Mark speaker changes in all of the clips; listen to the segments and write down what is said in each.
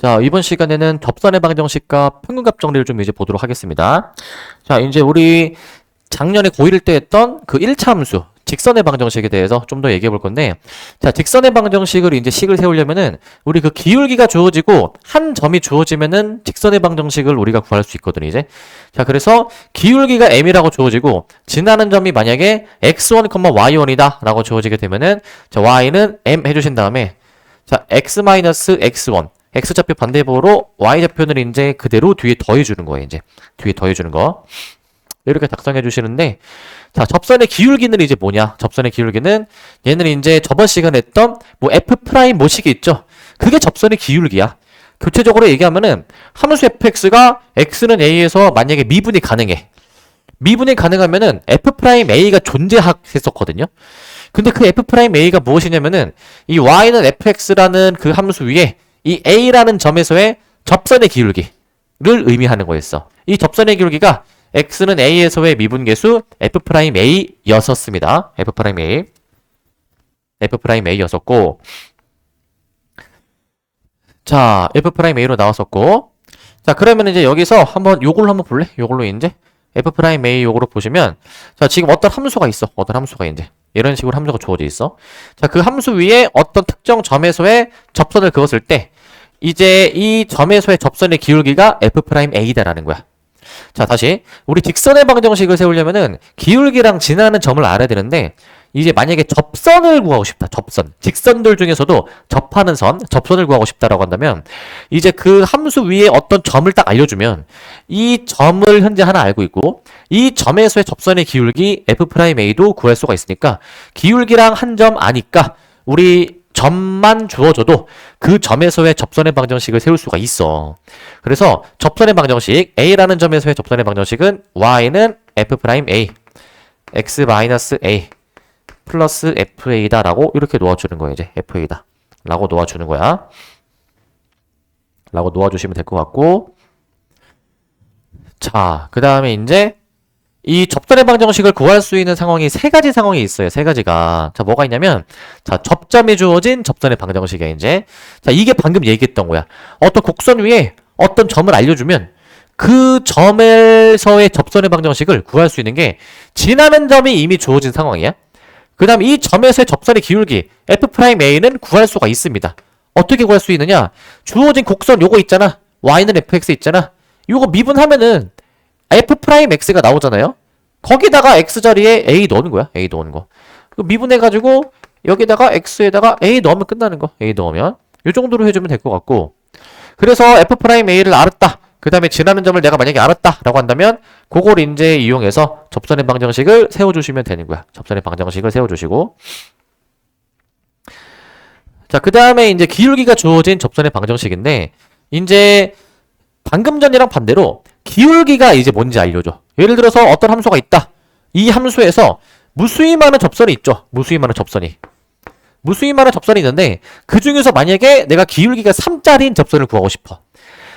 Speaker 1: 자, 이번 시간에는 접선의 방정식과 평균값 정리를 좀 이제 보도록 하겠습니다. 자, 이제 우리 작년에 고1 때 했던 그 1차 함수, 직선의 방정식에 대해서 좀 더 얘기해 볼 건데, 자, 직선의 방정식을 이제 식을 세우려면은 우리 그 기울기가 주어지고 한 점이 주어지면은 직선의 방정식을 우리가 구할 수 있거든요, 이제. 자, 그래서 기울기가 m이라고 주어지고 지나는 점이 만약에 x1, y1이다 라고 주어지게 되면은 자, y는 m 해주신 다음에 자, x-x1 x좌표 반대번호로 y좌표는 이제 그대로 뒤에 더해주는 거예요, 이제. 뒤에 더해주는 거. 이렇게 작성해 주시는데, 자, 접선의 기울기는 이제 뭐냐? 접선의 기울기는 얘는 이제 저번 시간에 했던 뭐 f 프라임 모식이 있죠? 그게 접선의 기울기야. 교체적으로 얘기하면은 함수 fx가 x는 a에서 만약에 미분이 가능해. 미분이 가능하면은 f 프라임 a가 존재했었거든요. 근데 그 f 프라임 a가 무엇이냐면은 이 y는 fx라는 그 함수 위에 이 a라는 점에서의 접선의 기울기를 의미하는 거였어. 이 접선의 기울기가 x는 a에서의 미분계수 f'a였었습니다. f'a였었고, 자, f'a로 나왔었고, 자, 그러면 이제 여기서 요걸로 한번 볼래? 요걸로 이제 f'a 요거로 보시면, 자, 지금 어떤 함수가 있어. 어떤 함수가 이제 이런 식으로 함수가 주어져 있어. 자, 그 함수 위에 어떤 특정 점에서의 접선을 그었을 때 이제 이 점에서의 접선의 기울기가 f'a다라는 거야. 자, 다시 우리 직선의 방정식을 세우려면은 기울기랑 지나는 점을 알아야 되는데, 이제 만약에 접선을 구하고 싶다. 접선. 직선들 중에서도 접하는 선, 접선을 구하고 싶다라고 한다면 이제 그 함수 위에 어떤 점을 딱 알려주면 이 점을 현재 하나 알고 있고 이 점에서의 접선의 기울기 f'a도 구할 수가 있으니까 기울기랑 한 점 아니까 우리 점만 주어줘도 그 점에서의 접선의 방정식을 세울 수가 있어. 그래서 접선의 방정식 a라는 점에서의 접선의 방정식은 y는 f'a x-a 플러스 fa다 라고 이렇게 놓아주는 거예요. 이제 fa다 라고 놓아주는 거야. 라고 놓아주시면 될 것 같고, 자, 그 다음에 이제 이 접선의 방정식을 구할 수 있는 상황이 세 가지 상황이 있어요. 세 가지가. 자, 뭐가 있냐면, 자, 접점이 주어진 접선의 방정식이야, 이제. 자, 이게 방금 얘기했던 거야. 어떤 곡선 위에 어떤 점을 알려주면 그 점에서의 접선의 방정식을 구할 수 있는 게 지나는 점이 이미 주어진 상황이야. 그 다음 이 점에서의 접선의 기울기 f'a는 구할 수가 있습니다. 어떻게 구할 수 있느냐? 주어진 곡선 요거 있잖아. y는 fx 있잖아. 요거 미분하면은 f'x가 나오잖아요. 거기다가 x 자리에 a 넣는 거야. a 넣는 거. 미분해가지고 여기다가 x에다가 a 넣으면 끝나는 거. a 넣으면 요 정도로 해주면 될 것 같고, 그래서 f'a를 알았다. 그 다음에 지나는 점을 내가 만약에 알았다 라고 한다면 그걸 이제 이용해서 접선의 방정식을 세워주시면 되는 거야. 접선의 방정식을 세워주시고, 자, 그 다음에 이제 기울기가 주어진 접선의 방정식인데, 이제 방금 전이랑 반대로 기울기가 이제 뭔지 알려줘. 예를 들어서 어떤 함수가 있다. 이 함수에서 무수히 많은 접선이 있죠. 무수히 많은 접선이 있는데 그 중에서 만약에 내가 기울기가 3짜리인 접선을 구하고 싶어.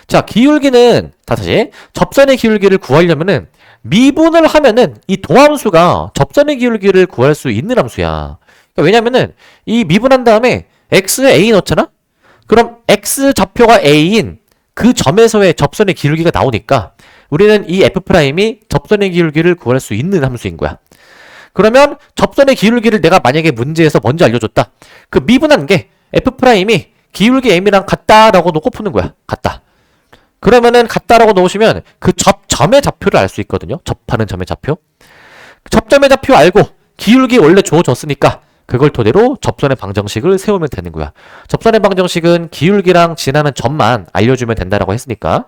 Speaker 1: 자, 기울기는 다시 접선의 기울기를 구하려면은 미분을 하면은 이 도함수가 접선의 기울기를 구할 수 있는 함수야. 그러니까 왜냐면은 이 미분한 다음에 x에 a 넣잖아? 그럼 x 좌표가 a인 그 점에서의 접선의 기울기가 나오니까 우리는 이 f'이 접선의 기울기를 구할 수 있는 함수인 거야. 그러면 접선의 기울기를 내가 만약에 문제에서 먼저 알려줬다. 그 미분한 게 f'이 기울기 m이랑 같다라고 놓고 푸는 거야. 같다. 그러면은 같다라고 놓으시면 그 점의 좌표를 알 수 있거든요. 접하는 점의 좌표. 접점의 좌표 알고 기울기 원래 주어졌으니까 그걸 토대로 접선의 방정식을 세우면 되는 거야. 접선의 방정식은 기울기랑 지나는 점만 알려주면 된다라고 했으니까.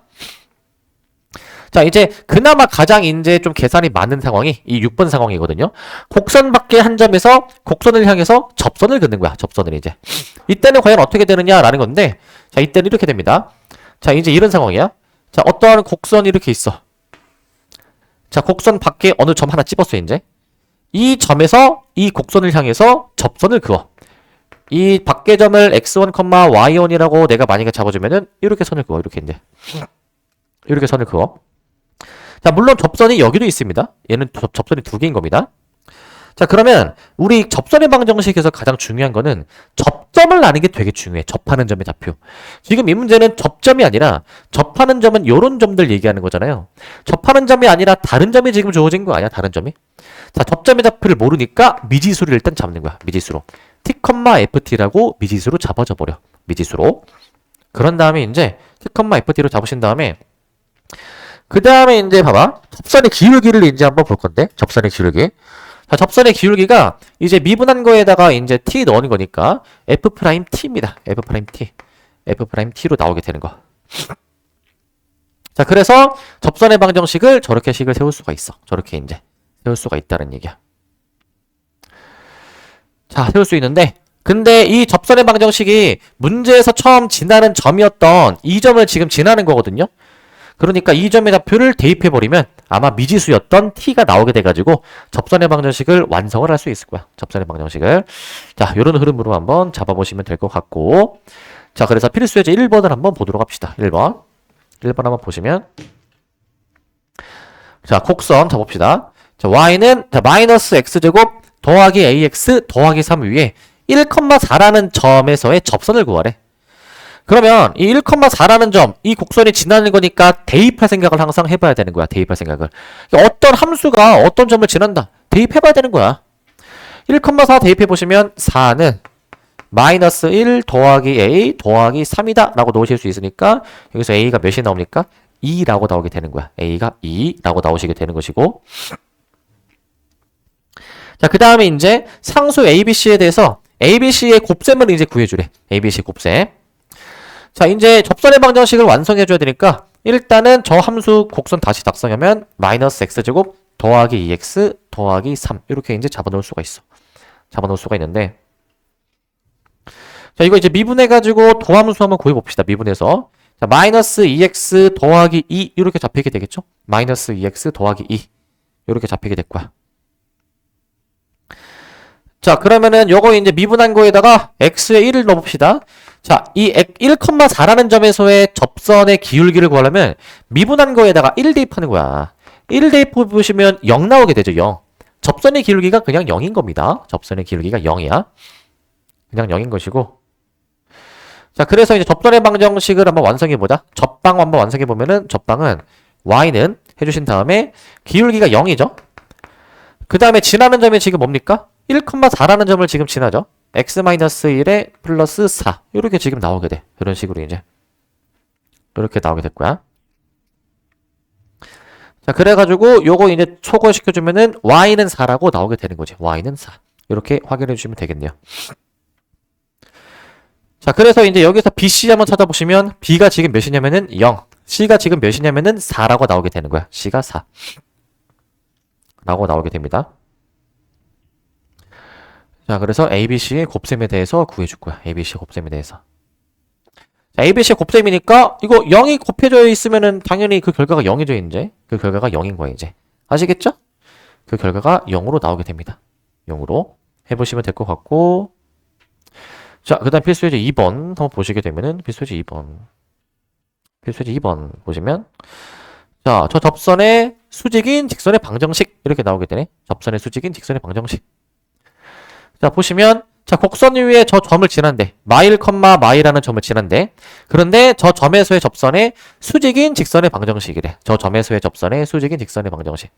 Speaker 1: 자, 이제 그나마 가장 이제 좀 계산이 많은 상황이 이 6번 상황이거든요. 곡선 밖의 한 점에서 곡선을 향해서 접선을 긋는 거야. 접선을 이제. 이때는 과연 어떻게 되느냐라는 건데, 자, 이때는 이렇게 됩니다. 자, 이제 이런 상황이야. 자, 어떠한 곡선이 이렇게 있어. 자, 곡선 밖에 어느 점 하나 찝었어, 이제. 이 점에서 이 곡선을 향해서 접선을 그어. 이 밖의 점을 x1, y1이라고 내가 만약에 잡아주면은 이렇게 선을 그어. 이렇게 이제. 이렇게 선을 그어. 자, 물론 접선이 여기도 있습니다. 얘는 접선이 두 개인 겁니다. 자, 그러면 우리 접선의 방정식에서 가장 중요한 거는 접점을 아는 게 되게 중요해. 접하는 점의 좌표. 지금 이 문제는 접점이 아니라 접하는 점은 요런 점들 얘기하는 거잖아요. 접하는 점이 아니라 다른 점이 지금 주어진 거 아니야? 다른 점이? 자, 접점의 좌표를 모르니까 미지수를 일단 잡는 거야. 미지수로. t, ft라고 미지수로 잡아줘 버려. 미지수로. 그런 다음에 이제 t, ft로 잡으신 다음에 그 다음에 이제 봐봐. 접선의 기울기를 이제 한번 볼 건데. 접선의 기울기. 자, 접선의 기울기가 이제 미분한 거에다가 이제 t 넣는 거니까 f't입니다. f't. f't로 나오게 되는 거. 자, 그래서 접선의 방정식을 저렇게 식을 세울 수가 있어. 저렇게 이제 세울 수가 있다는 얘기야. 자, 세울 수 있는데 근데 이 접선의 방정식이 문제에서 처음 지나는 점이었던 이 점을 지금 지나는 거거든요. 그러니까 이 점의 좌표를 대입해버리면 아마 미지수였던 t가 나오게 돼가지고 접선의 방정식을 완성을 할 수 있을 거야. 접선의 방정식을. 자, 요런 흐름으로 한번 잡아보시면 될 것 같고. 자, 그래서 필수 예제 1번을 한번 보도록 합시다. 1번. 1번 한번 보시면. 자, 곡선 잡읍시다. 자, y는 자, 마이너스 x제곱 더하기 ax 더하기 3 위에 1,4라는 점에서의 접선을 구하래. 그러면 이 1,4라는 점, 이 곡선이 지나는 거니까 대입할 생각을 항상 해봐야 되는 거야. 대입할 생각을. 어떤 함수가 어떤 점을 지난다. 대입해봐야 되는 거야. 1,4 대입해보시면 4는 마이너스 1 더하기 a 더하기 3이다 라고 넣으실 수 있으니까 여기서 a가 몇이 나옵니까? 2라고 나오게 되는 거야. a가 2라고 나오시게 되는 것이고. 자, 그 다음에 이제 상수 ABC에 대해서 ABC의 곱셈을 이제 구해주래. ABC 곱셈. 자, 이제 접선의 방정식을 완성해줘야 되니까 일단은 저 함수 곡선 다시 작성하면 마이너스 x제곱 더하기 2x 더하기 3 이렇게 이제 잡아놓을 수가 있어. 잡아놓을 수가 있는데 자, 이거 이제 미분해가지고 도함수 한번 구해봅시다. 미분해서 자, 마이너스 2x 더하기 2 이렇게 잡히게 되겠죠? 마이너스 2x 더하기 2 이렇게 잡히게 될 거야. 자, 그러면은 요거 이제 미분한 거에다가 x에 1을 넣어봅시다. 자, 이 1,4라는 점에서의 접선의 기울기를 구하려면 미분한 거에다가 1 대입하는 거야. 1 대입해보시면 0 나오게 되죠, 0. 접선의 기울기가 그냥 0인 겁니다. 접선의 기울기가 0이야. 그냥 0인 것이고. 자, 그래서 이제 접선의 방정식을 한번 완성해보자. 접방 한번 완성해보면은 접방은 y는 해주신 다음에 기울기가 0이죠. 그 다음에 지나는 점이 지금 뭡니까? 1,4라는 점을 지금 지나죠. x-1에 플러스 4 이렇게 지금 나오게 돼. 이런 식으로 이제 이렇게 나오게 될 거야. 자, 그래가지고 요거 이제 초과시켜주면은 y는 4라고 나오게 되는 거지. y는 4 이렇게 확인해 주시면 되겠네요. 자, 그래서 이제 여기서 BC 한번 찾아보시면 B가 지금 몇이냐면은 0, C가 지금 몇이냐면은 4라고 나오게 되는 거야. C가 4 라고 나오게 됩니다. 자, 그래서 ABC의 곱셈에 대해서 구해줄 거야. ABC 곱셈에 대해서. 자, ABC의 곱셈이니까 이거 0이 곱해져 있으면은 당연히 그 결과가 0이죠, 이제. 그 결과가 0인 거야, 이제. 아시겠죠? 그 결과가 0으로 나오게 됩니다. 0으로 해보시면 될 것 같고. 자, 그 다음 필수예제 2번 한번 보시게 되면은 필수예제 2번. 필수예제 2번 보시면 자, 저 접선의 수직인 직선의 방정식 이렇게 나오게 되네. 접선의 수직인 직선의 방정식. 자, 보시면 자, 곡선 위에 저 점을 지난데 마일, 마이라는 점을 지난데 그런데 저 점에서의 접선의 수직인 직선의 방정식이래. 저 점에서의 접선의 수직인 직선의 방정식.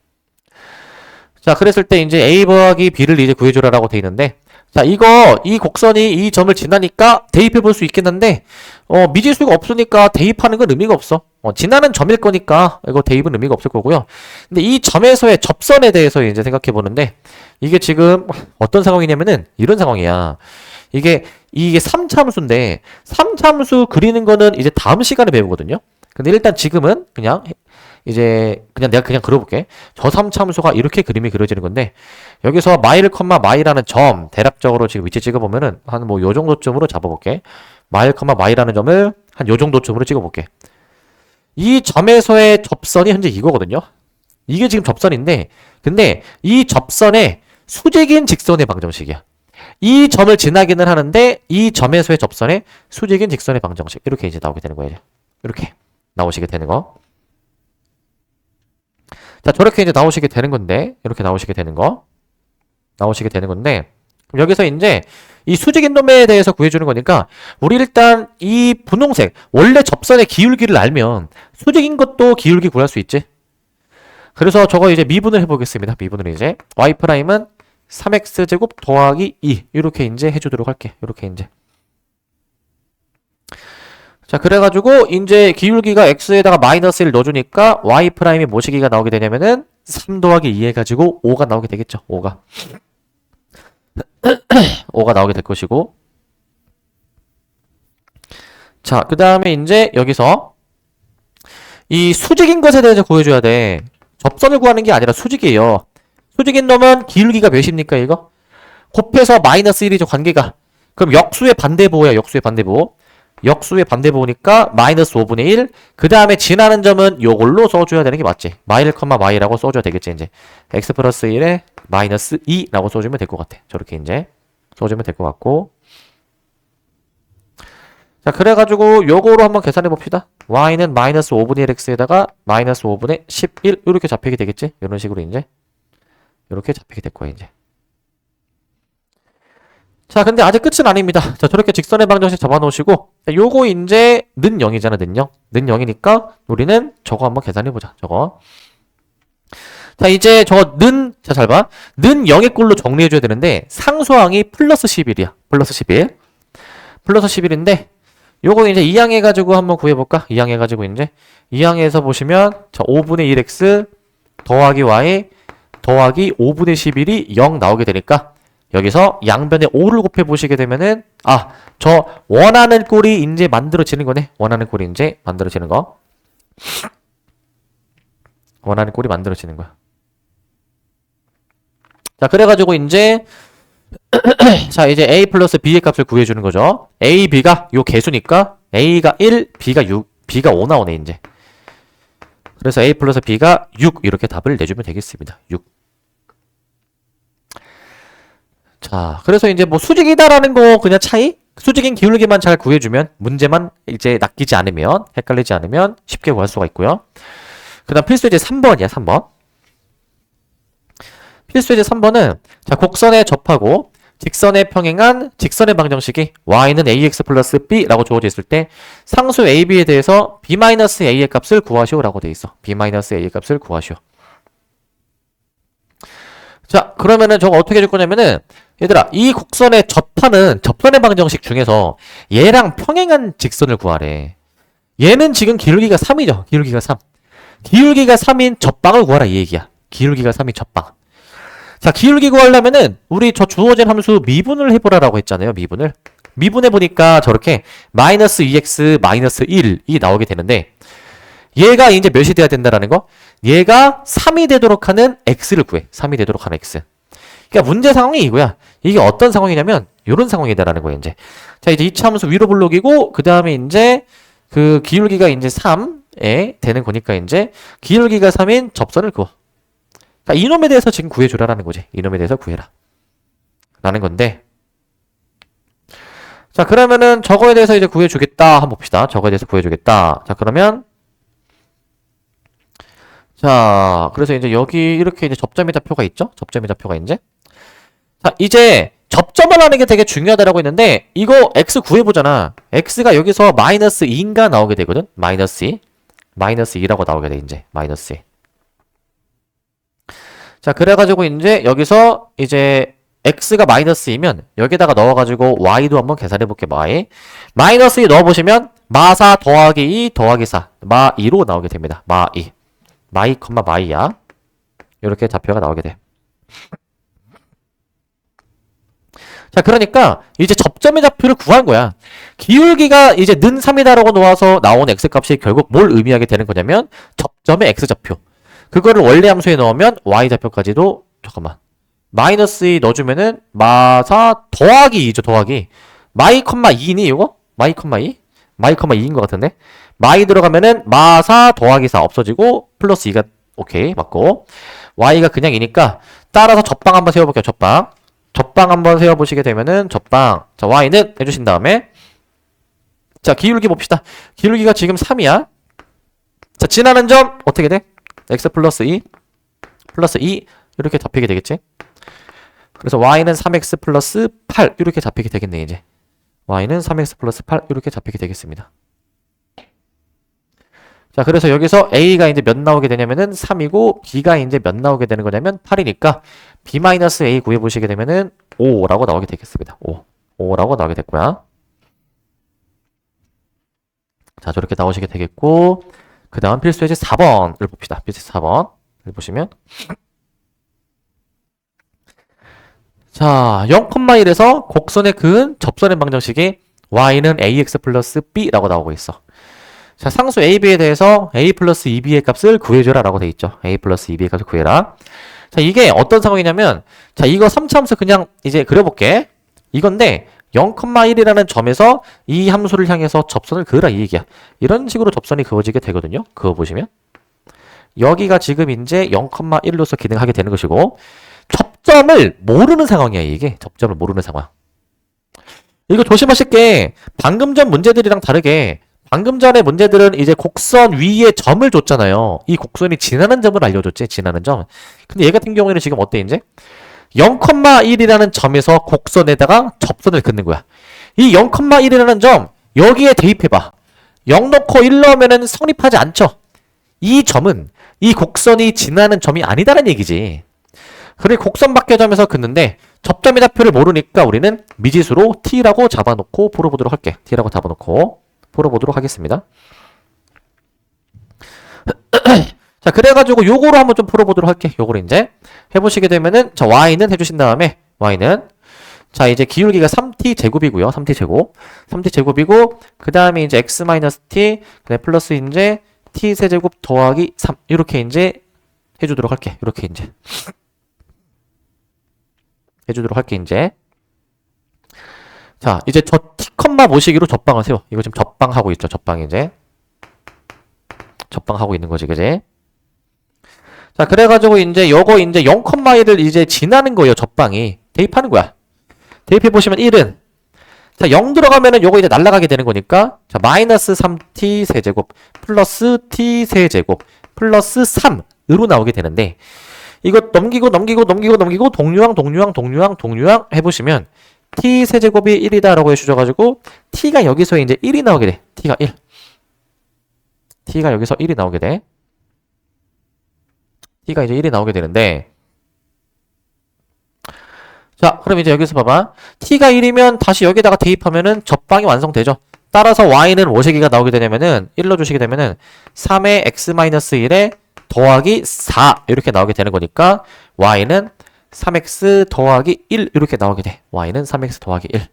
Speaker 1: 자, 그랬을 때 이제 A 더하기 B를 이제 구해주라라고 돼 있는데 자, 이 곡선이 이 점을 지나니까 대입해 볼 수 있겠는데 미지수가 없으니까 대입하는 건 의미가 없어. 지나는 점일 거니까 이거 대입은 의미가 없을 거고요. 근데 이 점에서의 접선에 대해서 이제 생각해 보는데 이게 지금 어떤 상황이냐면은 이런 상황이야. 이게 3차함수인데 3차함수 그리는 거는 이제 다음 시간에 배우거든요. 근데 일단 지금은 그냥 내가 그냥 그려볼게. 저 3차함수가 이렇게 그림이 그려지는 건데 여기서 마이라는 점 대략적으로 지금 위치 찍어보면은 한 뭐 요 정도쯤으로 잡아볼게. 마이라는 점을 한 요 정도쯤으로 찍어볼게. 이 점에서의 접선이 현재 이거거든요. 이게 지금 접선인데 근데 이 접선의 수직인 직선의 방정식이야. 이 점을 지나기는 하는데 이 점에서의 접선의 수직인 직선의 방정식 이렇게 이제 나오게 되는 거예요. 이렇게 나오시게 되는 거. 자, 저렇게 이제 나오시게 되는 건데 이렇게 나오시게 되는 건데 그럼 여기서 이제 이 수직인 놈에 대해서 구해주는 거니까 우리 일단 이 분홍색 원래 접선의 기울기를 알면 수직인 것도 기울기 구할 수 있지. 그래서 저거 이제 미분을 해보겠습니다. 미분을 이제 y'은 3x제곱 더하기 2 이렇게 이제 해주도록 할게. 이렇게 이제. 자, 그래가지고 이제 기울기가 x에다가 마이너스 1 넣어주니까 y'이 뭐시기가 나오게 되냐면은 3 더하기 2 해가지고 5가 나오게 되겠죠. 5가 5가 나오게 될 것이고. 자, 그 다음에 이제 여기서 이 수직인 것에 대해서 구해줘야 돼. 접선을 구하는 게 아니라 수직이에요. 수직인 놈은 기울기가 몇입니까 이거? 곱해서 마이너스 1이죠 관계가. 그럼 역수의 반대보호야. 역수의 반대보호. 역수의 반대보호니까 마이너스 5분의 1. 그 다음에 지나는 점은 요걸로 써줘야 되는 게 맞지. 마이1, 마이라고 써줘야 되겠지 이제. x 플러스 1에 마이너스 2라고 써주면 될 것 같아. 저렇게 이제 써주면 될 것 같고. 자, 그래가지고 요거로 한번 계산해 봅시다. y는 마이너스 5분의 1x에다가 마이너스 5분의 11 이렇게 잡히게 되겠지. 이런 식으로 이제 이렇게 잡히게 될 거야 이제. 자, 근데 아직 끝은 아닙니다. 자, 저렇게 직선의 방정식 잡아놓으시고 요거 이제 는 0이잖아. 는 0. 는 0이니까 우리는 저거 한번 계산해보자. 저거. 자, 이제 저거 자, 잘 봐. 는 0의 꼴로 정리해줘야 되는데 상수항이 플러스 11이야. 플러스 11. 플러스 11인데 요거 이제 이항해가지고 한번 구해볼까? 이항해가지고 이제 이항해서 보시면 자, 5분의 1x 더하기 y 더하기 5분의 11이 0 나오게 되니까 여기서 양변에 5를 곱해 보시게 되면은 저 원하는 꼴이 이제 만들어지는 거네. 원하는 꼴이 이제 만들어지는 거. 원하는 꼴이 만들어지는 거야. 자, 그래가지고 이제 자, 이제 a 플러스 b의 값을 구해주는 거죠. a, b가 요 개수니까 a가 1, b가 6, b가 5 나오네 이제. 그래서 a 플러스 b가 6 이렇게 답을 내주면 되겠습니다. 6. 자, 그래서 이제 뭐 수직이다라는 거 그냥 차이? 수직인 기울기만 잘 구해주면 문제만 이제 낚이지 않으면 헷갈리지 않으면 쉽게 구할 수가 있고요. 그 다음 필수예제 3번이야. 3번. 필수예제 3번은 자, 곡선에 접하고 직선에 평행한 직선의 방정식이 y는 ax 플러스 b라고 주어져 있을 때 상수 ab에 대해서 b-a의 값을 구하시오라고 돼 있어. b-a의 값을 구하시오. 자, 그러면은 저거 어떻게 해줄 거냐면은 얘들아, 이 곡선에 접하는 접선의 방정식 중에서 얘랑 평행한 직선을 구하래. 얘는 지금 기울기가 3이죠. 기울기가 3. 기울기가 3인 접방을 구하라 이 얘기야. 기울기가 3인 접방. 자, 기울기 구하려면은 우리 저 주어진 함수 미분을 해보라라고 했잖아요. 미분을. 미분해보니까 저렇게 마이너스 2x 마이너스 1이 나오게 되는데 얘가 이제 몇이 돼야 된다라는 거? 얘가 3이 되도록 하는 x를 구해. 3이 되도록 하는 x. 그러니까 문제 상황이 이거야. 이게 어떤 상황이냐면 이런 상황이다라는 거예요, 이제. 자, 이제 이차 함수 위로 블록이고 그다음에 이제 그 기울기가 이제 3에 되는 거니까 이제 기울기가 3인 접선을 그어. 그러니까 이놈에 대해서 지금 구해 주라라는 거지. 이놈에 대해서 구해라. 라는 건데. 자, 그러면은 저거에 대해서 이제 구해 주겠다 한번 봅시다. 저거에 대해서 구해 주겠다. 자, 그러면 자, 그래서 이제 여기 이렇게 이제 접점의 좌표가 있죠? 접점의 좌표가 이제. 자, 이제 접점을 하는 게 되게 중요하다라고 했는데 이거 x 구해보잖아. x가 여기서 마이너스 2인가 나오게 되거든? 마이너스 2. 마이너스 2라고 나오게 돼, 이제. 마이너스 2. 자, 그래가지고 이제 여기서 이제 x가 마이너스 2면 여기다가 넣어가지고 y도 한번 계산해볼게, y. 마이너스 2 넣어보시면 마4 더하기 2 더하기 4. 마2로 나오게 됩니다. 마2. 마이, 마이야. 이렇게 좌표가 나오게 돼. 자, 그러니까 이제 접점의 좌표를 구한 거야. 기울기가 이제 는 3이다라고 놓아서 나온 x값이 결국 뭘 의미하게 되는 거냐면 접점의 x좌표. 그거를 원래 함수에 넣으면 y좌표까지도 잠깐만. 마이너스 2 넣어주면은 마4 더하기 2죠. 더하기. 마이, 2니 이거? 마이, 2? 마이, 2인 것 같은데? 마이 들어가면은 마4 더하기 4 없어지고 플러스 2가 오케이 맞고 y가 그냥 이니까 따라서 접방 한번 세워볼게요. 접방. 접방 한번 세워보시게 되면은 접방. 자, y는 해주신 다음에 자, 기울기 봅시다. 기울기가 지금 3이야. 자, 지나는 점 어떻게 돼? x 플러스 2 플러스 2 이렇게 잡히게 되겠지? 그래서 y는 3x 플러스 8 이렇게 잡히게 되겠네 이제. y는 3x 플러스 8 이렇게 잡히게 되겠습니다. 자, 그래서 여기서 a가 이제 몇 나오게 되냐면은 3이고 b가 이제 몇 나오게 되는 거냐면 8이니까 b-a 구해보시게 되면은 5라고 나오게 되겠습니다. 5라고 나오게 됐고요. 자, 저렇게 나오시게 되겠고, 그 다음 필수 예제 4번을 봅시다. 필수 4번을 보시면. 자, 0,1에서 곡선의 그은 접선의 방정식이 y는 ax 플러스 b라고 나오고 있어. 자, 상수 a, b에 대해서 a 플러스 2b의 값을 구해줘라 라고 돼 있죠. a 플러스 2b의 값을 구해라. 자, 이게 어떤 상황이냐면, 자, 이거 3차 함수 그냥 이제 그려볼게. 이건데, 0,1이라는 점에서 이 함수를 향해서 접선을 그으라 이 얘기야. 이런 식으로 접선이 그어지게 되거든요. 그거 보시면. 여기가 지금 이제 0,1로서 기능하게 되는 것이고, 접점을 모르는 상황이야, 이게. 접점을 모르는 상황. 이거 조심하실 게, 방금 전 문제들이랑 다르게, 방금 전에 문제들은 이제 곡선 위에 점을 줬잖아요. 이 곡선이 지나는 점을 알려줬지, 지나는 점. 근데 얘 같은 경우에는 지금 어때, 이제? 0,1이라는 점에서 곡선에다가 접선을 긋는 거야. 이 0,1이라는 점, 여기에 대입해봐. 0 넣고 1 넣으면 성립하지 않죠? 이 점은 이 곡선이 지나는 점이 아니다라는 얘기지. 그래, 곡선 밖의 점에서 긋는데, 접점의 좌표를 모르니까 우리는 미지수로 t라고 잡아놓고 풀어보도록 할게. t라고 잡아놓고 풀어보도록 하겠습니다. 자, 그래가지고 요거로 한번 좀 풀어보도록 할게. 요거를 이제 해보시게 되면은, 자, y는 해주신 다음에, y는, 자, 이제 기울기가 3t 제곱이고요. 3t 제곱. 3t 제곱이고, 그 다음에 이제 x-t, 네, 플러스 이제 t 세제곱 더하기 3. 이렇게 이제 해주도록 할게. 이렇게 이제. 해주도록 할게, 이제. 자, 이제 저 t, 모시기로 접방을 세워. 이거 지금 접방하고 있죠. 접방 이제. 접방하고 있는 거지, 그지? 자, 그래가지고 이제 요거 이제 0,1을 이제 지나는 거예요. 접방이. 대입하는 거야. 대입해보시면 1은. 자, 0 들어가면은 요거 이제 날아가게 되는 거니까. 자, 마이너스 3t 세제곱 플러스 t 세제곱 플러스 3으로 나오게 되는데, 이거 넘기고 동류항 해보시면 t 세제곱이 1이다 라고 해주셔가지고 t가 여기서 이제 1이 나오게 돼. t가 1. t가 여기서 1이 나오게 돼. t가 이제 1이 나오게 되는데, 자, 그럼 이제 여기서 봐봐. t가 1이면 다시 여기다가 대입하면은 접방이 완성되죠. 따라서 y는 무엇이기가 나오게 되냐면은 1로 주시게 되면은 3의 x-1에 더하기 4 이렇게 나오게 되는 거니까 y는 3x 더하기 1 이렇게 나오게 돼. y는 3x 더하기 1.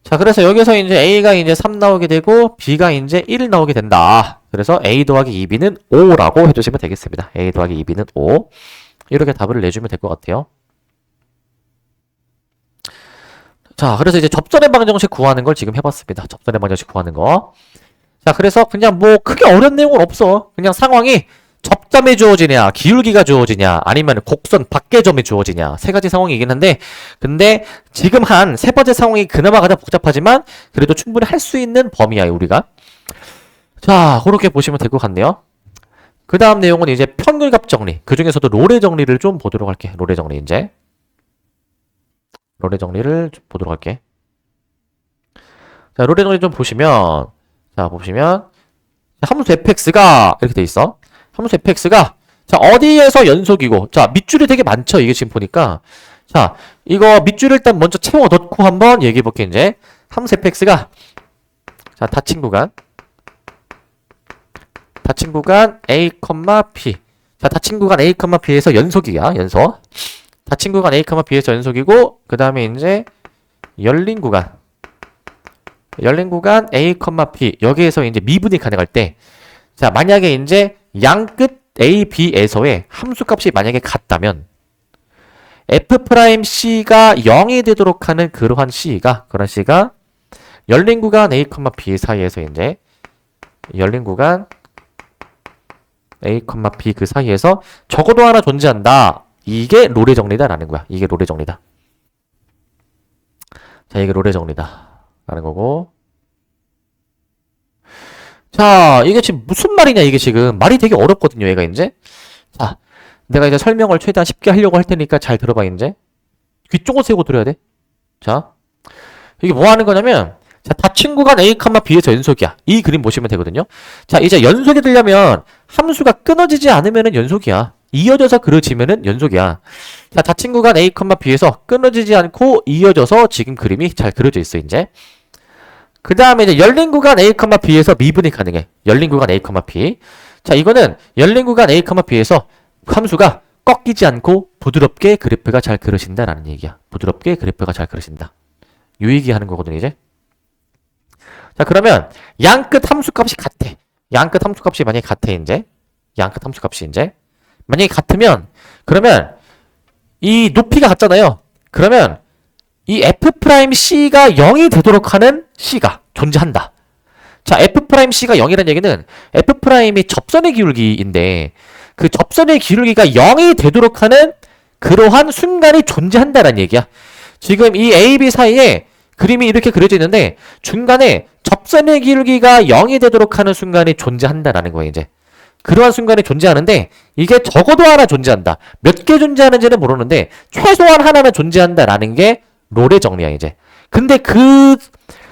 Speaker 1: 자, 그래서 여기서 이제 a가 이제 3 나오게 되고 b가 이제 1 나오게 된다. 그래서 a 더하기 2b는 5라고 해주시면 되겠습니다. a 더하기 2b는 5. 이렇게 답을 내주면 될 것 같아요. 자, 그래서 이제 접선의 방정식 구하는 걸 지금 해봤습니다. 접선의 방정식 구하는 거. 자, 그래서 그냥 뭐 크게 어려운 내용은 없어. 그냥 상황이 접점에 주어지냐, 기울기가 주어지냐, 아니면 곡선 밖의 점이 주어지냐, 세 가지 상황이긴 한데, 근데 지금 한 세 번째 상황이 그나마 가장 복잡하지만 그래도 충분히 할 수 있는 범위야, 우리가. 자, 그렇게 보시면 될 것 같네요. 그 다음 내용은 이제 편근값 정리, 그 중에서도 롤의 정리를 좀 보도록 할게. 롤의 정리 이제. 롤의 정리를 좀 보도록 할게. 자, 롤의 정리 좀 보시면, 자, 보시면 함수 fx가 이렇게 돼 있어. 함수 fx가 자, 어디에서 연속이고, 자, 밑줄이 되게 많죠. 이게 지금 보니까. 자, 이거 밑줄을 일단 먼저 채워 넣고 한번 얘기해 볼게. 이제 함수 fx가 자, 닫힌 구간 a, p. 자, 닫힌 구간 a, p에서 연속이야. 연속. 닫힌 구간 a, p에서 연속이고, 그 다음에 이제 열린 구간 a, p 여기에서 이제 미분이 가능할 때, 자, 만약에 이제 양끝 a, b에서의 함수값이 만약에 같다면 f'c가 0이 되도록 하는 그러한 c가 열린 구간 a, p 사이에서 이제 열린 구간 a, p 그 사이에서 적어도 하나 존재한다. 이게 롤의 정리다라는 거야. 이게 롤의 정리다. 자, 이게 롤의 정리다 라는 거고. 자, 이게 지금 무슨 말이냐, 이게 지금. 말이 되게 어렵거든요, 얘가 이제. 자, 내가 이제 설명을 최대한 쉽게 하려고 할 테니까 잘 들어봐, 이제. 귀 쫑긋 세우고 들어야 돼. 자, 이게 뭐 하는 거냐면, 자, 닫힌 구간 A, B에서 연속이야. 이 그림 보시면 되거든요. 자, 이제 연속이 되려면 함수가 끊어지지 않으면은 연속이야. 이어져서 그려지면은 연속이야. 자, 닫힌 구간 A, B에서 끊어지지 않고 이어져서 지금 그림이 잘 그려져 있어, 이제. 그 다음에 이제 열린 구간 A, B에서 미분이 가능해. 열린 구간 A, B. 자, 이거는 열린 구간 A, B에서 함수가 꺾이지 않고 부드럽게 그래프가 잘 그려진다라는 얘기야. 부드럽게 그래프가 잘 그려진다. 요 얘기하는 거거든, 이제. 자, 그러면 양 끝 함수값이 같아. 양 끝 함수값이 만약에 같아, 이제. 양 끝 함수값이 이제. 만약에 같으면, 그러면 이 높이가 같잖아요. 그러면 이 F'C가 0이 되도록 하는 C가 존재한다. 자, F'C가 0이라는 얘기는 F'이 접선의 기울기인데 그 접선의 기울기가 0이 되도록 하는 그러한 순간이 존재한다는 얘기야. 지금 이 A, B 사이에 그림이 이렇게 그려져 있는데 중간에 접선의 기울기가 0이 되도록 하는 순간이 존재한다라는 거예요, 이제. 그러한 순간이 존재하는데 이게 적어도 하나 존재한다. 몇 개 존재하는지는 모르는데 최소한 하나는 존재한다라는 게 롤의 정리야, 이제. 근데 그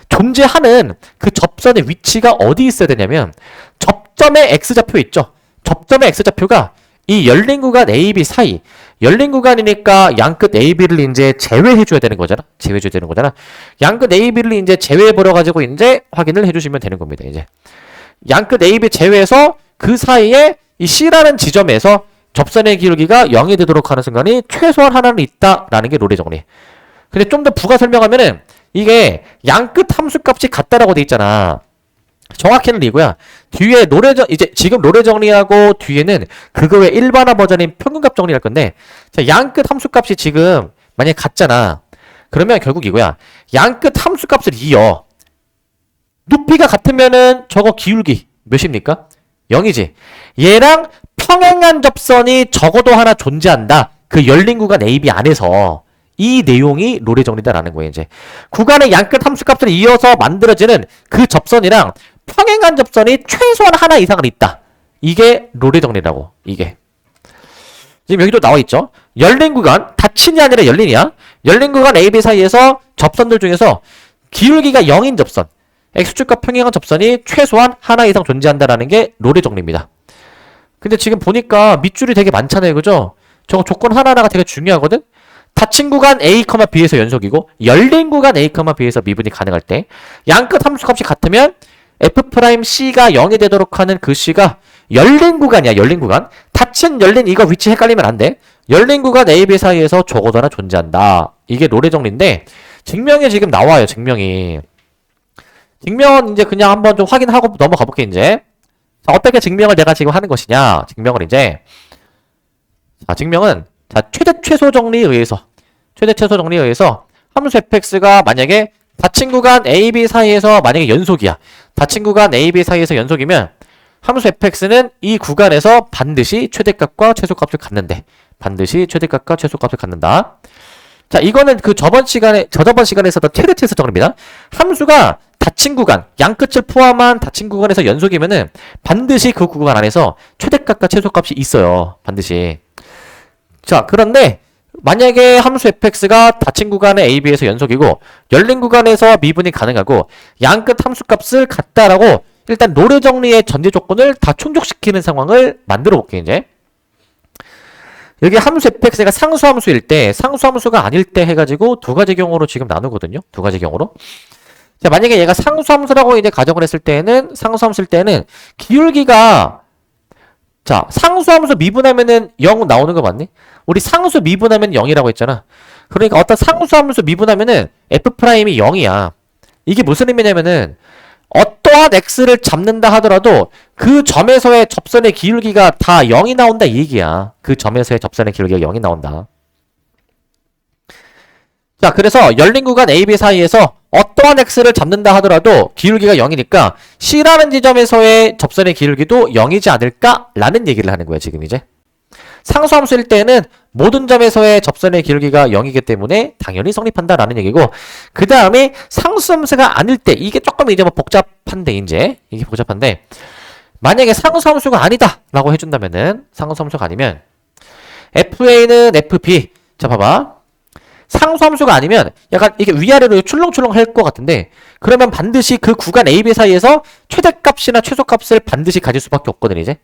Speaker 1: 존재하는 그 접선의 위치가 어디 있어야 되냐면 접점의 X좌표 있죠. 접점의 X좌표가 이 열린 구간 AB 사이, 열린 구간이니까 양끝 AB를 이제 제외해줘야 되는 거잖아. 제외해줘야 되는 거잖아. 양끝 AB를 이제 제외해버려가지고 이제 확인을 해주시면 되는 겁니다, 이제. 양끝 AB 제외해서 그 사이에 이 C라는 지점에서 접선의 기울기가 0이 되도록 하는 순간이 최소한 하나는 있다라는 게 롤의 정리. 근데 좀 더 부가 설명하면은 이게 양끝 함수값이 같다라고 돼 있잖아. 정확히는 이거야. 뒤에 이제 지금 롤의 정리하고 뒤에는 그거 외 일반화 버전인 평균값 정리할 건데, 자, 양끝 함수값이 지금 만약에 같잖아. 그러면 결국 이거야. 양끝 함수값을 이어. 높이가 같으면은 저거 기울기 몇입니까? 0이지. 얘랑 평행한 접선이 적어도 하나 존재한다. 그 열린 구간 AB 안에서. 이 내용이 롤의 정리다라는 거예요, 이제. 구간의 양끝 함수값을 이어서 만들어지는 그 접선이랑 평행한 접선이 최소한 하나 이상은 있다. 이게 롤의 정리라고, 이게. 지금 여기도 나와 있죠. 열린 구간, 닫힌이 아니라 열린이야. 열린 구간 AB 사이에서 접선들 중에서 기울기가 0인 접선, X축과 평행한 접선이 최소한 하나 이상 존재한다라는 게 롤의 정리입니다. 근데 지금 보니까 밑줄이 되게 많잖아요, 그죠? 저거 조건 하나하나가 되게 중요하거든? 닫힌 구간 A, B에서 연속이고 열린 구간 A, B에서 미분이 가능할 때 양끝 함수값이 같으면 F'C가 0이 되도록 하는 그 C가 열린 구간이야, 열린 구간. 닫힌, 열린 이거 위치 헷갈리면 안 돼. 열린 구간 A, B 사이에서 적어도 하나 존재한다. 이게 롤의 정리인데 증명이 지금 나와요, 증명이. 증명은 이제 그냥 한번 좀 확인하고 넘어가 볼게, 이제. 자, 어떻게 증명을 내가 지금 하는 것이냐. 증명을 이제. 자, 증명은 자, 최소 정리에 의해서 함수 fx가 만약에 닫힌 구간 A, B 사이에서 만약에 연속이야. 닫힌 구간 A, B 사이에서 연속이면 함수 fx는 이 구간에서 반드시 최대값과 최소값을 갖는데. 반드시 최대값과 최소값을 갖는다. 자, 이거는 그 저저번 시간에 있었던 테르트에서 정리입니다. 함수가 닫힌 구간, 양끝을 포함한 닫힌 구간에서 연속이면은 반드시 그 구간 안에서 최대값과 최소값이 있어요. 반드시. 자, 그런데 만약에 함수 fx가 닫힌 구간의 AB에서 연속이고 열린 구간에서 미분이 가능하고 양끝 함수값을 같다라고 일단 롤의 정리의 전제 조건을 다 충족시키는 상황을 만들어 볼게요, 이제. 여기 함수 fx가 상수함수일 때, 상수함수가 아닐 때 해가지고 두 가지 경우로 지금 나누거든요. 두 가지 경우로. 자, 만약에 얘가 상수함수라고 이제 가정을 했을 때는, 상수함수일 때는 기울기가, 자, 상수함수 미분하면은 0 나오는 거 맞니? 우리 상수 미분하면 0이라고 했잖아. 그러니까 어떤 상수함수 미분하면은 F'이 0이야. 이게 무슨 의미냐면은 어떠한 x를 잡는다 하더라도 그 점에서의 접선의 기울기가 다 0이 나온다 이 얘기야. 그 점에서의 접선의 기울기가 0이 나온다. 자, 그래서 열린 구간 AB 사이에서 어떠한 x를 잡는다 하더라도 기울기가 0이니까 C라는 지점에서의 접선의 기울기도 0이지 않을까라는 얘기를 하는 거야, 지금 이제. 상수함수일 때는 모든 점에서의 접선의 기울기가 0이기 때문에 당연히 성립한다라는 얘기고, 그 다음에 상수함수가 아닐 때, 이게 조금 이제 뭐 복잡한데, 이제. 이게 복잡한데, 만약에 상수함수가 아니다! 라고 해준다면은, 상수함수가 아니면, FA는 FB. 자, 봐봐. 상수함수가 아니면 약간 이게 위아래로 출렁출렁 할 것 같은데 그러면 반드시 그 구간 A, B 사이에서 최대값이나 최소값을 반드시 가질 수밖에 없거든 이제.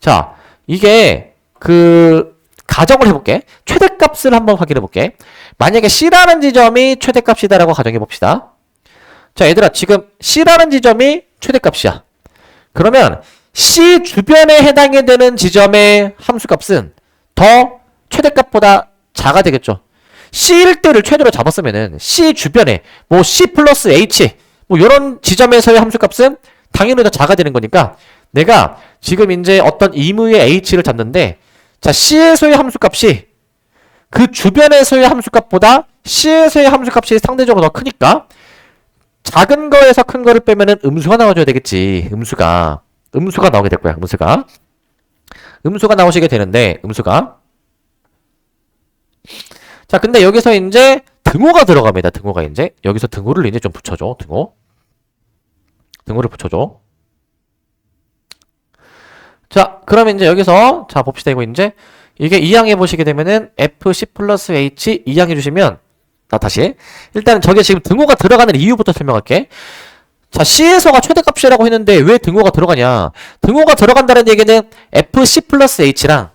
Speaker 1: 자, 이게 그 가정을 해볼게. 최대값을 한번 확인해볼게. 만약에 C라는 지점이 최대값이다라고 가정해봅시다. 자, 얘들아 지금 C라는 지점이 최대값이야. 그러면 C 주변에 해당이 되는 지점의 함수값은 더 최대값보다 작아 되겠죠. C일 때를 최대로 잡았으면은 C 주변에 뭐 C 플러스 H 뭐 이런 지점에서의 함수값은 당연히 더 작아 되는 거니까 내가 지금 이제 어떤 임의의 H를 잡는데 자 C에서의 함수값이 그 주변에서의 함수값보다 C에서의 함수값이 상대적으로 더 크니까 작은 거에서 큰 거를 빼면은 음수가 나와줘야 되겠지. 음수가 나오게 될 거야. 음수가 나오시게 되는데 음수가 자, 근데 여기서 이제 등호가 들어갑니다. 등호가 이제 여기서 등호를 이제 좀 붙여줘. 등호를 붙여줘. 자, 그러면 이제 여기서 자 봅시다. 이거 이제 이게 이항해 보시게 되면은 FC 플러스 H 이항해 주시면 다시 일단 저게 지금 등호가 들어가는 이유부터 설명할게. 자, C에서가 최대값이라고 했는데 왜 등호가 들어가냐? 등호가 들어간다는 얘기는 FC 플러스 H랑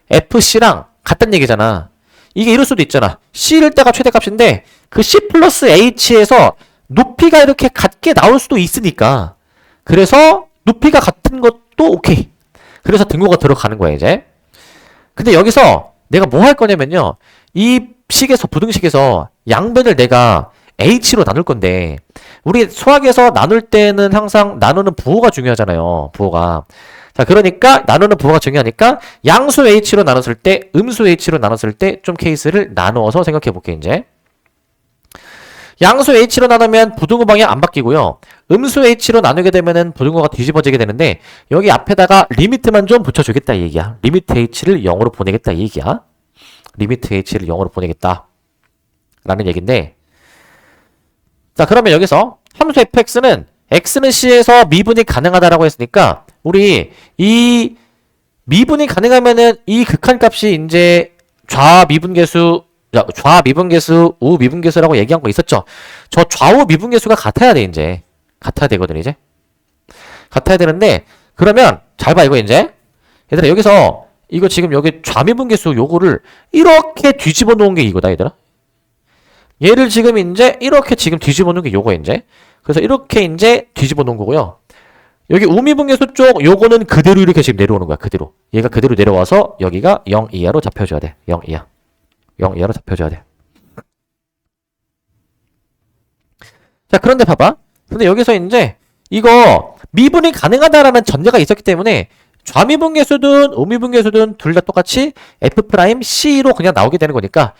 Speaker 1: FC랑 같다는 얘기잖아. 이게 이럴 수도 있잖아. C일 때가 최대값인데 그 C 플러스 H에서 높이가 이렇게 같게 나올 수도 있으니까 그래서 높이가 같은 것도 오케이. 그래서 등호가 들어가는 거야 이제. 근데 여기서 내가 뭐 할 거냐면요. 이 식에서 부등식에서 양변을 내가 H로 나눌 건데 우리 수학에서 나눌 때는 항상 나누는 부호가 중요하잖아요. 부호가. 자, 그러니까 나누는 부호가 중요하니까 양수 H로 나눴을 때, 음수 H로 나눴을 때 좀 케이스를 나누어서 생각해 볼게 이제. 양수 H로 나누면 부등호 방향 안 바뀌고요. 음수 H로 나누게 되면은 부등호가 뒤집어지게 되는데 여기 앞에다가 리미트만 좀 붙여주겠다 이 얘기야. 리미트 H를 0으로 보내겠다 이 얘기야. 리미트 H를 0으로 보내겠다 라는 얘기인데 자, 그러면 여기서 함수 fx는 x는 c에서 미분이 가능하다라고 했으니까 우리 이 미분이 가능하면은 이 극한값이 이제 좌미분계수, 우미분계수라고 얘기한 거 있었죠. 저 좌우 미분계수가 같아야 돼 이제. 같아야 되거든 이제. 같아야 되는데 그러면 잘 봐 이거 이제. 얘들아 여기서 이거 지금 여기 좌미분계수 요거를 이렇게 뒤집어 놓은 게 이거다 얘들아. 얘를 지금 이제 이렇게 지금 뒤집어 놓은 게 요거 이제. 그래서 이렇게 이제 뒤집어 놓은 거고요. 여기 우미분계수 쪽 요거는 그대로 이렇게 지금 내려오는 거야. 그대로. 얘가 그대로 내려와서 여기가 0 이하로 잡혀줘야 돼. 0 이하. 0 이하로 잡혀줘야 돼. 자, 그런데 봐봐. 근데 여기서 이제 이거 미분이 가능하다라는 전제가 있었기 때문에 좌미분계수든 우미분계수든 둘 다 똑같이 F'C로 그냥 나오게 되는 거니까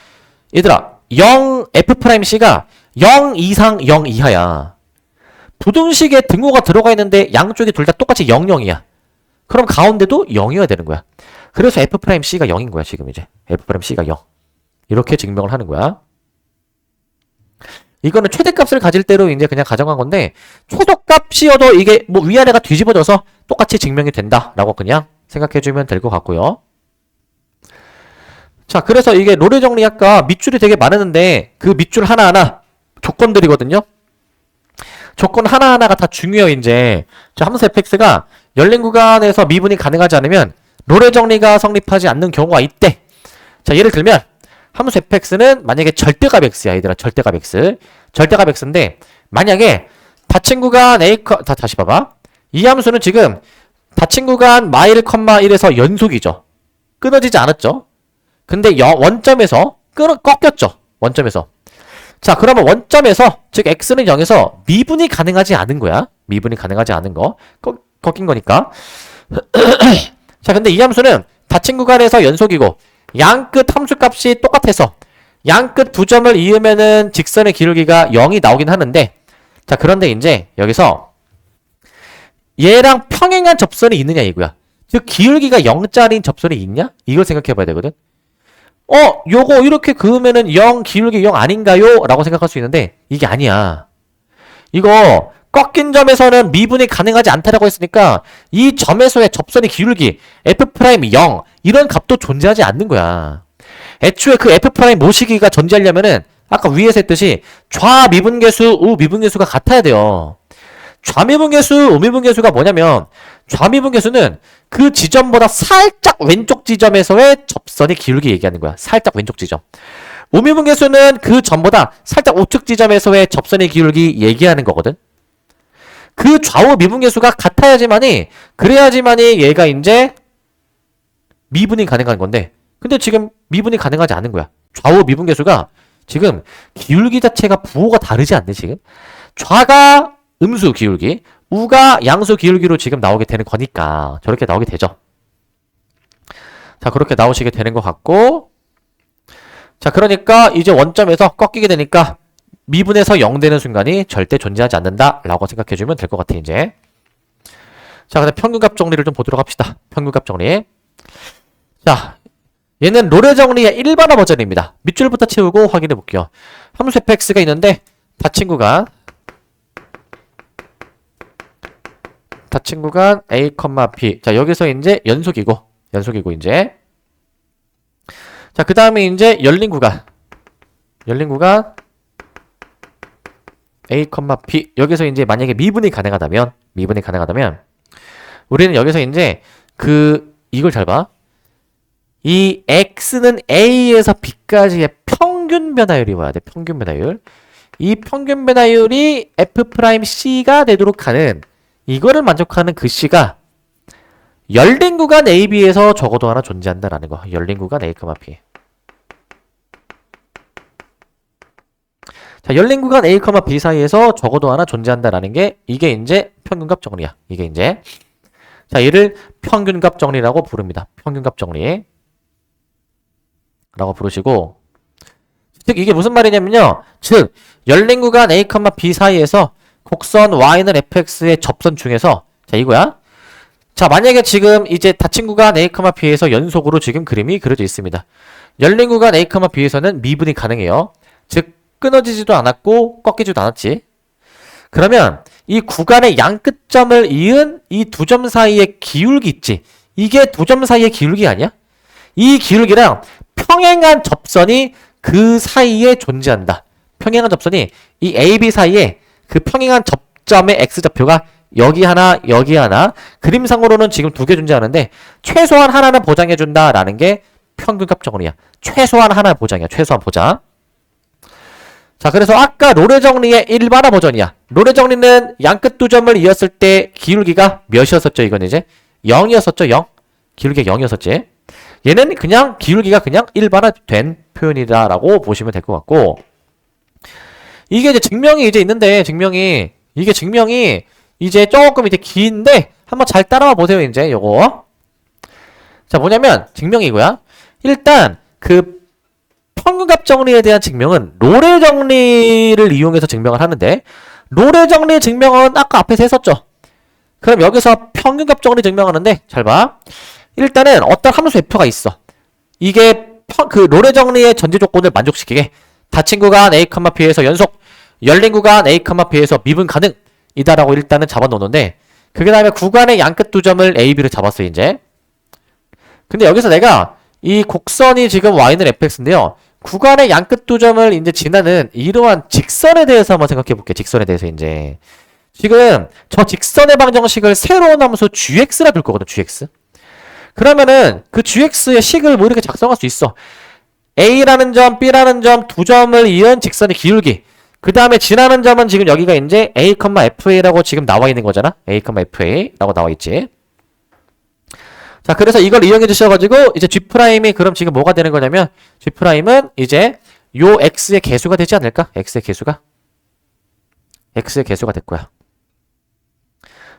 Speaker 1: 얘들아 0 F'C가 0 이상 0 이하야. 부등식에 등호가 들어가 있는데 양쪽이 둘 다 똑같이 0, 0이야. 그럼 가운데도 0이어야 되는 거야. 그래서 F'C가 0인 거야 지금 이제. F'C가 0. 이렇게 증명을 하는 거야. 이거는 최대값을 가질 대로 이제 그냥 가정한 건데 최소값이어도 이게 뭐 위아래가 뒤집어져서 똑같이 증명이 된다라고 그냥 생각해주면 될 것 같고요. 자, 그래서 이게 롤의 정리 아까 밑줄이 되게 많았는데 그 밑줄 하나하나 조건들이거든요. 조건 하나하나가 다 중요해요 이제. 자, 함수 fx가 열린 구간에서 미분이 가능하지 않으면 롤의 정리가 성립하지 않는 경우가 있대. 자, 예를 들면 함수 fx는 만약에 절대값 x야 얘들아. 절대값 x. 절대값 x인데 만약에 닫힌 구간 a 다시 봐봐. 이 함수는 지금 닫힌 구간 마일, 1에서 연속이죠. 끊어지지 않았죠. 근데 원점에서 꺾였죠. 원점에서. 자, 그러면 원점에서 즉 x는 0에서 미분이 가능하지 않은 거야. 미분이 가능하지 않은 거. 꺾인 거니까. 자, 근데 이 함수는 닫힌 구간에서 연속이고 양끝 함수값이 똑같아서 양끝 두 점을 이으면은 직선의 기울기가 0이 나오긴 하는데 자, 그런데 이제 여기서 얘랑 평행한 접선이 있느냐 이거야. 즉 기울기가 0짜리인 접선이 있냐? 이걸 생각해 봐야 되거든. 요거 이렇게 그으면은 0 기울기 0 아닌가요? 라고 생각할 수 있는데 이게 아니야. 이거 꺾인 점에서는 미분이 가능하지 않다라고 했으니까 이 점에서의 접선의 기울기 f'0 이런 값도 존재하지 않는 거야. 애초에 그 f' 모시기가 존재하려면은 아까 위에서 했듯이 좌미분계수, 우미분계수가 같아야 돼요. 좌미분계수, 우미분계수가 뭐냐면 좌미분계수는 그 지점보다 살짝 왼쪽 지점에서의 접선의 기울기 얘기하는 거야. 살짝 왼쪽 지점. 우미분계수는 그 점보다 살짝 우측 지점에서의 접선의 기울기 얘기하는 거거든. 그 좌우 미분계수가 같아야지만이 그래야지만이 얘가 이제 미분이 가능한 건데 근데 지금 미분이 가능하지 않은 거야. 좌우 미분계수가 지금 기울기 자체가 부호가 다르지 않네 지금. 좌가 음수 기울기, 우가 양수 기울기로 지금 나오게 되는 거니까 저렇게 나오게 되죠. 자 그렇게 나오시게 되는 것 같고 자 그러니까 이제 원점에서 꺾이게 되니까 미분에서 0 되는 순간이 절대 존재하지 않는다 라고 생각해주면 될 것 같아 이제. 자 그다음 평균값 정리를 좀 보도록 합시다. 평균값 정리. 자 얘는 롤의 정리의 일반화 버전입니다. 밑줄부터 채우고 확인해 볼게요. 함수 fx가 있는데 다 친구가 a, b. 자 여기서 이제 연속이고 이제. 자 그 다음에 이제 열린 구간 a, b. 여기서 이제 만약에 미분이 가능하다면 우리는 여기서 이제 이걸 잘 봐. 이 x는 a에서 b까지의 평균 변화율이 와야 돼. 평균 변화율. 이 평균 변화율이 f'c가 되도록 하는 이거를 만족하는 그 c가 열린 구간 a, b에서 적어도 하나 존재한다라는 거. 열린 구간 a, b. 자, 열린 구간 a, b 사이에서 적어도 하나 존재한다라는 게 이게 이제 평균값 정리야. 이게 이제 자, 얘를 평균값 정리라고 부릅니다. 평균값 정리. 라고 부르시고 즉 이게 무슨 말이냐면요. 즉 열린 구간 a, b 사이에서 곡선 y는 fx의 접선 중에서 자 이거야. 자 만약에 지금 이제 닫힌 구간 a, b에서 연속으로 지금 그림이 그려져 있습니다. 열린 구간 a, b에서는 미분이 가능해요. 즉 끊어지지도 않았고 꺾이지도 않았지. 그러면 이 구간의 양끝점을 이은 이 두 점 사이의 기울기 있지. 이게 두 점 사이의 기울기 아니야? 이 기울기랑 평행한 접선이 그 사이에 존재한다. 평행한 접선이 이 A, B 사이에 그 평행한 접점의 X좌표가 여기 하나, 여기 하나. 그림상으로는 지금 두 개 존재하는데 최소한 하나는 보장해준다라는 게 평균값 정리야. 최소한 하나 보장이야. 최소한 보장. 자, 그래서 아까 롤의 정리의 일반화 버전이야. 롤의 정리는 양끝 두 점을 이었을 때 기울기가 몇이었었죠? 이건 이제 0이었었죠? 0. 기울기가 0이었었지. 얘는 그냥 기울기가 그냥 일반화된 표현이다라고 보시면 될 것 같고 이게 이제 증명이 이제 있는데 이게 증명이 이제 조금 이제 긴데 한번 잘 따라와 보세요. 이제 요거 자 뭐냐면 증명이 이거야. 일단 그 평균값 정리에 대한 증명은 롤의 정리를 이용해서 증명을 하는데 롤의 정리 증명은 아까 앞에서 했었죠. 그럼 여기서 평균값 정리 증명하는데 잘 봐. 일단은 어떤 함수 f가 있어. 이게 그 롤의 정리의 전제 조건을 만족시키게 닫힌 구간 a, b에서 연속 열린 구간 a, b에서 미분 가능이다라고 일단은 잡아놓는데 그 다음에 구간의 양끝 두 점을 a, b를 잡았어 이제. 근데 여기서 내가 이 곡선이 지금 y는 fx인데요. 구간의 양끝 두 점을 이제 지나는 이러한 직선에 대해서 한번 생각해 볼게. 직선에 대해서 이제 지금 저 직선의 방정식을 새로운 함수 gx라 둘 거거든. gx. 그러면은 그 gx의 식을 뭐 이렇게 작성할 수 있어. a라는 점, b라는 점 두 점을 이은 직선의 기울기. 그 다음에 지나는 점은 지금 여기가 이제 a, fa라고 지금 나와 있는 거잖아. a, fa라고 나와 있지. 자, 그래서 이걸 이용해 주셔가지고 이제 g'이 그럼 지금 뭐가 되는 거냐면 g'은 이제 요 x의 개수가 되지 않을까? x의 개수가 될 거야.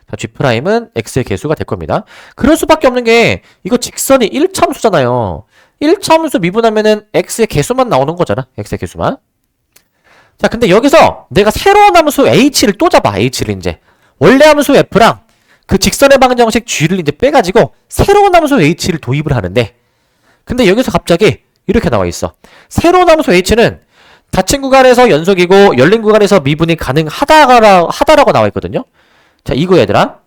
Speaker 1: 자, g'은 x의 개수가 될 겁니다. 그럴 수밖에 없는 게 이거 직선이 1참수잖아요. 1참수 미분하면은 x의 개수만 나오는 거잖아. x의 개수만. 자, 근데 여기서 내가 새로운 함수 h를 또 잡아. h를 이제 원래 함수 f랑 그 직선의 방정식 g를 이제 빼가지고 새로운 함수 h를 도입을 하는데 근데 여기서 갑자기 이렇게 나와 있어. 새로운 함수 h는 닫힌 구간에서 연속이고 열린 구간에서 미분이 가능하다라고 나와 있거든요. 자, 이거 얘들아.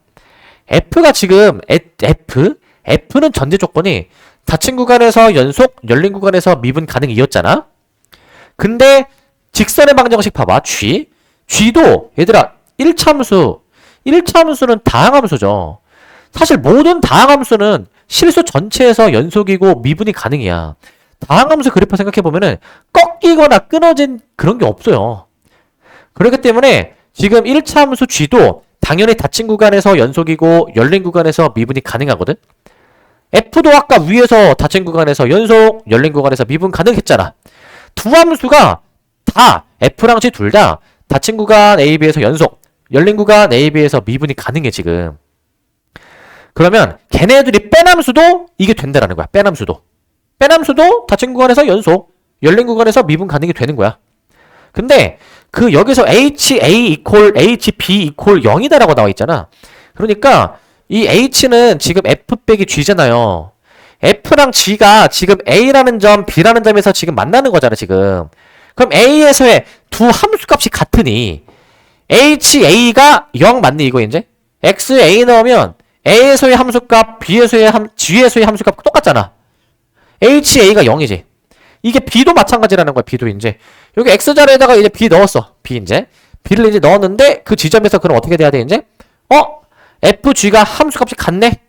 Speaker 1: F가 지금 F는 전제 조건이 닫힌 구간에서 연속, 열린 구간에서 미분 가능이었잖아. 근데 직선의 방정식 봐봐. G도 얘들아 1차 함수는 다항함수죠. 사실 모든 다항함수는 실수 전체에서 연속이고 미분이 가능이야. 다항함수 그래프 생각해보면은 꺾이거나 끊어진 그런 게 없어요. 그렇기 때문에 지금 1차 함수 G도 당연히 닫힌 구간에서 연속이고 열린 구간에서 미분이 가능하거든. F도 아까 위에서 닫힌 구간에서 연속, 열린 구간에서 미분 가능했잖아. 두 함수가 다 F랑 G 둘 다 닫힌 구간 AB에서 연속, 열린 구간 AB에서 미분이 가능해 지금. 그러면 걔네들이 뺀 함수도 이게 된다라는 거야. 뺀 함수도 닫힌 구간에서 연속, 열린 구간에서 미분 가능이 되는 거야. 근데 그 여기서 HA 이퀄 HB 이퀄 0이다라고 나와 있잖아. 그러니까 이 H는 지금 F 빼기 G잖아요. F랑 G가 지금 A라는 점, B라는 점에서 지금 만나는 거잖아, 지금. 그럼 A에서의 두 함수값이 같으니 HA가 0 맞니, 이거 이제? XA 넣으면 A에서의 함수값, G에서의 함수값 똑같잖아. HA가 0이지. 이게 B도 마찬가지라는 거야, B도 이제. 여기 X자리에다가 이제 B 넣었어. B 이제. B를 이제 넣었는데 그 지점에서 그럼 어떻게 돼야 돼, 이제? FG가 함수값이 같네?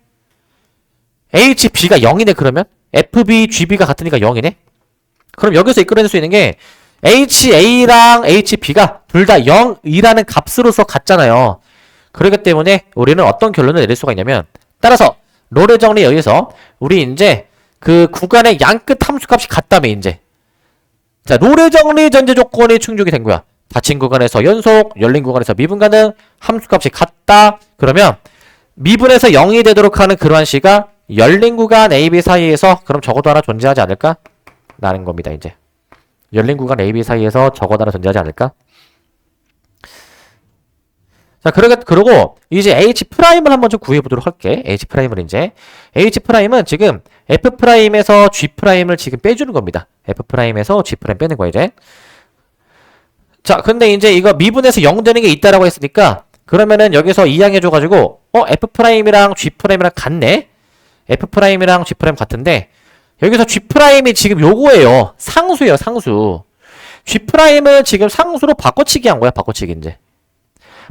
Speaker 1: HB가 0이네, 그러면? FB, GB가 같으니까 0이네? 그럼 여기서 이끌어낼 수 있는 게 HA랑 HB가 둘 다 0이라는 값으로서 같잖아요. 그렇기 때문에 우리는 어떤 결론을 내릴 수가 있냐면, 따라서 롤의 정리에 의해서 우리 이제 그 구간의 양끝 함수값이 같다며, 이제. 자, 롤의 정리 전제 조건이 충족이 된 거야. 닫힌 구간에서 연속, 열린 구간에서 미분 가능, 함수값이 같다. 그러면 미분에서 0이 되도록 하는 그러한 C가 열린 구간 AB 사이에서 그럼 적어도 하나 존재하지 않을까? 라는 겁니다, 이제. 열린 구간 AB 사이에서 적어도 하나 존재하지 않을까? 자, 그러고 이제 H'을 한번 좀 구해보도록 할게. H'을 이제. H'은 지금 F'에서 G'을 지금 빼주는 겁니다. F'에서 G' 빼는 거야, 이제. 자, 근데 이제 이거 미분에서 0 되는 게 있다라고 했으니까 그러면은 여기서 이항해줘가지고 F'이랑 G'이랑 같네? F'이랑 G' 같은데 여기서 G'이 지금 요거예요. 상수예요, 상수. G'은 지금 상수로 바꿔치기 한 거야, 바꿔치기 이제.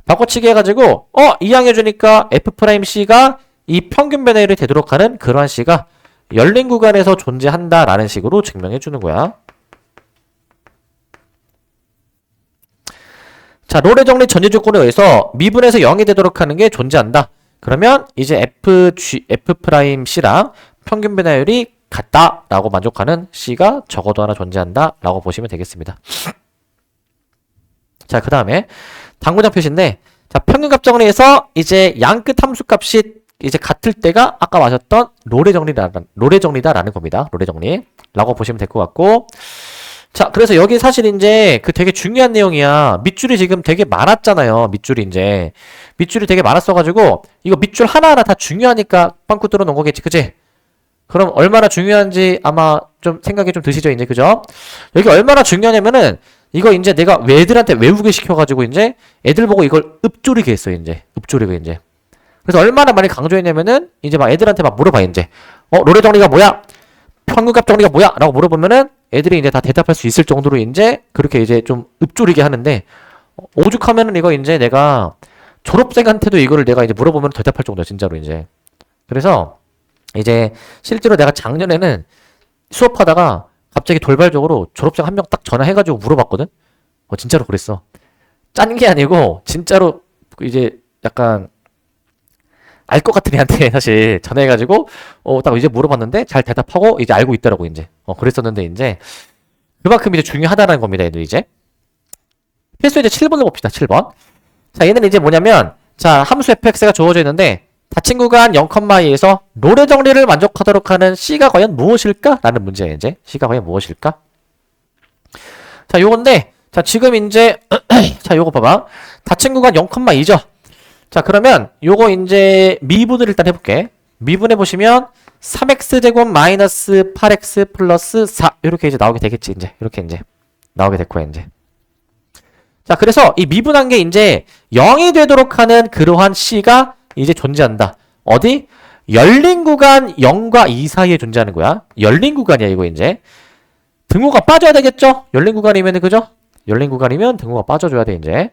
Speaker 1: 바꿔치기 해가지고 이항해주니까 F'C가 이 평균 변화율이 되도록 하는 그러한 C가 열린 구간에서 존재한다라는 식으로 증명해주는 거야. 자, 롤의 정리 전제 조건에 의해서 미분에서 0이 되도록 하는 게 존재한다. 그러면 이제 F'C랑 평균 변화율이 같다라고 만족하는 C가 적어도 하나 존재한다라고 보시면 되겠습니다. 자, 그 다음에 당구장 표시인데, 자, 평균값 정리에서 이제 양끝 함수값이 이제 같을 때가 아까 마셨던 롤의 정리다라는 겁니다. 롤의 정리라고 보시면 될 것 같고. 자, 그래서 여기 사실 이제 그 되게 중요한 내용이야. 밑줄이 지금 되게 많았잖아요. 밑줄이 되게 많았어가지고 이거 밑줄 하나하나 다 중요하니까 빵꾸 뚫어 놓은 거겠지, 그치? 그럼 얼마나 중요한지 아마 좀 생각이 좀 드시죠, 이제, 그죠? 여기 얼마나 중요하냐면은 이거 이제 내가 애들한테 외우게 시켜가지고 이제 애들 보고 이걸 읊조리게 했어, 이제. 읊조리게 이제. 그래서 얼마나 많이 강조했냐면은 이제 막 애들한테 막 물어봐, 이제. 롤의 정리가 뭐야? 평균값 정리가 뭐야? 라고 물어보면은 애들이 이제 다 대답할 수 있을 정도로 이제 그렇게 이제 좀 읊조리게 하는데, 오죽하면은 이거 이제 내가 졸업생한테도 이거를 내가 이제 물어보면 대답할 정도야, 진짜로 이제. 그래서 이제 실제로 내가 작년에는 수업하다가 갑자기 돌발적으로 졸업생 한 명 딱 전화해가지고 물어봤거든? 진짜로 그랬어. 짠 게 아니고, 진짜로 이제 약간 알 것 같은 애한테 사실 전화해가지고 딱 이제 물어봤는데 잘 대답하고 이제 알고 있더라고, 이제. 그랬었는데 이제 그만큼 이제 중요하다는 겁니다, 얘들 이제. 필수 이제 7번을 봅시다, 7번. 자, 얘는 이제 뭐냐면, 자, 함수 fx가 주어져 있는데 닫힌 구간 0,2에서 롤의 정리를 만족하도록 하는 C가 과연 무엇일까? 라는 문제예요, 이제. C가 과연 무엇일까? 자, 요건데, 자, 지금 이제, 자, 요거 봐봐. 닫힌 구간 0,2죠? 자, 그러면 요거 이제 미분을 일단 해볼게. 미분해보시면 3x제곱 마이너스 8x 플러스 4 이렇게 이제 나오게 되겠지, 이제. 이렇게 이제. 나오게 될 거야, 이제. 자, 그래서 이 미분한 게 이제 0이 되도록 하는 그러한 C가 이제 존재한다. 어디? 열린 구간 0과 2 사이에 존재하는 거야. 열린 구간이야, 이거 이제. 등호가 빠져야 되겠죠? 열린 구간이면, 그죠? 열린 구간이면 등호가 빠져줘야 돼, 이제.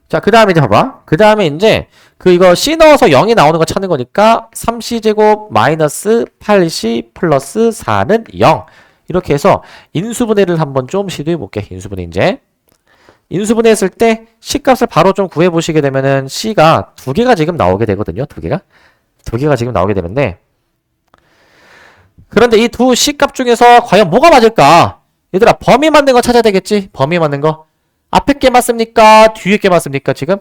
Speaker 1: 자, 그 다음에 이제 봐봐. 그 다음에 이제 이거 C 넣어서 0이 나오는 거 찾는 거니까 3C제곱 마이너스 8C 플러스 4는 0. 이렇게 해서 인수분해를 한번 좀 시도해 볼게. 인수분해 이제. 인수분해 했을 때 C 값을 바로 좀 구해 보시게 되면은 C가 두 개가 지금 나오게 되거든요. 두 개가 지금 나오게 되는데, 그런데 이 두 C 값 중에서 과연 뭐가 맞을까? 얘들아, 범위 맞는 거 찾아야 되겠지? 범위 맞는 거. 앞에 게 맞습니까? 뒤에 게 맞습니까? 지금?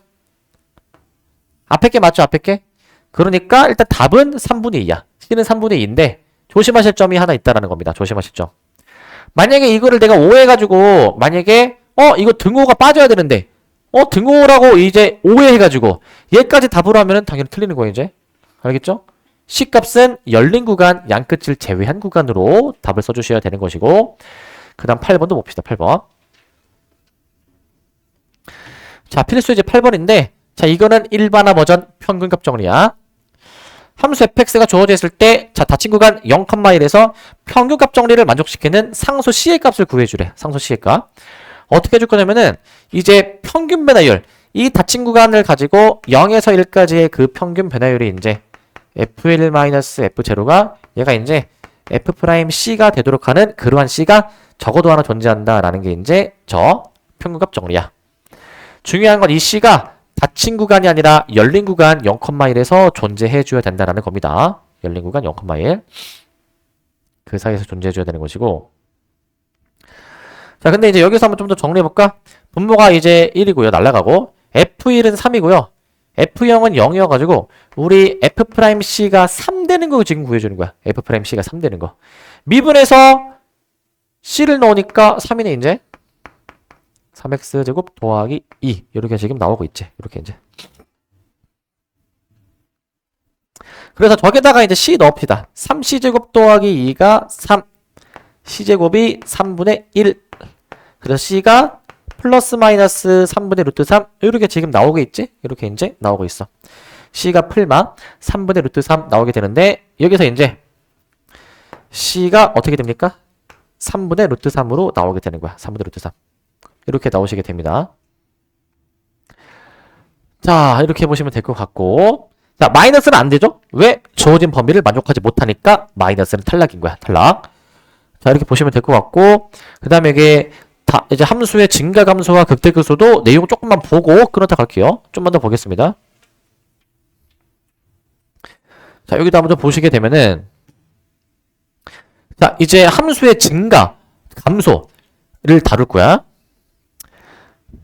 Speaker 1: 앞에 게 맞죠? 앞에 게? 그러니까 일단 답은 3분의 2야. C는 3분의 2인데 조심하실 점이 하나 있다라는 겁니다. 조심하실 점. 만약에 이거를 내가 오해해가지고 만약에 이거 등호가 빠져야 되는데 등호라고 이제 오해해가지고 얘까지 답으로 하면은 당연히 틀리는 거예요, 이제. 알겠죠? C값은 열린 구간 양끝을 제외한 구간으로 답을 써주셔야 되는 것이고, 그 다음 8번도 봅시다. 8번. 자, 필수 이제 8번인데, 자, 이거는 일반화 버전 평균값 정리야. 함수 fx가 주어져 있을 때, 자, 닫힌 구간 0,1에서 평균값 정리를 만족시키는 상수 c의 값을 구해주래. 상수 c의 값. 어떻게 해줄 거냐면은, 이제 평균 변화율, 이 닫힌 구간을 가지고 0에서 1까지의 그 평균 변화율이 이제 f1-f0가 얘가 이제 f'c가 되도록 하는 그러한 c가 적어도 하나 존재한다라는 게 이제 저 평균값 정리야. 중요한 건 이 c가 닫힌 구간이 아니라 열린 구간 0,1에서 존재해줘야 된다는 겁니다. 열린 구간 0,1 그 사이에서 존재해줘야 되는 것이고, 자, 근데 이제 여기서 한번 좀 더 정리해볼까? 분모가 이제 1이고요. 날라가고 f1은 3이고요. f0은 0이어가지고 우리 f'c가 3 되는 거 지금 구해주는 거야. f'c가 3 되는 거. 미분해서 c를 넣으니까 3이네, 이제. 3x제곱 더하기 2 이렇게 지금 나오고 있지. 이렇게 이제. 그래서 저기다가 이제 c 넣읍시다. 3c제곱 더하기 2가 3. c제곱이 3분의 1. 그래서 c가 플러스 마이너스 3분의 루트 3 이렇게 지금 나오고 있지? 이렇게 이제 나오고 있어. c가 풀마 3분의 루트 3 나오게 되는데, 여기서 이제 c가 어떻게 됩니까? 3분의 루트 3으로 나오게 되는 거야. 3분의 루트 3 이렇게 나오시게 됩니다. 자, 이렇게 보시면 될 것 같고, 자, 마이너스는 안 되죠? 왜? 주어진 범위를 만족하지 못하니까 마이너스는 탈락인 거야. 탈락. 자, 이렇게 보시면 될 것 같고, 그 다음에 이게 이제 함수의 증가 감소와 극대극소도 내용 조금만 보고 끊었다 갈게요. 좀만 더 보겠습니다. 자, 여기도 한번 좀 보시게 되면은, 자, 이제 함수의 증가, 감소를 다룰 거야.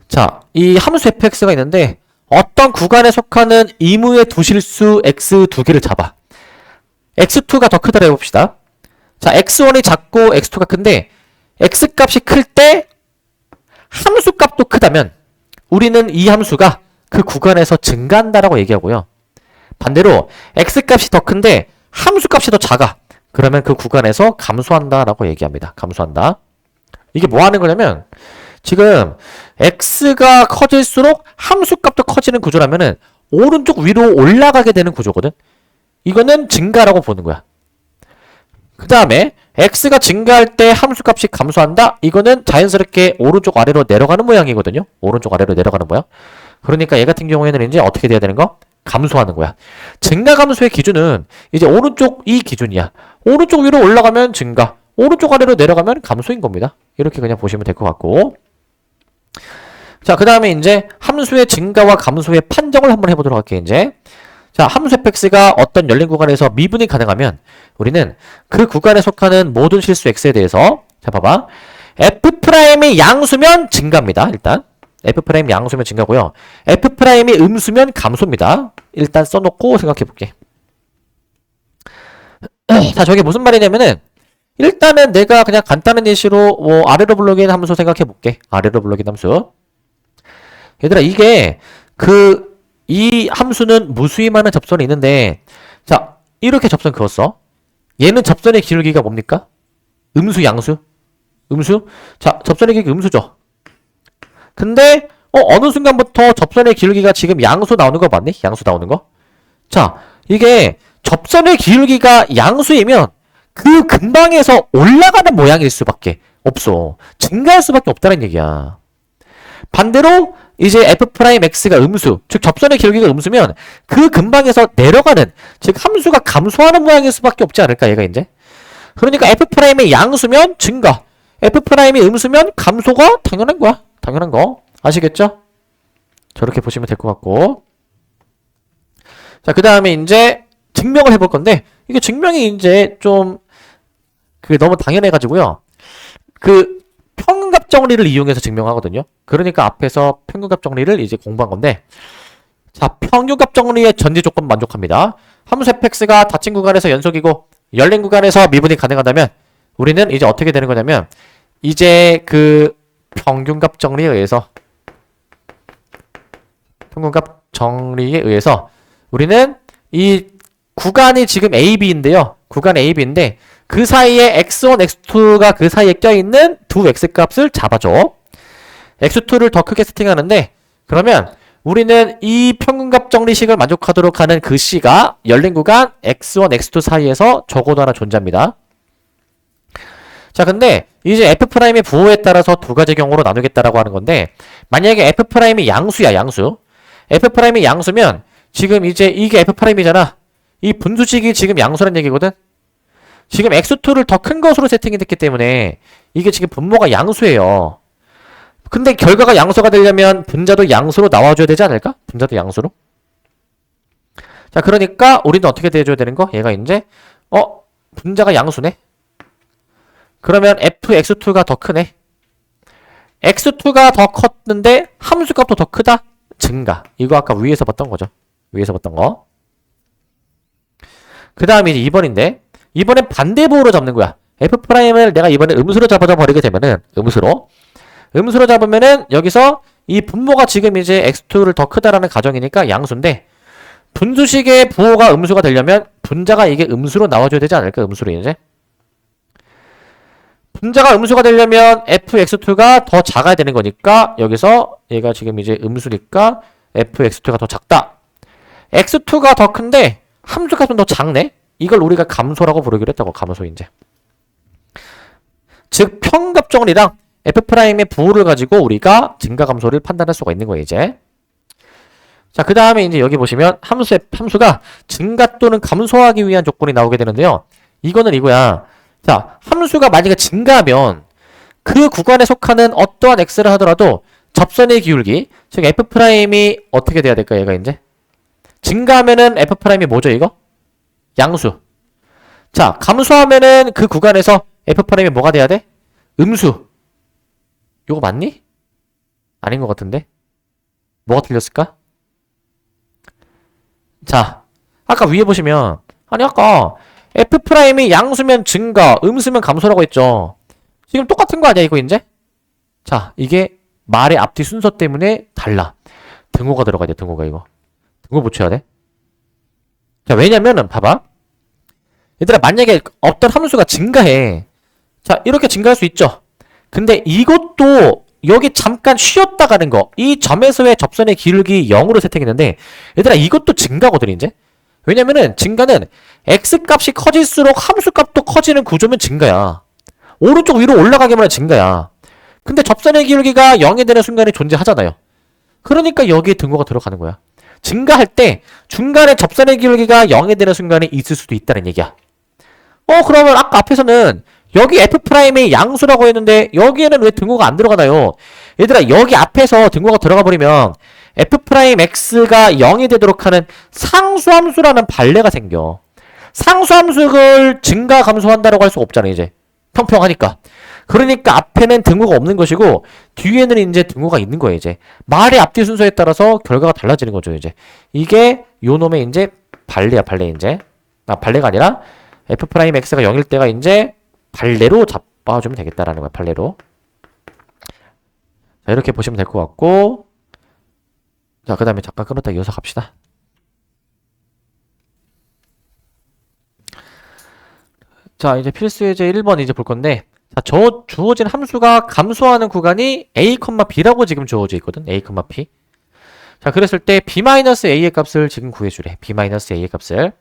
Speaker 1: 자, 이 함수 fx가 있는데 어떤 구간에 속하는 이무의 두실수 x 두 개를 잡아. x2가 더 크다고 해봅시다. 자, x1이 작고 x2가 큰데 x값이 클 때 함수값도 크다면 우리는 이 함수가 그 구간에서 증가한다라고 얘기하고요. 반대로 x값이 더 큰데 함수값이 더 작아. 그러면 그 구간에서 감소한다라고 얘기합니다. 감소한다. 이게 뭐 하는 거냐면, 지금 x가 커질수록 함수값도 커지는 구조라면은 오른쪽 위로 올라가게 되는 구조거든. 이거는 증가라고 보는 거야. 그 다음에 x가 증가할 때 함수값이 감소한다. 이거는 자연스럽게 오른쪽 아래로 내려가는 모양이거든요. 오른쪽 아래로 내려가는 모양. 그러니까 얘 같은 경우에는 이제 어떻게 돼야 되는 거? 감소하는 거야. 증가 감소의 기준은 이제 오른쪽 이 기준이야. 오른쪽 위로 올라가면 증가, 오른쪽 아래로 내려가면 감소인 겁니다. 이렇게 그냥 보시면 될 것 같고, 자, 그 다음에 이제 함수의 증가와 감소의 판정을 한번 해보도록 할게요. 이제 자, 함수 fx가 어떤 열린 구간에서 미분이 가능하면 우리는 그 구간에 속하는 모든 실수 x에 대해서, 자, 봐봐, f'이 양수면 증가입니다. 일단 f'이 양수면 증가고요. f'이 음수면 감소입니다. 일단 써놓고 생각해볼게. 자, 저게 무슨 말이냐면은, 일단은 내가 그냥 간단한 예시로 뭐 아래로 불러기는 함수 생각해볼게. 아래로 불러기는 함수. 얘들아, 이게 이 함수는 무수히많은 접선이 있는데, 자, 이렇게 접선 그었어. 얘는 접선의 기울기가 뭡니까? 음수, 양수? 음수? 자, 접선의 기울기 음수죠. 근데 어느 순간부터 접선의 기울기가 지금 양수 나오는 거 맞니? 양수 나오는 거? 자, 이게 접선의 기울기가 양수이면 그 근방에서 올라가는 모양일 수밖에 없어. 증가할 수밖에 없다는 얘기야. 반대로 이제 f'x가 음수, 즉 접선의 기울기가 음수면 그 근방에서 내려가는, 즉 함수가 감소하는 모양일 수밖에 없지 않을까 얘가 이제. 그러니까 f'의 양수면 증가, f'이 음수면 감소가 당연한 거야. 당연한 거. 아시겠죠? 저렇게 보시면 될 것 같고. 자, 그 다음에 이제 증명을 해볼 건데, 이게 증명이 이제 좀, 그게 너무 당연해가지고요. 그 평균값 정리를 이용해서 증명하거든요. 그러니까 앞에서 평균값 정리를 이제 공부한 건데, 자, 평균값 정리의 전제 조건 만족합니다. 함수 fx가 닫힌 구간에서 연속이고 열린 구간에서 미분이 가능하다면 우리는 이제 어떻게 되는 거냐면, 이제 그 평균값 정리에 의해서 우리는 이 구간이 지금 AB인데요. 구간 AB인데 그 사이에 x1, x2가 그 사이에 껴있는 두 x값을 잡아줘. x2를 더 크게 세팅하는데, 그러면 우리는 이 평균값 정리식을 만족하도록 하는 그 C가 열린 구간 x1, x2 사이에서 적어도 하나 존재합니다. 자, 근데 이제 f'의 부호에 따라서 두 가지 경우로 나누겠다라고 하는 건데, 만약에 f'이 양수야, 양수. f'이 양수면 지금 이제 이게 f'이잖아. 이 분수식이 지금 양수란 얘기거든. 지금 x2를 더 큰 것으로 세팅이 됐기 때문에 이게 지금 분모가 양수예요. 근데 결과가 양수가 되려면 분자도 양수로 나와줘야 되지 않을까? 분자도 양수로. 자, 그러니까 우리는 어떻게 돼줘야 되는 거? 얘가 이제 분자가 양수네. 그러면 fx2가 더 크네. x2가 더 컸는데 함수값도 더 크다? 증가. 이거 아까 위에서 봤던 거죠. 위에서 봤던 거. 그 다음에 이제 2번인데, 이번엔 반대부호로 잡는 거야. f'을 내가 이번에 음수로 잡아줘 버리게 되면은, 음수로 잡으면은 여기서 이 분모가 지금 이제 x2를 더 크다라는 가정이니까 양수인데, 분수식의 부호가 음수가 되려면 분자가 이게 음수로 나와줘야 되지 않을까? 음수로 이제. 분자가 음수가 되려면 fx2가 더 작아야 되는 거니까 여기서 얘가 지금 이제 음수니까 fx2가 더 작다. x2가 더 큰데 함수값은 더 작네? 이걸 우리가 감소라고 부르기로 했다고. 감소 이제. 즉 평균값 정리랑 f'의 부호를 가지고 우리가 증가 감소를 판단할 수가 있는 거예요 이제. 자, 그 다음에 이제 여기 보시면 함수가 증가 또는 감소하기 위한 조건이 나오게 되는데요. 이거는 이거야. 자, 함수가 만약에 증가하면 그 구간에 속하는 어떠한 x를 하더라도 접선의 기울기, 즉 f'이 어떻게 돼야 될까 얘가 이제. 증가하면은 f'이 뭐죠 이거? 양수. 자, 감소하면은 그 구간에서 f'이 뭐가 돼야 돼? 음수. 이거 맞니? 아닌 것 같은데? 뭐가 틀렸을까? 자, 아까 위에 보시면, 아니 아까 f'이 양수면 증가, 음수면 감소라고 했죠. 지금 똑같은 거 아니야 이거 이제? 자, 이게 말의 앞뒤 순서 때문에 달라. 등호가 들어가야 돼. 등호가 이거. 등호 붙여야 돼. 자, 왜냐면은 봐봐. 얘들아, 만약에 어떤 함수가 증가해. 자, 이렇게 증가할 수 있죠. 근데 이것도 여기 잠깐 쉬었다 가는 거, 이 점에서의 접선의 기울기 0으로 세팅했는데, 얘들아 이것도 증가거든 이제. 왜냐면은 증가는 x값이 커질수록 함수값도 커지는 구조면 증가야. 오른쪽 위로 올라가기만 하면 증가야. 근데 접선의 기울기가 0이 되는 순간에 존재하잖아요. 그러니까 여기에 등호가 들어가는 거야. 증가할 때 중간에 접선의 기울기가 0이 되는 순간에 있을 수도 있다는 얘기야. 그러면 아까 앞에서는 여기 f'이 양수라고 했는데 여기에는 왜 등호가 안 들어가나요? 얘들아, 여기 앞에서 등호가 들어가 버리면 f'x가 0이 되도록 하는 상수함수라는 발레가 생겨. 상수함수를 증가 감소한다라고 할 수가 없잖아 이제. 평평하니까. 그러니까 앞에는 등호가 없는 것이고 뒤에는 이제 등호가 있는 거예요 이제. 말의 앞뒤 순서에 따라서 결과가 달라지는 거죠 이제. 이게 요 놈의 이제 발레야, 발레 이제. 발레가 아니라 f'x가 0일 때가 이제 발레로 잡아주면 되겠다라는 거야, 발레로. 자, 이렇게 보시면 될 것 같고. 자, 그 다음에 잠깐 끊었다 이어서 갑시다. 자, 이제 필수 예제 1번 이제 볼 건데, 자, 주어진 함수가 감소하는 구간이 a, b라고 지금 주어져 있거든. a, p. 자, 그랬을 때 b-a의 값을 지금 구해주래. b-a의 값을.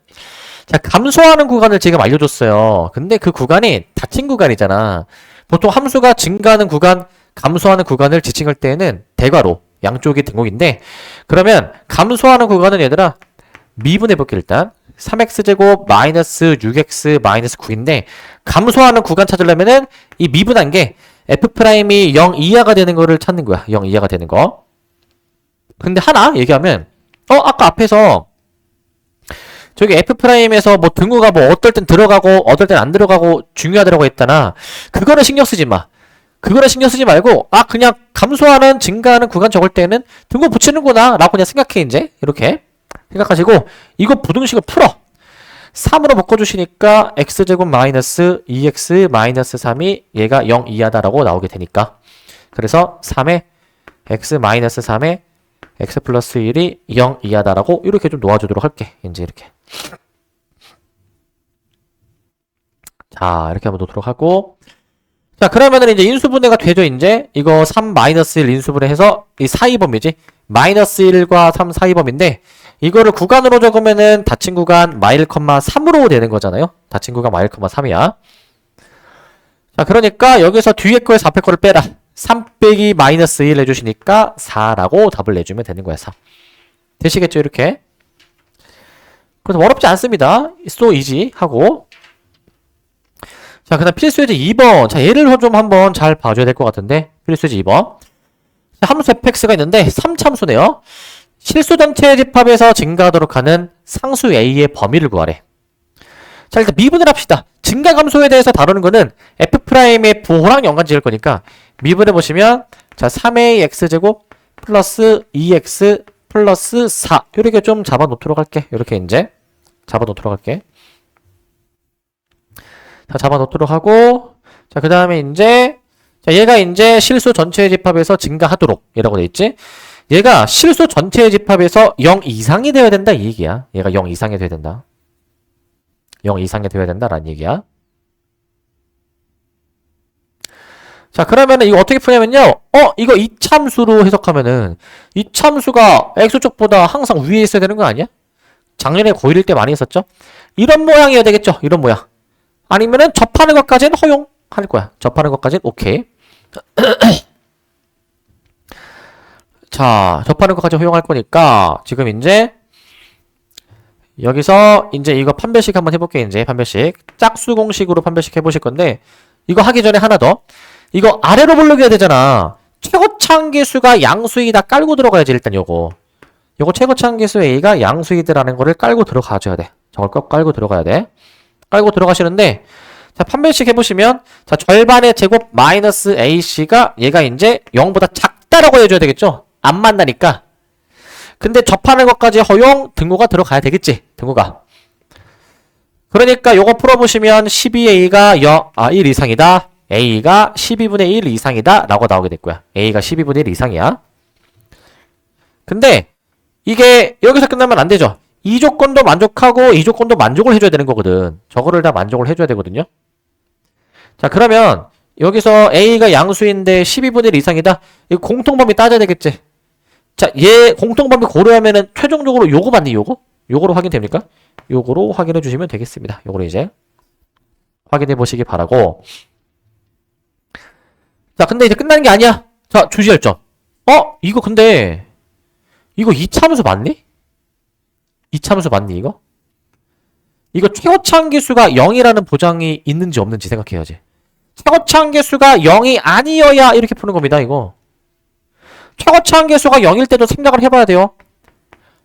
Speaker 1: 자, 감소하는 구간을 지금 알려줬어요. 근데 그 구간이 닫힌 구간이잖아. 보통 함수가 증가하는 구간, 감소하는 구간을 지칭할 때에는 대괄호, 양쪽이 등호인데, 그러면 감소하는 구간은 얘들아 미분해볼게. 일단 3x제곱 마이너스 6x 마이너스 9인데, 감소하는 구간 찾으려면은 이 미분한 게 f'이 0 이하가 되는 거를 찾는 거야. 0 이하가 되는 거. 근데 하나 얘기하면, 아까 앞에서 저기 f'에서 뭐 등호가 뭐 어떨 땐 들어가고 어떨 땐 안 들어가고 중요하다고 했잖아. 그거는 신경 쓰지 마. 그거는 신경 쓰지 말고, 그냥 감소하는 증가하는 구간 적을 때는 등호 붙이는구나 라고 그냥 생각해. 이제 이렇게 생각하시고 이거 부등식을 풀어. 3으로 묶어주시니까 x제곱 마이너스 2x 마이너스 3이 얘가 0 이하다라고 나오게 되니까, 그래서 3에 x 마이너스 3에 x 플러스 1이 0 이하다라고 이렇게 좀 놓아주도록 할게. 이제 이렇게. 자, 이렇게 한번 놓도록 하고, 자, 그러면은 이제 인수분해가 되죠. 이제 이거 3 마이너스 1 인수분해해서 이 사이범위지. 마이너스 1과 3 사이범인데, 이거를 구간으로 적으면은 닫힌 구간 마일, 3으로 되는 거잖아요. 닫힌 구간 마일, 3이야. 자, 그러니까 여기서 뒤에 거에 4패 거를 빼라. 3 빼기 마이너스 1 해주시니까 4라고 답을 내주면 되는 거야. 4. 되시겠죠? 이렇게. 그래서 어렵지 않습니다. So easy 하고. 자, 그 다음 필수예제 2번. 자, 얘를 좀 한번 잘 봐줘야 될 것 같은데. 필수예제 2번. 자, 함수 fx가 있는데 3참수네요. 실수 전체의 집합에서 증가하도록 하는 상수 a의 범위를 구하래. 자, 일단 미분을 합시다. 증가 감소에 대해서 다루는 거는 f'의 부호랑 연관 지을 거니까 미분해 보시면, 자, 3a x제곱 플러스 2x 플러스 4 이렇게 좀 잡아 놓도록 할게. 이렇게 이제 잡아 놓도록 할게. 자, 잡아 놓도록 하고, 자, 그 다음에 이제, 자, 얘가 이제 실수 전체의 집합에서 증가하도록 이라고 돼 있지. 얘가 실수 전체의 집합에서 0 이상이 되어야 된다 이 얘기야. 얘가 0 이상이 되어야 된다. 0 이상이 되어야 된다라는 얘기야. 자, 그러면은 이거 어떻게 푸냐면요. 이거 이참수로 해석하면은 이참수가 x쪽보다 항상 위에 있어야 되는 거 아니야? 작년에 고1일 때 많이 했었죠? 이런 모양이어야 되겠죠? 이런 모양. 아니면은 접하는 것까지는 허용할 거야. 접하는 것까지는 오케이. 자, 접하는 것까지 허용할 거니까 지금 이제 여기서 이제 이거 판별식 한번 해볼게. 이제 판별식 짝수 공식으로 판별식 해보실 건데, 이거 하기 전에 하나 더. 이거 아래로 블록해야 되잖아. 최고차항계수가 양수이다 깔고 들어가야지. 일단 요거 최고차항계수 a가 양수이다라는 거를 깔고 들어가줘야 돼. 저걸 꼭 깔고 들어가야 돼. 깔고 들어가시는데, 자, 판별식 해보시면, 자, 절반의 제곱 마이너스 ac가 얘가 이제 0보다 작다라고 해줘야 되겠죠? 안 만나니까. 근데 접하는 것까지 허용, 등호가 들어가야 되겠지. 등호가. 그러니까 요거 풀어보시면 12a가 1 이상이다. a가 12분의 1 이상이다 라고 나오게 될 거야. a가 12분의 1 이상이야. 근데 이게 여기서 끝나면 안 되죠. 이 조건도 만족하고 이 조건도 만족을 해줘야 되는 거거든. 저거를 다 만족을 해줘야 되거든요. 자, 그러면 여기서 a가 양수인데 12분의 1 이상이다. 이 공통범위 따져야 되겠지. 자, 얘 공통범위 고려하면은 최종적으로 요거 맞니? 요거로 확인됩니까? 요거로 확인해 주시면 되겠습니다. 요거로 이제 확인해 보시기 바라고. 자, 근데 이제 끝나는 게 아니야. 자, 주시열점. 이거 근데 이거 이참수 맞니? 이참수 맞니 이거? 이거 최고차항계수가 0이라는 보장이 있는지 없는지 생각해야지. 최고차항계수가 0이 아니어야 이렇게 푸는 겁니다. 이거 최고차항계수가 0일 때도 생각을 해봐야 돼요.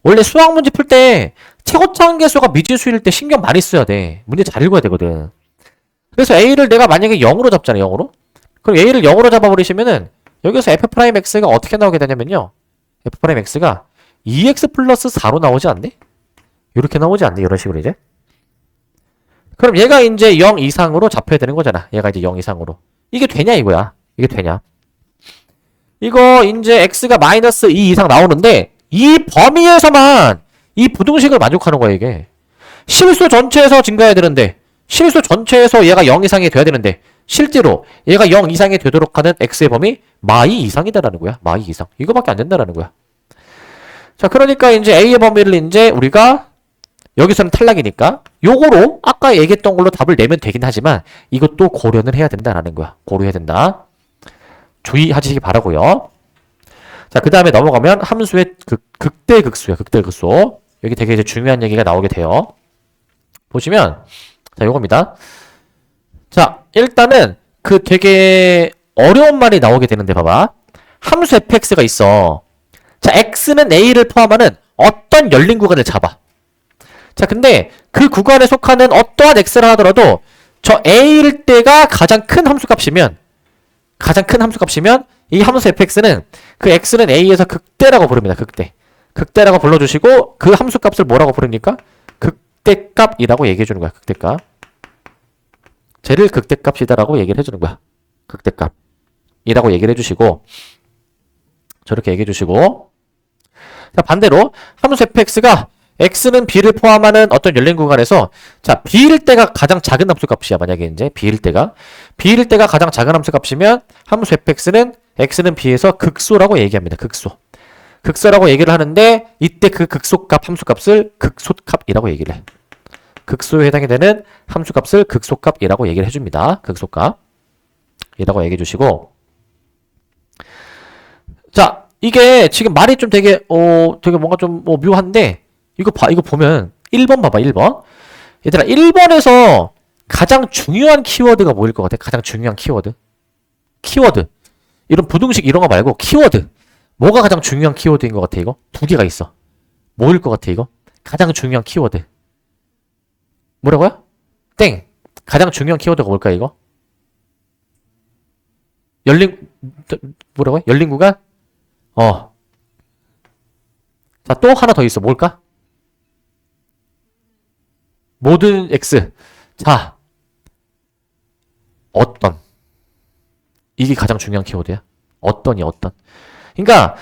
Speaker 1: 원래 수학 문제 풀 때 최고차항계수가 미지수일 때 신경 많이 써야 돼. 문제 잘 읽어야 되거든. 그래서 a를 내가 만약에 0으로 잡잖아. 0으로. 그럼 a를 0으로 잡아버리시면은 여기서 f'x가 어떻게 나오게 되냐면요. f'x가 2x 플러스 4로 나오지 않니? 이렇게 나오지 않니? 이런 식으로 이제. 그럼 얘가 이제 0 이상으로 잡혀야 되는 거잖아. 얘가 이제 0 이상으로. 이게 되냐 이거야. 이게 되냐. 이거 이제 x가 마이너스 2 이상 나오는데 이 범위에서만 이 부등식을 만족하는 거야 이게. 실수 전체에서 증가해야 되는데, 실수 전체에서 얘가 0 이상이 돼야 되는데, 실제로 얘가 0 이상이 되도록 하는 x의 범위 마이 이상이다라는 거야. 마이 이상. 이거밖에 안 된다라는 거야. 자, 그러니까 이제 a의 범위를 이제 우리가 여기서는 탈락이니까 요거로 아까 얘기했던 걸로 답을 내면 되긴 하지만 이것도 고려는 해야 된다라는 거야. 고려해야 된다. 주의하시기 바라고요. 자, 그 다음에 넘어가면 함수의 극대극소야. 극대극소. 여기 되게 이제 중요한 얘기가 나오게 돼요. 보시면 자, 요겁니다. 자, 일단은 그 되게 어려운 말이 나오게 되는데 봐봐. 함수 fx가 있어. 자, x는 a를 포함하는 어떤 열린 구간을 잡아. 자, 근데 그 구간에 속하는 어떠한 x라 하더라도 저 a일 때가 가장 큰 함수값이면 이 함수 fx는 그 x는 a에서 극대라고 부릅니다. 극대. 극대라고 불러주시고 그 함수값을 뭐라고 부릅니까? 극대값이라고 얘기해주는 거야. 극대값. 쟤를 극대값이다라고 얘기를 해주는 거야. 극대값이라고 얘기를 해주시고 저렇게 얘기해주시고 자, 반대로 함수 fx가 x는 b를 포함하는 어떤 열린 구간에서 자, b일 때가 가장 작은 함수값이야. 만약에 이제 b일 때가 가장 작은 함수값이면 함수 fx는 x는 b에서 극소라고 얘기합니다. 극소라고 얘기를 하는데 이때 그 극소값 함수값을 극소값이라고 얘기를 해. 극소에 해당이 되는 함수값을 극소값이라고 얘기를 해줍니다. 극소값이라고 얘기해 주시고 자, 이게 지금 말이 좀 되게 뭔가 좀 묘한데 이거 보면 1번 봐봐. 1번. 얘들아, 1번에서 가장 중요한 키워드가 뭐일 것 같아? 가장 중요한 키워드. 이런 부등식 이런 거 말고 키워드. 뭐가 가장 중요한 키워드인 것 같아, 이거? 두 개가 있어. 뭐일 것 같아, 이거? 가장 중요한 키워드. 뭐라고요? 땡. 가장 중요한 키워드가 뭘까, 이거? 뭐라고요? 열린 구간? 자, 또 하나 더 있어. 뭘까? 모든 x. 자, 어떤. 이게 가장 중요한 키워드야. 어떤. 그러니까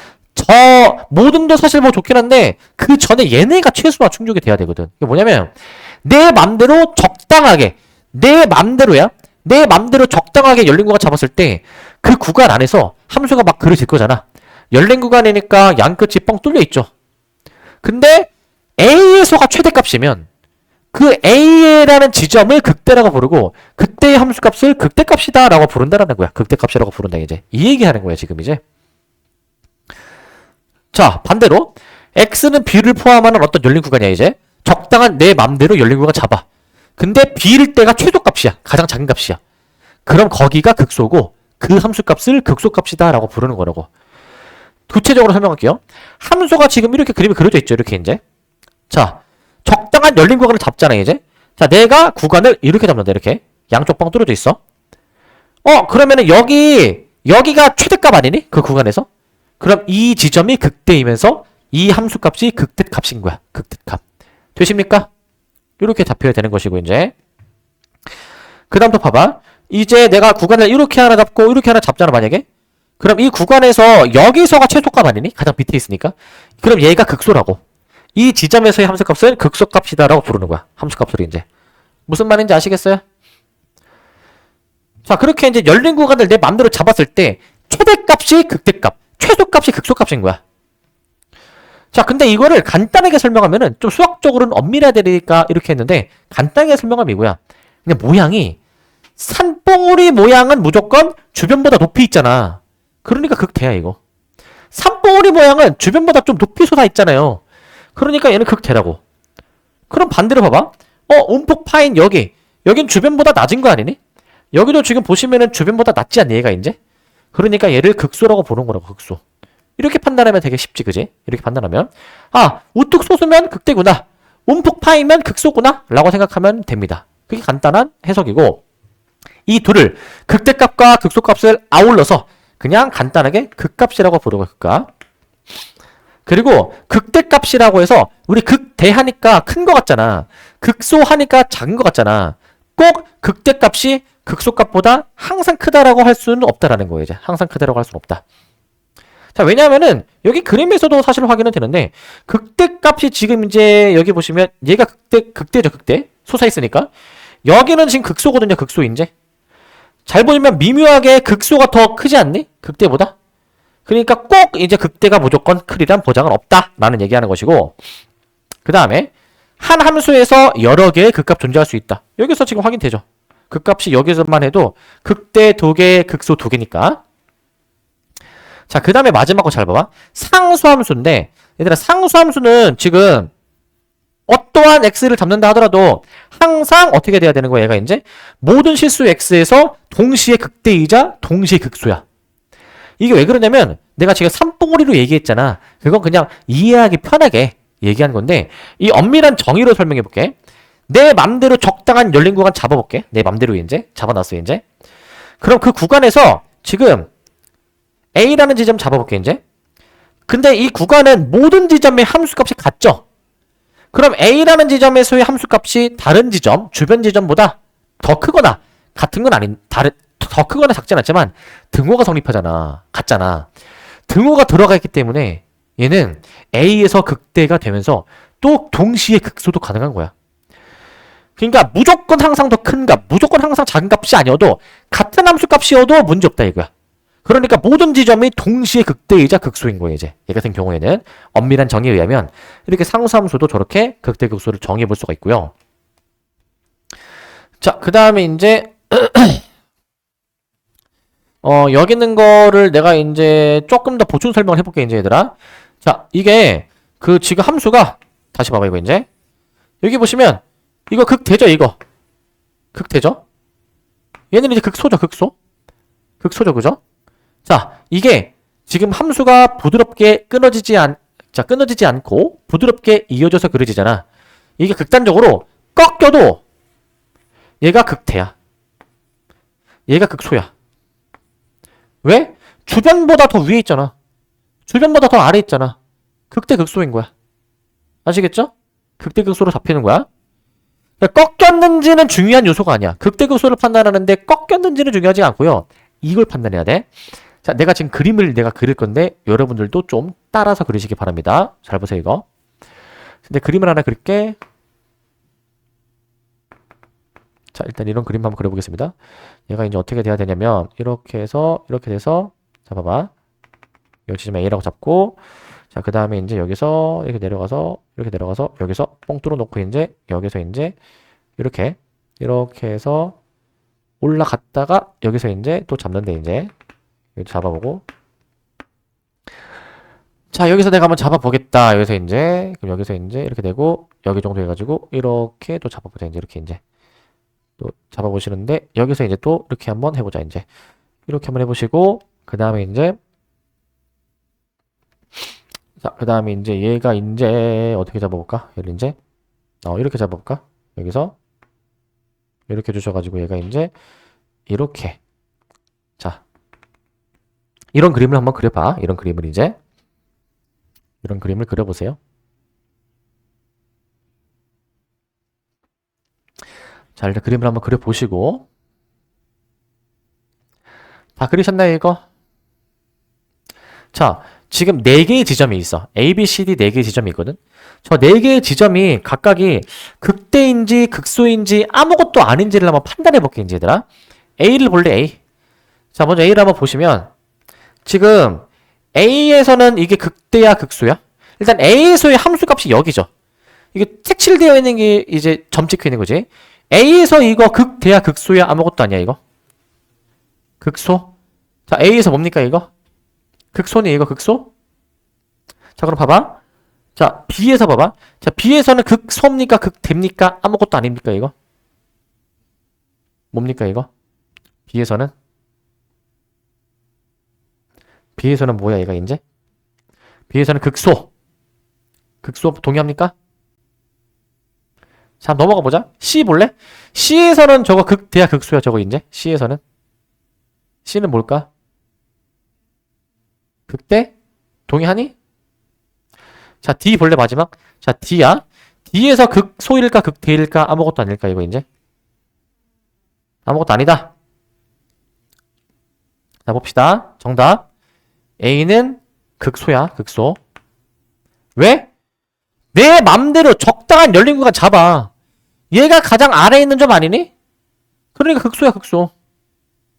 Speaker 1: 모든도 사실 뭐 좋긴 한데 그 전에 얘네가 최소화 충족이 돼야 되거든. 이게 뭐냐면 내 맘대로 적당하게 내 맘대로 적당하게 열린 구간 잡았을 때 그 구간 안에서 함수가 막 그려질 거잖아. 열린 구간이니까 양끝이 뻥 뚫려 있죠. 근데 a에서가 최대값이면 그 a라는 지점을 극대라고 부르고 그때의 함수값을 극대값이다 라고 부른다라는 거야. 극대값이라고 부른다 이제. 이 얘기하는 거야 지금 이제. 자, 반대로 x는 b를 포함하는 어떤 열린 구간이야 이제. 적당한 내 맘대로 열린 구간 잡아. 근데 b일 때가 최소값이야. 가장 작은 값이야. 그럼 거기가 극소고 그 함수값을 극소값이다 라고 부르는 거라고. 구체적으로 설명할게요. 함수가 지금 이렇게 그림이 그려져 있죠. 이렇게 이제. 자, 적당한 열린 구간을 잡잖아 이제. 자, 내가 구간을 이렇게 잡는다. 이렇게. 양쪽 뻥 뚫어져 있어. 그러면은 여기가 최대값 아니니? 그 구간에서? 그럼 이 지점이 극대이면서 이 함수값이 극대값인 거야. 극대값. 되십니까? 이렇게 잡혀야 되는 것이고 이제. 그 다음 또 봐봐. 이제 내가 구간을 이렇게 하나 잡고 이렇게 하나 잡잖아 만약에. 그럼 이 구간에서 여기서가 최소값 아니니? 가장 밑에 있으니까. 그럼 얘가 극소라고. 이 지점에서의 함수값을 극소값이다라고 부르는 거야. 함수값을 이제. 무슨 말인지 아시겠어요? 자, 그렇게 이제 열린 구간을 내 맘대로 잡았을 때 최대값이 극대값, 최소값이 극소값인 거야. 자, 근데 이거를 간단하게 설명하면은 좀 수학적으로는 엄밀해야 되니까 이렇게 했는데 간단하게 설명하면 이거야. 그냥 모양이 산봉우리 모양은 무조건 주변보다 높이 있잖아. 그러니까 극대야 이거. 산봉우리 모양은 주변보다 좀 높이 솟아 있잖아요. 그러니까 얘는 극대라고. 그럼 반대로 봐봐. 움푹 파인 여긴 주변보다 낮은 거 아니니? 여기도 지금 보시면은 주변보다 낮지 않니 얘가 이제? 그러니까 얘를 극소라고 보는 거라고. 극소. 이렇게 판단하면 되게 쉽지 그지? 이렇게 판단하면 우뚝 솟으면 극대구나. 움푹 파이면 극소구나 라고 생각하면 됩니다. 그게 간단한 해석이고 이 둘을 극대값과 극소값을 아울러서 그냥 간단하게 극값이라고 부르고 극값. 그리고 극대값이라고 해서 우리 극대하니까 큰 거 같잖아. 극소하니까 작은 거 같잖아. 꼭 극대값이 극소값보다 항상 크다라고 할 수는 없다라는 거예요. 이제 항상 크다라고 할 수는 없다. 자, 왜냐하면은 여기 그림에서도 사실 확인은 되는데 극대값이 지금 이제 여기 보시면 얘가 극대죠. 극대 솟아 있으니까 여기는 지금 극소거든요. 극소 이제. 잘 보시면 미묘하게 극소가 더 크지 않니? 극대보다? 그러니까 꼭 이제 극대가 무조건 클이란 보장은 없다라는 얘기하는 것이고, 그 다음에 한 함수에서 여러 개의 극값 존재할 수 있다. 여기서 지금 확인되죠. 극값이 여기서만 해도 극대 2개, 극소 2개니까. 자, 그 다음에 마지막 거 잘 봐봐. 상수함수인데, 얘들아, 상수함수는 지금 어떠한 x를 잡는다 하더라도 항상 어떻게 돼야 되는 거야, 얘가 이제? 모든 실수 x에서 동시에 극대이자 동시에 극소야. 이게 왜 그러냐면, 내가 지금 삼봉우리로 얘기했잖아. 그건 그냥 이해하기 편하게 얘기한 건데, 이 엄밀한 정의로 설명해 볼게. 내 맘대로 적당한 열린 구간 잡아볼게. 내 맘대로 이제 잡아놨어, 이제. 그럼 그 구간에서 지금 A라는 지점 잡아볼게, 이제. 근데 이 구간은 모든 지점의 함수값이 같죠? 그럼 A라는 지점에서의 함수값이 다른 지점, 주변 지점보다 더 크거나 같은 건 아닌, 더 크거나 작진 않지만 등호가 성립하잖아. 같잖아. 등호가 들어가 있기 때문에 얘는 A에서 극대가 되면서 또 동시에 극소도 가능한 거야. 그러니까 무조건 항상 더 큰 값, 무조건 항상 작은 값이 아니어도 같은 함수 값이어도 문제없다 이거야. 그러니까 모든 지점이 동시에 극대이자 극소인 거예요, 이제. 얘 같은 경우에는 엄밀한 정의에 의하면 이렇게 상수함수도 저렇게 극대 극소를 정의해 볼 수가 있고요. 자, 그 다음에 이제 여기 있는 거를 내가 이제 조금 더 보충 설명을 해볼게, 이제 얘들아. 자, 이게 그 지금 함수가 다시 봐봐, 이거 이제. 여기 보시면 이거 극대죠, 이거. 극대죠? 얘는 이제 극소죠, 극소. 극소죠, 그죠? 자, 이게 지금 함수가 부드럽게 끊어지지 않고 부드럽게 이어져서 그려지잖아. 이게 극단적으로 꺾여도 얘가 극대야. 얘가 극소야. 왜? 주변보다 더 위에 있잖아. 주변보다 더 아래 있잖아. 극대 극소인 거야. 아시겠죠? 극대 극소로 잡히는 거야. 꺾였는지는 중요한 요소가 아니야. 극대 극소를 판단하는데 꺾였는지는 중요하지 않고요. 이걸 판단해야 돼. 자, 내가 지금 그림을 내가 그릴 건데 여러분들도 좀 따라서 그리시기 바랍니다. 잘 보세요, 이거. 근데 그림을 하나 그릴게. 자, 일단 이런 그림 한번 그려보겠습니다. 얘가 이제 어떻게 돼야 되냐면 이렇게 해서 이렇게 돼서 자, 봐봐. 여기 지점 A라고 잡고 자, 그 다음에 이제 여기서 이렇게 내려가서 여기서 뻥 뚫어 놓고 이제 여기서 이제 이렇게 해서 올라갔다가 여기서 이제 또 잡는데 이제 여기 잡아보고 자, 여기서 내가 한번 잡아보겠다. 여기서 이제 그럼 여기서 이제 이렇게 되고 여기 정도 해가지고 이렇게 또 잡아보자. 이제 이렇게 이제 또 잡아보시는데 여기서 이제 또 이렇게 한번 해보자. 이제 이렇게 한번 해보시고 그 다음에 이제 자, 그 다음에 이제 얘가 이제 어떻게 잡아볼까? 얘를 이제 이렇게 잡아볼까? 여기서 이렇게 주셔가지고 얘가 이제 이렇게 자 이런 그림을 한번 그려봐. 이런 그림을 이제 이런 그림을 그려보세요. 자, 일단 그림을 한번 그려보시고 다 그리셨나요, 이거? 자, 지금 4개의 지점이 있어. A, B, C, D 4개의 지점이 있거든. 저 4개의 지점이 각각이 극대인지 극소인지 아무것도 아닌지를 한번 판단해 볼게, 이제 얘들아. A를 볼래, A. 자, 먼저 A를 한번 보시면 지금 A에서는 이게 극대야, 극소야? 일단 A에서의 함수값이 여기죠. 이게 색칠되어 있는 게 이제 점 찍혀 있는 거지. A에서 이거 극대야, 극소야? 아무것도 아니야, 이거. 극소. 자, A에서 뭡니까, 이거? 극소니, 이거 극소? 자, 그럼 봐봐. 자, B에서 봐봐. 자, B에서는 극소입니까, 극대입니까? 아무것도 아닙니까, 이거? 뭡니까, 이거? B에서는? B에서는 뭐야, 얘가 이제? B에서는 극소. 극소 동의합니까? 자, 넘어가 보자. C 볼래? C에서는 저거 극대야, 극소야, 저거 이제? C에서는? C는 뭘까? 극대? 동의하니? 자, D 볼래, 마지막? 자, D야. D에서 극소일까, 극대일까? 아무것도 아닐까, 이거 이제? 아무것도 아니다. 자, 봅시다. 정답. A는 극소야, 극소. 왜? 내 맘대로 적당한 열린 구간 잡아. 얘가 가장 아래에 있는 점 아니니? 그러니까 극소야, 극소.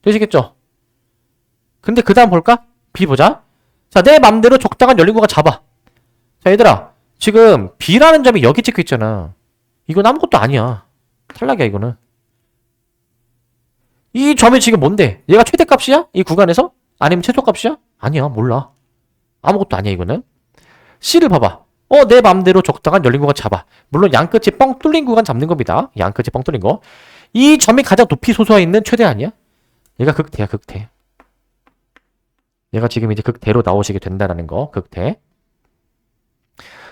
Speaker 1: 되시겠죠? 근데 그 다음 볼까? B 보자. 자, 내 맘대로 적당한 열린 구간 잡아. 자, 얘들아. 지금 B라는 점이 여기 찍혀 있잖아. 이건 아무것도 아니야. 탈락이야, 이거는. 이 점이 지금 뭔데? 얘가 최대값이야? 이 구간에서? 아니면 최소값이야? 아니야, 몰라. 아무것도 아니야, 이거는. C를 봐봐. 내 맘대로 적당한 열린 구간 잡아. 물론 양끝이 뻥 뚫린 구간 잡는 겁니다. 양끝이 뻥 뚫린 거. 이 점이 가장 높이 솟아 있는 최대 아니야? 얘가 극대야, 극대. 얘가 지금 이제 극대로 나오시게 된다라는 거. 극대.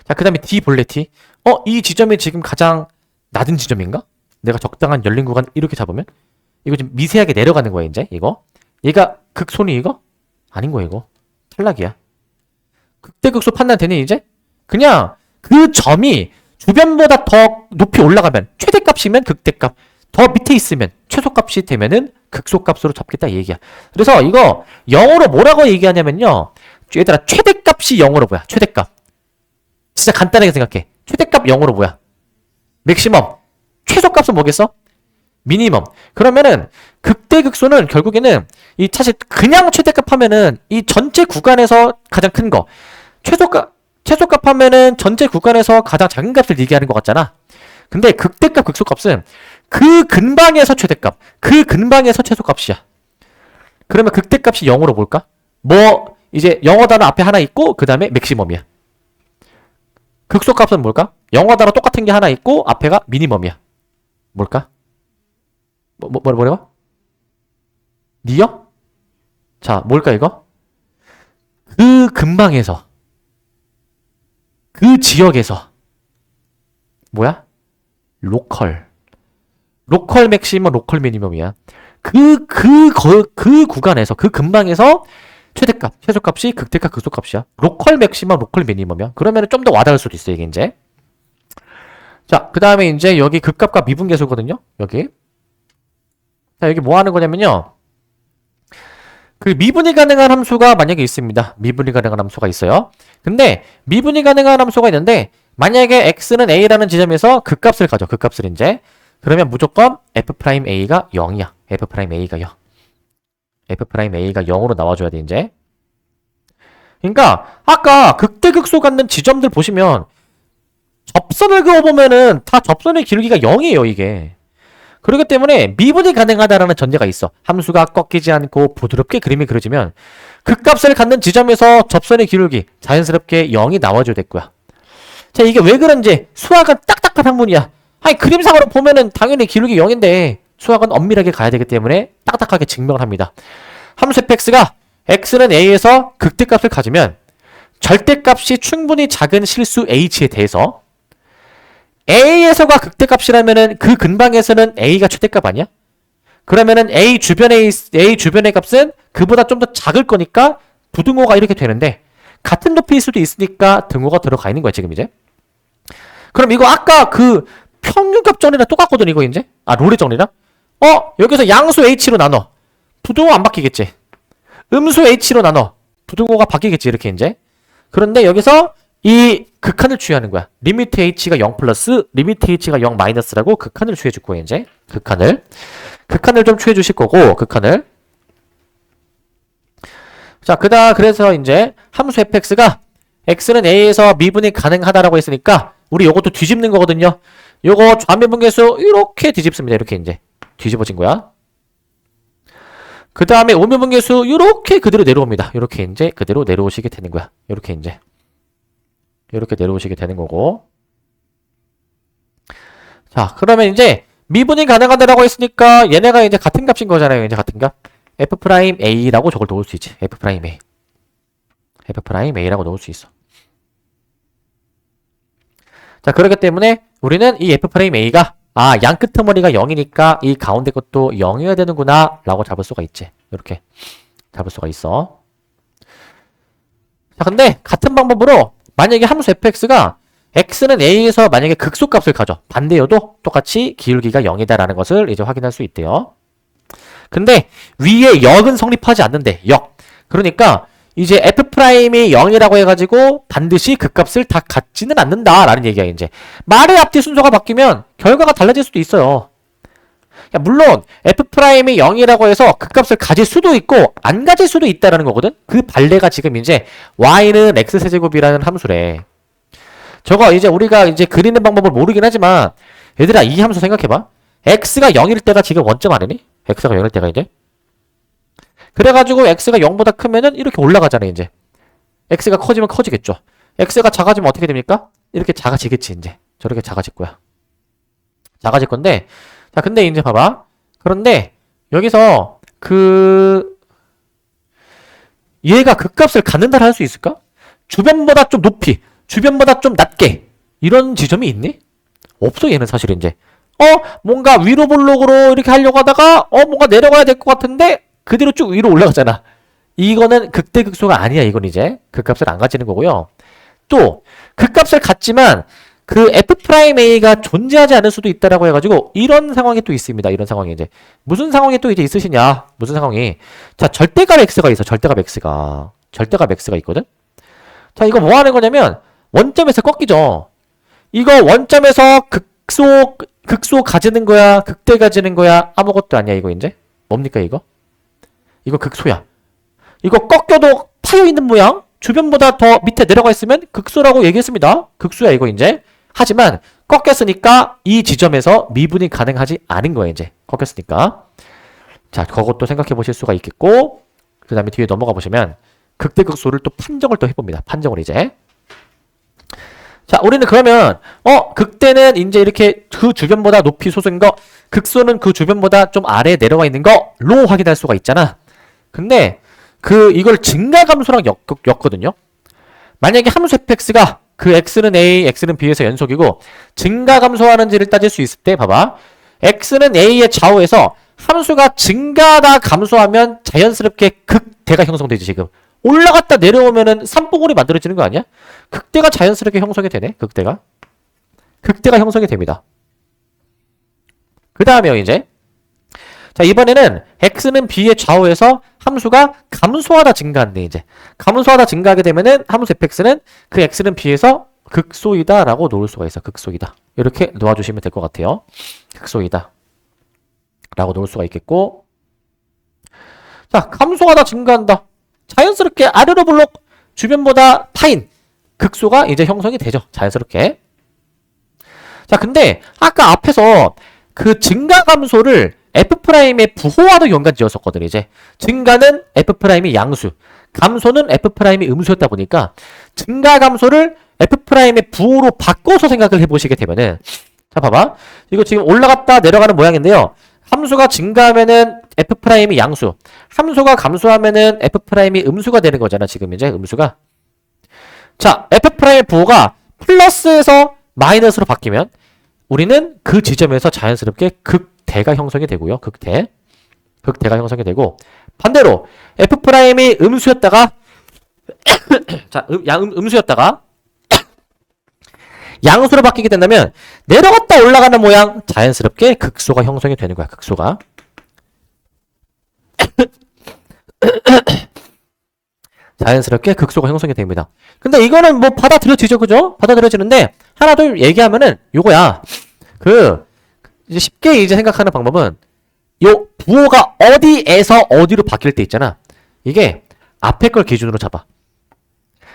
Speaker 1: 자, 그 다음에 D 볼래, D. 이 지점이 지금 가장 낮은 지점인가? 내가 적당한 열린 구간 이렇게 잡으면? 이거 좀 미세하게 내려가는 거야, 이제. 이거. 얘가 극소니, 이거? 아닌 거야, 이거. 탈락이야. 극대극소 판단 되니, 이제? 그냥 그 점이 주변보다 더 높이 올라가면 최대값이면 극대값, 더 밑에 있으면 최소값이 되면은 극소값으로 잡겠다 이 얘기야. 그래서 이거 영어로 뭐라고 얘기하냐면요. 얘들아, 최대값이 영어로 뭐야? 최대값. 진짜 간단하게 생각해. 최대값 영어로 뭐야? 맥시멈. 최소값은 뭐겠어? 미니멈. 그러면은 극대극소는 결국에는 이 사실 그냥 최대값 하면은 이 전체 구간에서 가장 큰 거. 최소값 하면은 전체 구간에서 가장 작은 값을 얘기하는 것 같잖아. 근데 극대값, 극소값은 그 근방에서 최대값, 그 근방에서 최소값이야. 그러면 극대값이 0으로 볼까? 이제 영어 단어 앞에 하나 있고 그 다음에 맥시멈이야. 극소값은 뭘까? 영어 단어 똑같은 게 하나 있고 앞에가 미니멈이야. 뭘까? 뭐라고? 니어? 자, 뭘까 이거? 그 근방에서, 그 지역에서 뭐야? 로컬 맥시멈, 로컬 미니멈이야. 그 구간에서, 그 근방에서 최대값, 최소값이 극대값, 극소값이야. 로컬 맥시멈, 로컬 미니멈이야. 그러면 좀 더 와닿을 수도 있어, 이게 이제. 자, 그 다음에 이제 여기 극값과 미분계수거든요. 여기. 자, 여기 뭐 하는 거냐면요. 그 미분이 가능한 함수가 만약에 있습니다. 미분이 가능한 함수가 있어요. 근데 미분이 가능한 함수가 있는데 만약에 x는 a라는 지점에서 극값을 가져. 극값을 이제. 그러면 무조건 f'a가 0이야. f'a가 0. f'a가 0으로 나와줘야 돼, 이제. 그러니까 아까 극대극소 갖는 지점들 보시면 접선을 그어보면은 다 접선의 기울기가 0이에요, 이게. 그렇기 때문에 미분이 가능하다라는 전제가 있어. 함수가 꺾이지 않고 부드럽게 그림이 그려지면 극값을 갖는 지점에서 접선의 기울기 자연스럽게 0이 나와줘야 될 거야. 자, 이게 왜 그런지 수학은 딱딱한 학문이야. 아니, 그림상으로 보면은 당연히 기울기 0인데 수학은 엄밀하게 가야 되기 때문에 딱딱하게 증명을 합니다. 함수 fx가 x는 a에서 극대값을 가지면 절대값이 충분히 작은 실수 h에 대해서 a에서가 극대값이라면은 그 근방에서는 a가 최대값 아니야? 그러면은 a 주변의 값은 그보다 좀 더 작을 거니까 부등호가 이렇게 되는데 같은 높이일 수도 있으니까 등호가 들어가 있는 거야, 지금 이제. 그럼 이거 아까 그 평균값 정리랑 똑같거든, 이거 이제. 롤의 정리랑. 여기서 양수 h로 나눠. 부등호 안 바뀌겠지. 음수 h로 나눠. 부등호가 바뀌겠지, 이렇게 이제. 그런데 여기서 이 극한을 취하는 거야. 리미트 h가 0 플러스 리미트 h가 0 마이너스라고 극한을 취해 줄 거예요, 이제. 극한을 좀 취해 주실 거고, 극한을. 자, 그래서 이제 함수 fx가 x는 a에서 미분이 가능하다라고 했으니까 우리 요것도 뒤집는 거거든요. 요거 좌미분계수 이렇게 뒤집습니다. 이렇게 이제 뒤집어진 거야. 그 다음에 우미분계수 이렇게 그대로 내려옵니다. 이렇게 이제 그대로 내려오시게 되는 거야. 이렇게 이제 이렇게 내려오시게 되는 거고. 자, 그러면 이제 미분이 가능하다라고 했으니까 얘네가 이제 같은 값인 거잖아요. 이제 같은 값. f'a라고 저걸 놓을 수 있지. f'a라고 놓을 수 있어. 자, 그렇기 때문에 우리는 이 f'a가 양끝머리가 0이니까 이 가운데 것도 0이어야 되는구나 라고 잡을 수가 있지. 이렇게 잡을 수가 있어. 자, 근데 같은 방법으로 만약에 함수 fx가 x는 a에서 만약에 극소값을 가져. 반대여도 똑같이 기울기가 0이다라는 것을 이제 확인할 수 있대요. 근데 위에 역은 성립하지 않는데 역. 그러니까 이제 f'이 0이라고 해가지고 반드시 극값을 다 갖지는 않는다라는 얘기야, 이제. 말의 앞뒤 순서가 바뀌면 결과가 달라질 수도 있어요. 야, 물론 f'이 0이라고 해서 극값을 가질 수도 있고 안 가질 수도 있다라는 거거든. 그 반대가 지금 이제 y는 x세제곱이라는 함수래. 저거 이제 우리가 이제 그리는 방법을 모르긴 하지만 얘들아 이 함수 생각해봐. x가 0일 때가 지금 원점 아니니? x가 0일 때가 이제 그래가지고 x가 0보다 크면은 이렇게 올라가잖아 이제. x가 커지면 커지겠죠. x가 작아지면 어떻게 됩니까? 이렇게 작아지겠지 이제. 저렇게 작아질 거야. 작아질 건데 자 근데 이제 봐봐. 그런데 여기서 얘가 극값을 갖는다 할 수 있을까? 주변보다 좀 높이 주변보다 좀 낮게 이런 지점이 있니? 없어 얘는 사실 이제. 뭔가 위로 볼록으로 이렇게 하려고 하다가 뭔가 내려가야 될 것 같은데 그대로 쭉 위로 올라가잖아. 이거는 극대극소가 아니야. 이건 이제 극값을 안 가지는 거고요. 또 극값을 갖지만 그 f'a가 존재하지 않을 수도 있다라고 해가지고 이런 상황이 또 있습니다. 이런 상황이 이제 무슨 상황이 또 이제 있으시냐? 무슨 상황이? 자 절대값 x가 있어. 절대값 x가 있거든. 자 이거 뭐 하는 거냐면 원점에서 꺾이죠. 이거 원점에서 극소 가지는 거야? 극대 가지는 거야? 아무것도 아니야 이거 이제. 뭡니까 이거? 이거 극소야. 이거 꺾여도 파여있는 모양? 주변보다 더 밑에 내려가 있으면 극소라고 얘기했습니다. 극소야 이거 이제. 하지만 꺾였으니까 이 지점에서 미분이 가능하지 않은 거예요 이제. 꺾였으니까. 자 그것도 생각해 보실 수가 있겠고 그 다음에 뒤에 넘어가 보시면 극대극소를 또 판정을 또 해봅니다. 판정을 이제. 자 우리는 그러면 극대는 이제 이렇게 그 주변보다 높이 솟은 거, 극소는 그 주변보다 좀 아래에 내려와 있는 거로 확인할 수가 있잖아. 근데 이걸 증가감수랑 엮거든요. 만약에 함수 fx가 그 x는 a, x는 b에서 연속이고 증가감소하는지를 따질 수 있을 때 봐봐. x는 a의 좌우에서 함수가 증가하다 감소하면 자연스럽게 극대가 형성되지 지금. 올라갔다 내려오면은 삼봉우리 만들어지는 거 아니야? 극대가 자연스럽게 형성이 되네. 극대가 형성이 됩니다. 그 다음에 이제 자 이번에는 x는 b의 좌우에서 함수가 감소하다 증가한대 이제. 감소하다 증가하게 되면은 함수 fx는 그 x는 b에서 극소이다 라고 놓을 수가 있어. 극소이다 이렇게 놓아주시면 될 것 같아요. 극소이다 라고 놓을 수가 있겠고 자 감소하다 증가한다. 자연스럽게 아래로 볼록 주변보다 파인 극소가 이제 형성이 되죠. 자연스럽게. 자 근데 아까 앞에서 그 증가 감소를 f'의 부호와도 연관 지었었거든 이제. 증가는 f'이 양수, 감소는 f'이 음수였다 보니까 증가 감소를 f'의 부호로 바꿔서 생각을 해보시게 되면은 자 봐봐. 이거 지금 올라갔다 내려가는 모양인데요. 함수가 증가하면은 f'이 양수, 함수가 감소하면은 f'이 음수가 되는 거잖아 지금 이제 음수가. 자 f'의 부호가 플러스에서 마이너스로 바뀌면 우리는 그 지점에서 자연스럽게 극대가 형성이 되고요. 극대가 형성이 되고 반대로 f'이 음수였다가 자 음수였다가 양수로 바뀌게 된다면 내려갔다 올라가는 모양 자연스럽게 극소가 형성이 되는 거야. 극소가. 자연스럽게 극소가 형성이 됩니다. 근데 이거는 뭐 받아들여지죠. 그죠? 받아들여지는데 하나 둘 얘기하면은 요거야. 이제 쉽게 이제 생각하는 방법은 요 부호가 어디에서 어디로 바뀔 때 있잖아. 이게 앞에 걸 기준으로 잡아.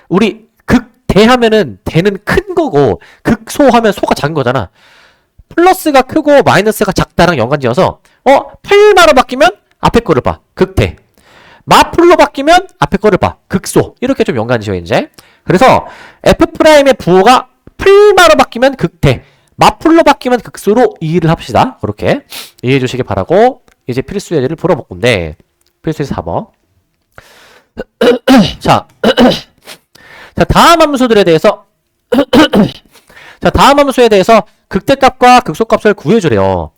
Speaker 1: 우리 극대하면은 대는 큰 거고 극소하면 소가 작은 거잖아. 플러스가 크고 마이너스가 작다랑 연관지어서 풀마로 바뀌면 앞에 거를 봐. 극대. 마풀로 바뀌면 앞에 거를 봐. 극소. 이렇게 좀 연관지어 이제. 그래서 f'의 부호가 풀마로 바뀌면 극대. 마풀로 바뀌면 극소로 이해를 합시다. 그렇게 이해해 주시기 바라고 이제 필수 예제를 풀어볼 건데 필수 예제 4번. 자, 다음 함수들에 대해서 다음 함수에 대해서 극대값과 극소값을 구해주래요.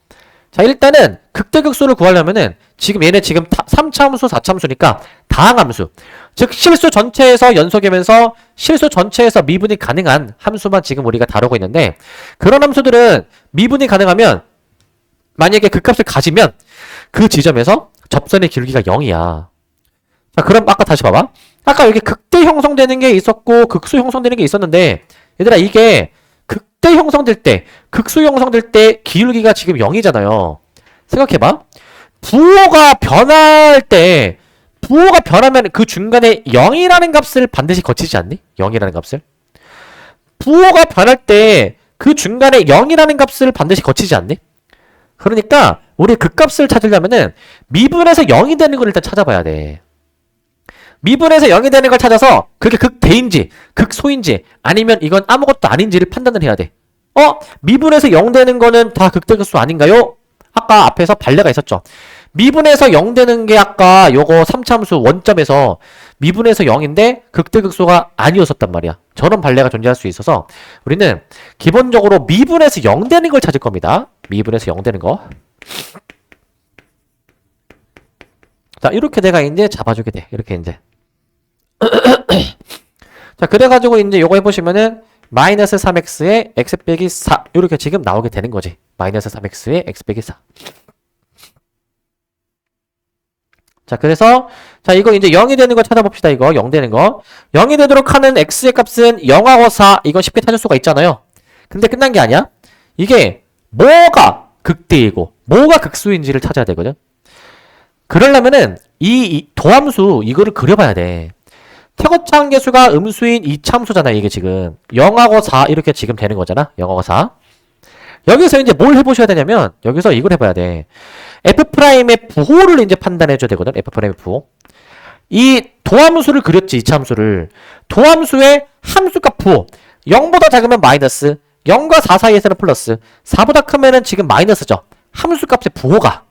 Speaker 1: 자 일단은 극대극소를 구하려면은 얘네 지금 3차함수 4차함수니까 다항함수, 즉 실수 전체에서 연속이면서 실수 전체에서 미분이 가능한 함수만 지금 우리가 다루고 있는데 그런 함수들은 미분이 가능하면 만약에 극값을 가지면 그 지점에서 접선의 기울기가 0이야. 자 그럼 아까 다시 봐봐. 아까 여기 극대 형성되는 게 있었고 극소 형성되는 게 있었는데 얘들아 이게 극대 형성될 때 극소 형성될 때 기울기가 지금 0이잖아요. 생각해봐. 부호가 변할 때, 부호가 변하면 그 중간에 0이라는 값을 반드시 거치지 않니? 0이라는 값을. 부호가 변할 때 그 중간에 0이라는 값을 반드시 거치지 않니? 그러니까 우리 그 값을 찾으려면은 미분에서 0이 되는 걸 일단 찾아봐야 돼. 미분에서 0이 되는 걸 찾아서 그게 극대인지 극소인지 아니면 이건 아무것도 아닌지를 판단을 해야 돼. 미분에서 0 되는 거는 다 극대극소 아닌가요? 아까 앞에서 발레가 있었죠. 미분에서 0 되는 게 아까 요거 3차함수 원점에서 미분에서 0인데 극대극소가 아니었었단 말이야. 저런 발레가 존재할 수 있어서 우리는 기본적으로 미분에서 0 되는 걸 찾을 겁니다. 미분에서 0 되는 거. 자, 이렇게 내가 이제 잡아주게 돼. 이렇게 이제. 자, 그래가지고 이제 요거 해보시면은 마이너스 3x에 x 빼기 4 이렇게 지금 나오게 되는 거지. 마이너스 3x에 x 빼기 4. 자, 그래서 자, 이거 이제 0이 되는 거 찾아봅시다. 이거 0 되는 거. 0이 되도록 하는 x의 값은 0하고 4. 이건 쉽게 찾을 수가 있잖아요. 근데 끝난 게 아니야. 이게 뭐가 극대이고 뭐가 극소인지를 찾아야 되거든. 그러려면은 이 도함수 이거를 그려봐야 돼. 태거창 계수가 음수인 이차함수잖아. 이게 지금 0하고 4 이렇게 지금 되는 거잖아. 0하고 4. 여기서 이제 뭘 해보셔야 되냐면 여기서 이걸 해봐야 돼. F'의 부호를 이제 판단해줘야 되거든. F'의 부호. 이 도함수를 그렸지. 이차함수를. 도함수의 함수값 부호. 0보다 작으면 마이너스, 0과 4 사이에서는 플러스, 4보다 크면은 지금 마이너스죠. 함수값의 부호가.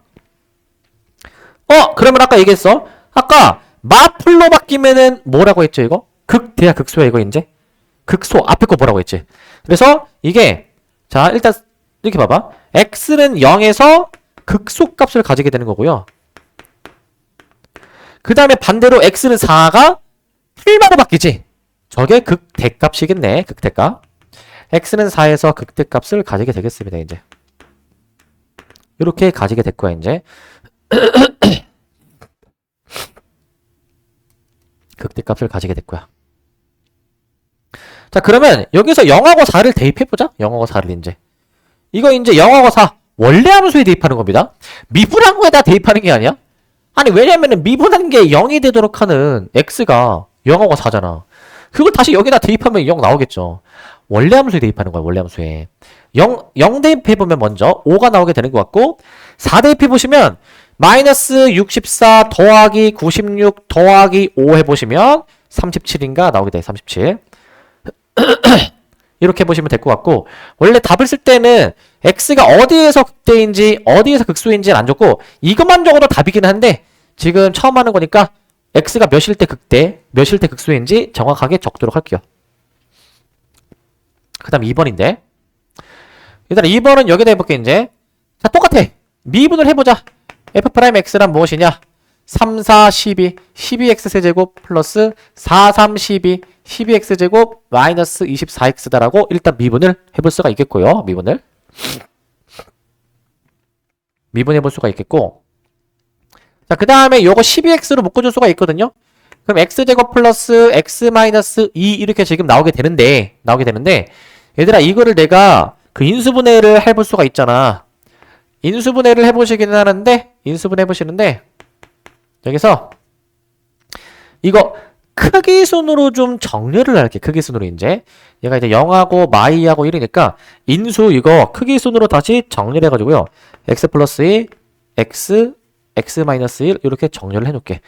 Speaker 1: 그러면 아까 얘기했어. 아까 마플로 바뀌면은 뭐라고 했죠, 이거? 극대야, 극소야, 이거 이제? 극소. 앞에 거 뭐라고 했지? 그래서 이게, 자, 일단, 이렇게 봐봐. x는 0에서 극소 값을 가지게 되는 거고요. 그 다음에 반대로 x는 4가 1마로 바뀌지? 저게 극대값이겠네, 극대값. x는 4에서 극대값을 가지게 되겠습니다, 이제. 이렇게 가지게 될 거야, 이제. 극대값을 가지게 될 거야. 자, 그러면 여기서 0하고 4를 대입해보자. 0하고 4를 이제. 이거 이제 0하고 4 원래 함수에 대입하는 겁니다. 미분한 거에다 대입하는 게 아니야? 아니, 왜냐면은 미분한 게 0이 되도록 하는 x가 0하고 4잖아. 그걸 다시 여기다 대입하면 0 나오겠죠. 원래 함수에 대입하는 거야, 원래 함수에. 0 대입해보면 먼저 5가 나오게 되는 것 같고, 4 대입해보시면 마이너스 64 더하기 96 더하기 5 해보시면 37인가 나오게 돼. 37. 이렇게 보시면 될 것 같고, 원래 답을 쓸 때는 x가 어디에서 극대인지 어디에서 극소인지는 안 줬고 이것만 적어도 답이긴 한데 지금 처음 하는 거니까 x가 몇일 때 극대 몇일 때 극소인지 정확하게 적도록 할게요. 그 다음 2번인데 일단 2번은 여기다 해볼게. 이제 자, 똑같아. 미분을 해보자. f'x란 무엇이냐? 3, 4, 12, 12x 세제곱 플러스 4, 3, 12, 12x 제곱 마이너스 24x다라고 일단 미분을 해볼 수가 있겠고요. 미분해볼 수가 있겠고, 자, 그 다음에 요거 12x로 묶어줄 수가 있거든요. 그럼 x제곱 플러스 x 마이너스 2 이렇게 지금 나오게 되는데 얘들아, 이거를 내가 그 인수분해를 해볼 수가 있잖아. 인수분해를 해보시기는 하는데 인수분해 해보시는데 여기서 이거 크기순으로 좀 정렬을 할게. 크기순으로 이제 얘가 이제 0하고 마이하고 1이니까 인수 이거 크기순으로 다시 정렬해가지고요. x 플러스 2 x 마이너스 1 이렇게 정렬을 해놓을게.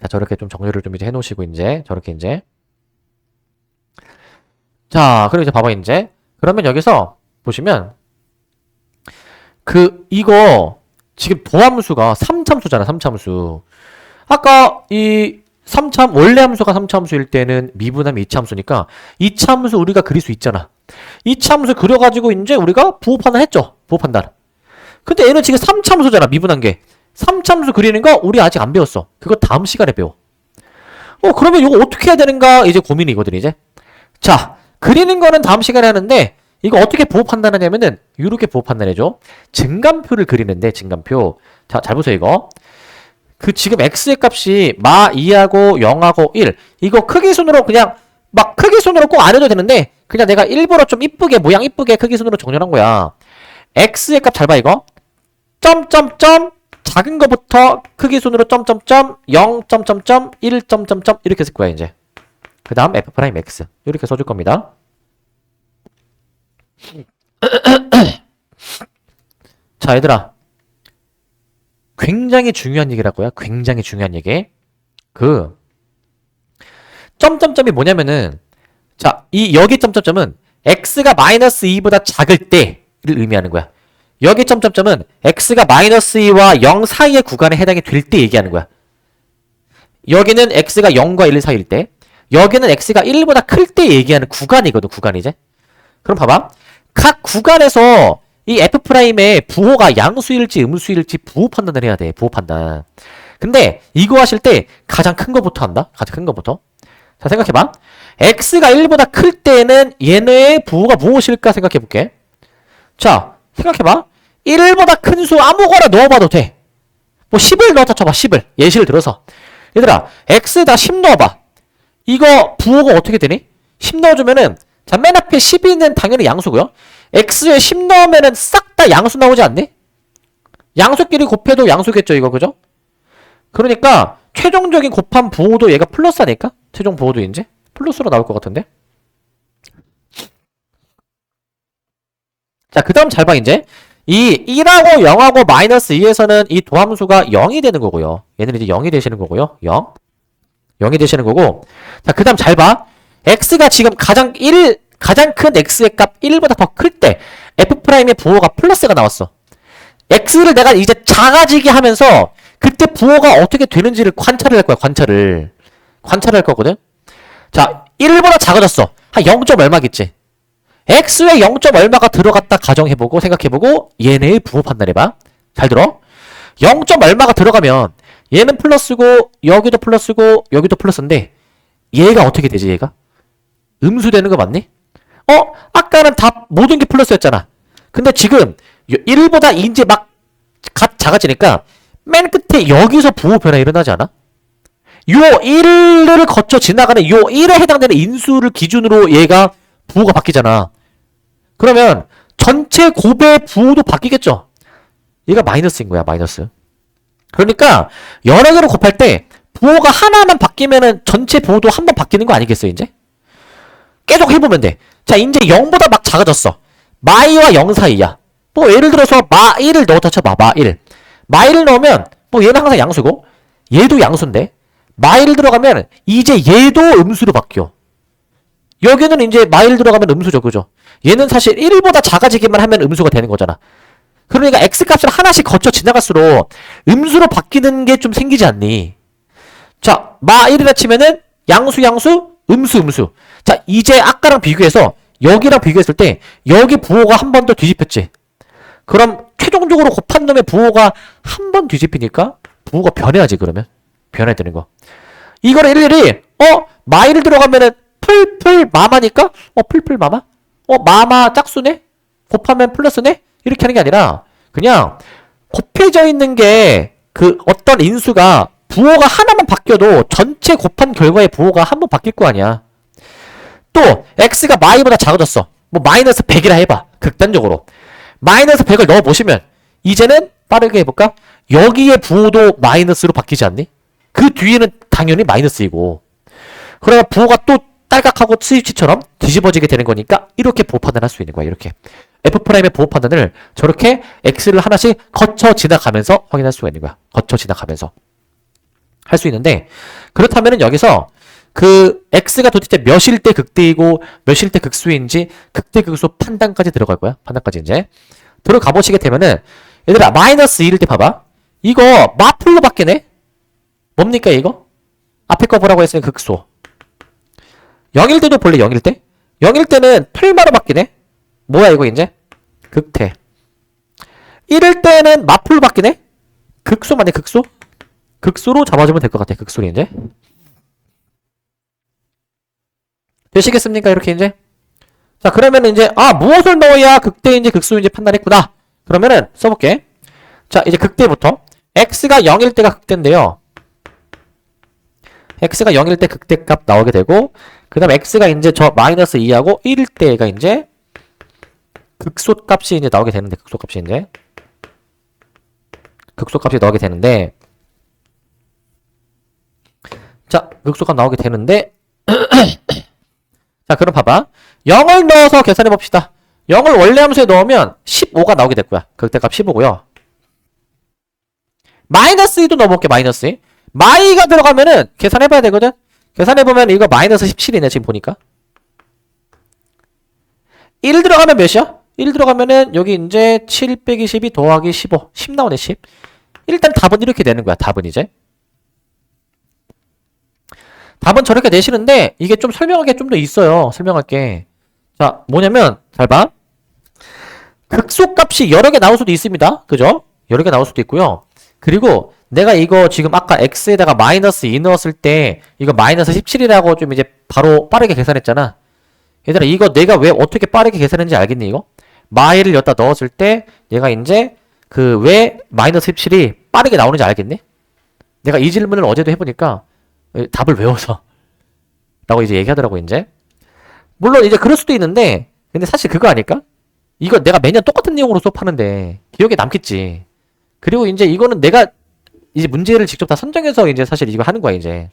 Speaker 1: 자, 저렇게 좀 정렬을 좀 이제 해놓으시고 이제 저렇게 이제 자, 그리고 이제 봐봐 이제 그러면 여기서 보시면 이거 지금 도함수가 3참수잖아. 3참수. 아까 이 3참 원래 함수가 3참수일 때는 미분하면 2참수니까 2참수 우리가 그릴 수 있잖아. 2참수 그려가지고 이제 우리가 부호 판단했죠. 부호 판단. 근데 얘는 지금 3참수잖아. 미분한 게. 3참수 그리는 거 우리 아직 안 배웠어. 그거 다음 시간에 배워. 그러면 이거 어떻게 해야 되는가 이제 고민이거든 이제. 자, 그리는 거는 다음 시간에 하는데 이거 어떻게 부호 판단하냐면은 이렇게 부호 판단해줘. 증감표를 그리는데 증감표. 자, 잘 보세요 이거. 그 지금 x의 값이 마 2하고 0하고 1 이거 크기순으로 그냥 막 크기순으로 꼭 안 해도 되는데 그냥 내가 일부러 좀 이쁘게 모양 이쁘게 크기 순으로 정렬한 거야. x의 값 잘 봐 이거. 점점점 작은 거부터 크기 순으로 점점점 0 점점점 1 점점점 이렇게 쓸 거야 이제. 그 다음 f 프라임 x 이렇게 써줄 겁니다. 자 얘들아, 굉장히 중요한 얘기라고요. 굉장히 중요한 얘기. 그 점점점이 뭐냐면은, 자, 이 여기 점점점은 x가 마이너스 2보다 작을 때를 의미하는 거야. 여기 점점점은 x가 마이너스 2와 0 사이의 구간에 해당이 될 때 얘기하는 거야. 여기는 x가 0과 1 사이일 때, 여기는 x가 1보다 클 때 얘기하는 구간이거든. 구간이제. 그럼 봐봐. 각 구간에서 이 f'의 부호가 양수일지 음수일지 부호 판단을 해야 돼. 부호 판단. 근데 이거 하실 때 가장 큰 거부터 한다. 가장 큰 거부터. 자, 생각해봐. x가 1보다 클 때는 얘네의 부호가 무엇일까 생각해볼게. 자, 생각해봐. 1보다 큰 수 아무거나 넣어봐도 돼. 뭐 10을 넣었다 쳐봐. 10을. 예시를 들어서. 얘들아, x에다 10 넣어봐. 이거 부호가 어떻게 되니? 10 넣어주면은, 자, 맨 앞에 12는 당연히 양수고요. x에 10 넣으면은 싹 다 양수 나오지 않니? 양수끼리 곱해도 양수겠죠, 이거, 그죠? 그러니까 최종적인 곱한 부호도 얘가 플러스 아닐까? 최종 부호도 이제 플러스로 나올 것 같은데. 자, 그 다음 잘 봐. 이제 이 1하고 0하고 마이너스 2에서는 이 도함수가 0이 되는 거고요. 얘는 이제 0이 되시는 거고요. 0이 되시는 거고. 자, 그 다음 잘 봐. x가 지금 가장 큰 x의 값 1보다 더 클 때 f'의 부호가 플러스가 나왔어. x를 내가 이제 작아지게 하면서 그때 부호가 어떻게 되는지를 관찰을 할 거야. 관찰을 할 거거든. 자, 1보다 작아졌어. 한 0. 얼마겠지. x에 0. 얼마가 들어갔다 가정해보고 생각해보고 얘네의 부호 판단해봐. 잘 들어. 0. 얼마가 들어가면 얘는 플러스고 여기도 플러스고 여기도 플러스인데 얘가 어떻게 되지? 얘가 음수 되는 거 맞니? 아까는 다 모든 게 플러스였잖아. 근데 지금 1보다 이제 막 작아지니까 맨 끝에 여기서 부호 변화 일어나지 않아? 요 1을 거쳐 지나가는 요 1에 해당되는 인수를 기준으로 얘가 부호가 바뀌잖아. 그러면 전체 곱의 부호도 바뀌겠죠? 얘가 마이너스인 거야, 마이너스. 그러니까 여러 개로 곱할 때 부호가 하나만 바뀌면은 전체 부호도 한 번 바뀌는 거 아니겠어요, 이제? 계속 해보면 돼. 자, 이제 0보다 막 작아졌어. 마이와 0 사이야. 뭐 예를 들어서 마1을 넣었다 쳐봐. 마1. 마1을 넣으면 뭐 얘는 항상 양수고 얘도 양수인데 마1 들어가면 이제 얘도 음수로 바뀌어. 여기는 이제 마1 들어가면 음수죠, 그죠? 얘는 사실 1보다 작아지기만 하면 음수가 되는 거잖아. 그러니까 x값을 하나씩 거쳐 지나갈수록 음수로 바뀌는 게 좀 생기지 않니? 자, 마1이라 치면은 양수 음수. 자, 이제 아까랑 비교해서 여기랑 비교했을 때 여기 부호가 한 번 더 뒤집혔지. 그럼 최종적으로 곱한 놈의 부호가 한 번 뒤집히니까 부호가 변해야지. 그러면 변해야 되는 거. 이거를 일일이 마이를 들어가면은 풀풀 마마니까 풀풀 마마? 마마 짝수네? 곱하면 플러스네? 이렇게 하는 게 아니라 그냥 곱해져 있는 게 그 어떤 인수가 부호가 하나만 바뀌어도 전체 곱한 결과의 부호가 한 번 바뀔 거 아니야. 또 x가 마이보다 작아졌어. 뭐 마이너스 100이라 해봐. 극단적으로 마이너스 100을 넣어보시면 이제는 빠르게 해볼까? 여기에 부호도 마이너스로 바뀌지 않니? 그 뒤에는 당연히 마이너스이고 그러면 부호가 또 딸깍하고 스위치처럼 뒤집어지게 되는 거니까 이렇게 부호 판단할 수 있는 거야. 이렇게 f'의 부호 판단을 저렇게 x를 하나씩 거쳐 지나가면서 확인할 수가 있는 거야. 거쳐 지나가면서 할 수 있는데 그렇다면은 여기서 그 x가 도대체 몇일 때 극대이고 몇일 때 극수인지 극대 극수 판단까지 들어갈 거야. 판단까지 이제 들어가 보시게 되면은 얘들아 마이너스 1일 때 봐봐. 이거 마풀로 바뀌네. 뭡니까 이거? 앞에 거 보라고 했으니 극수. 0일 때도 볼래. 0일 때? 0일 때는 풀마로 바뀌네. 뭐야 이거 이제? 극태. 1일 때는 마풀로 바뀌네. 극수 맞네. 극수. 극수로 잡아주면 될 것 같아. 극수로 이제. 되시겠습니까? 이렇게 이제. 자, 그러면 이제 무엇을 넣어야 극대인지 극수인지 판단했구나. 그러면은 써볼게. 자, 이제 극대부터 x가 0일 때가 극대인데요. x가 0일 때 극대값 나오게 되고, 그 다음 x가 이제 저 마이너스 2하고 1일 때가 이제 극소값이 이제 나오게 되는데, 극소값이 나오게 되는데, 자, 극소값 나오게 되는데, 자, 그럼 봐봐. 0을 넣어서 계산해 봅시다. 0을 원래 함수에 넣으면 15가 나오게 될 거야. 극대값 15고요. 마이너스 2도 넣어볼게, 마이너스 2. 마이가 들어가면은 계산해봐야 되거든? 계산해보면 이거 마이너스 17이네, 지금 보니까. 1 들어가면 몇이야? 1 들어가면은 여기 이제 7 빼기 12 더하기 15. 10 나오네, 10. 일단 답은 이렇게 되는 거야, 답은 이제. 답은 저렇게 내시는데 이게 좀 설명할 게 좀 더 있어요. 설명할 게. 자, 뭐냐면 잘 봐. 극소값이 여러 개 나올 수도 있습니다. 그죠? 여러 개 나올 수도 있고요. 그리고 내가 이거 지금 아까 x에다가 마이너스 2 넣었을 때 이거 마이너스 17이라고 좀 이제 바로 빠르게 계산했잖아. 얘들아, 이거 내가 왜 어떻게 빠르게 계산했는지 알겠니, 이거? 마이를 여기다 넣었을 때 얘가 이제 그 왜 마이너스 17이 빠르게 나오는지 알겠니? 내가 이 질문을 어제도 해보니까 답을 외워서 라고 이제 얘기하더라고. 이제 물론 이제 그럴 수도 있는데, 근데 사실 그거 아닐까? 이거 내가 매년 똑같은 내용으로 수업하는데 기억에 남겠지. 그리고 이제 이거는 내가 이제 문제를 직접 다 선정해서 이제 사실 이거 하는 거야 이제.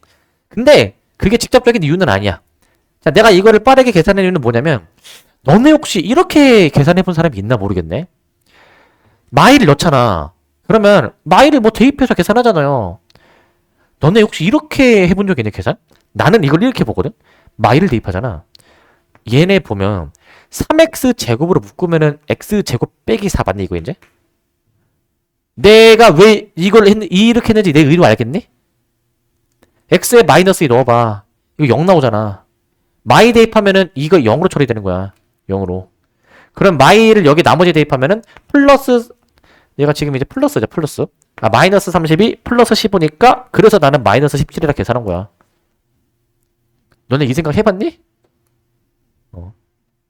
Speaker 1: 근데 그게 직접적인 이유는 아니야. 자, 내가 이거를 빠르게 계산하는 이유는 뭐냐면, 너네 혹시 이렇게 계산해본 사람이 있나 모르겠네. 마이를 넣잖아. 그러면 마이를 뭐 대입해서 계산하잖아요. 너네 혹시 이렇게 해본 적 있냐, 계산? 나는 이걸 이렇게 보거든? 마이를 대입하잖아. 얘네 보면 3x 제곱으로 묶으면은 x 제곱 빼기 4 맞니, 이거 이제? 내가 왜 이걸 이렇게 했는지 내 의도 알겠니? x에 마이너스 2 넣어봐. 이거 0 나오잖아. 마이 대입하면은 이거 0으로 처리되는 거야. 0으로. 그럼 마이를 여기 나머지 대입하면은 플러스, 얘가 지금 이제 플러스죠, 플러스. 아, 마이너스 32 플러스 15니까 그래서 나는 마이너스 17이라 계산한 거야. 너네 이 생각 해봤니?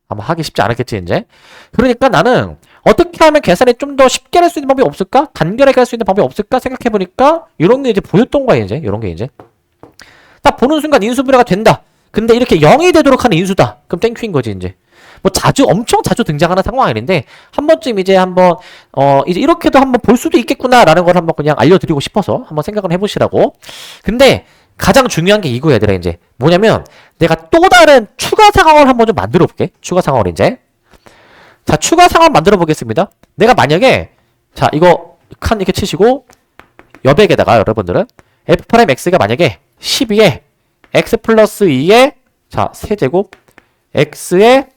Speaker 1: 아마 하기 쉽지 않았겠지, 이제. 그러니까 나는 어떻게 하면 계산이 좀 더 쉽게 할 수 있는 방법이 없을까? 간결하게 할 수 있는 방법이 없을까? 생각해보니까 이런 게 이제 보였던 거야, 이제. 이런 게 이제. 딱 보는 순간 인수분해가 된다. 근데 이렇게 0이 되도록 하는 인수다. 그럼 땡큐인 거지, 이제. 뭐 자주, 엄청 자주 등장하는 상황 아닌데, 한 번쯤 이제 한번, 이제 이렇게도 한번 볼 수도 있겠구나라는 걸 한번 그냥 알려드리고 싶어서 한번 생각을 해보시라고. 근데 가장 중요한 게 이거야, 얘들아, 이제. 뭐냐면, 내가 또 다른 추가 상황을 한번 좀 만들어 볼게. 추가 상황을 이제. 자, 추가 상황 만들어 보겠습니다. 내가 만약에, 자, 이거 칸 이렇게 치시고, 여백에다가 여러분들은, f'x가 만약에 12에 x 플러스 2에, 자, 세제곱, x에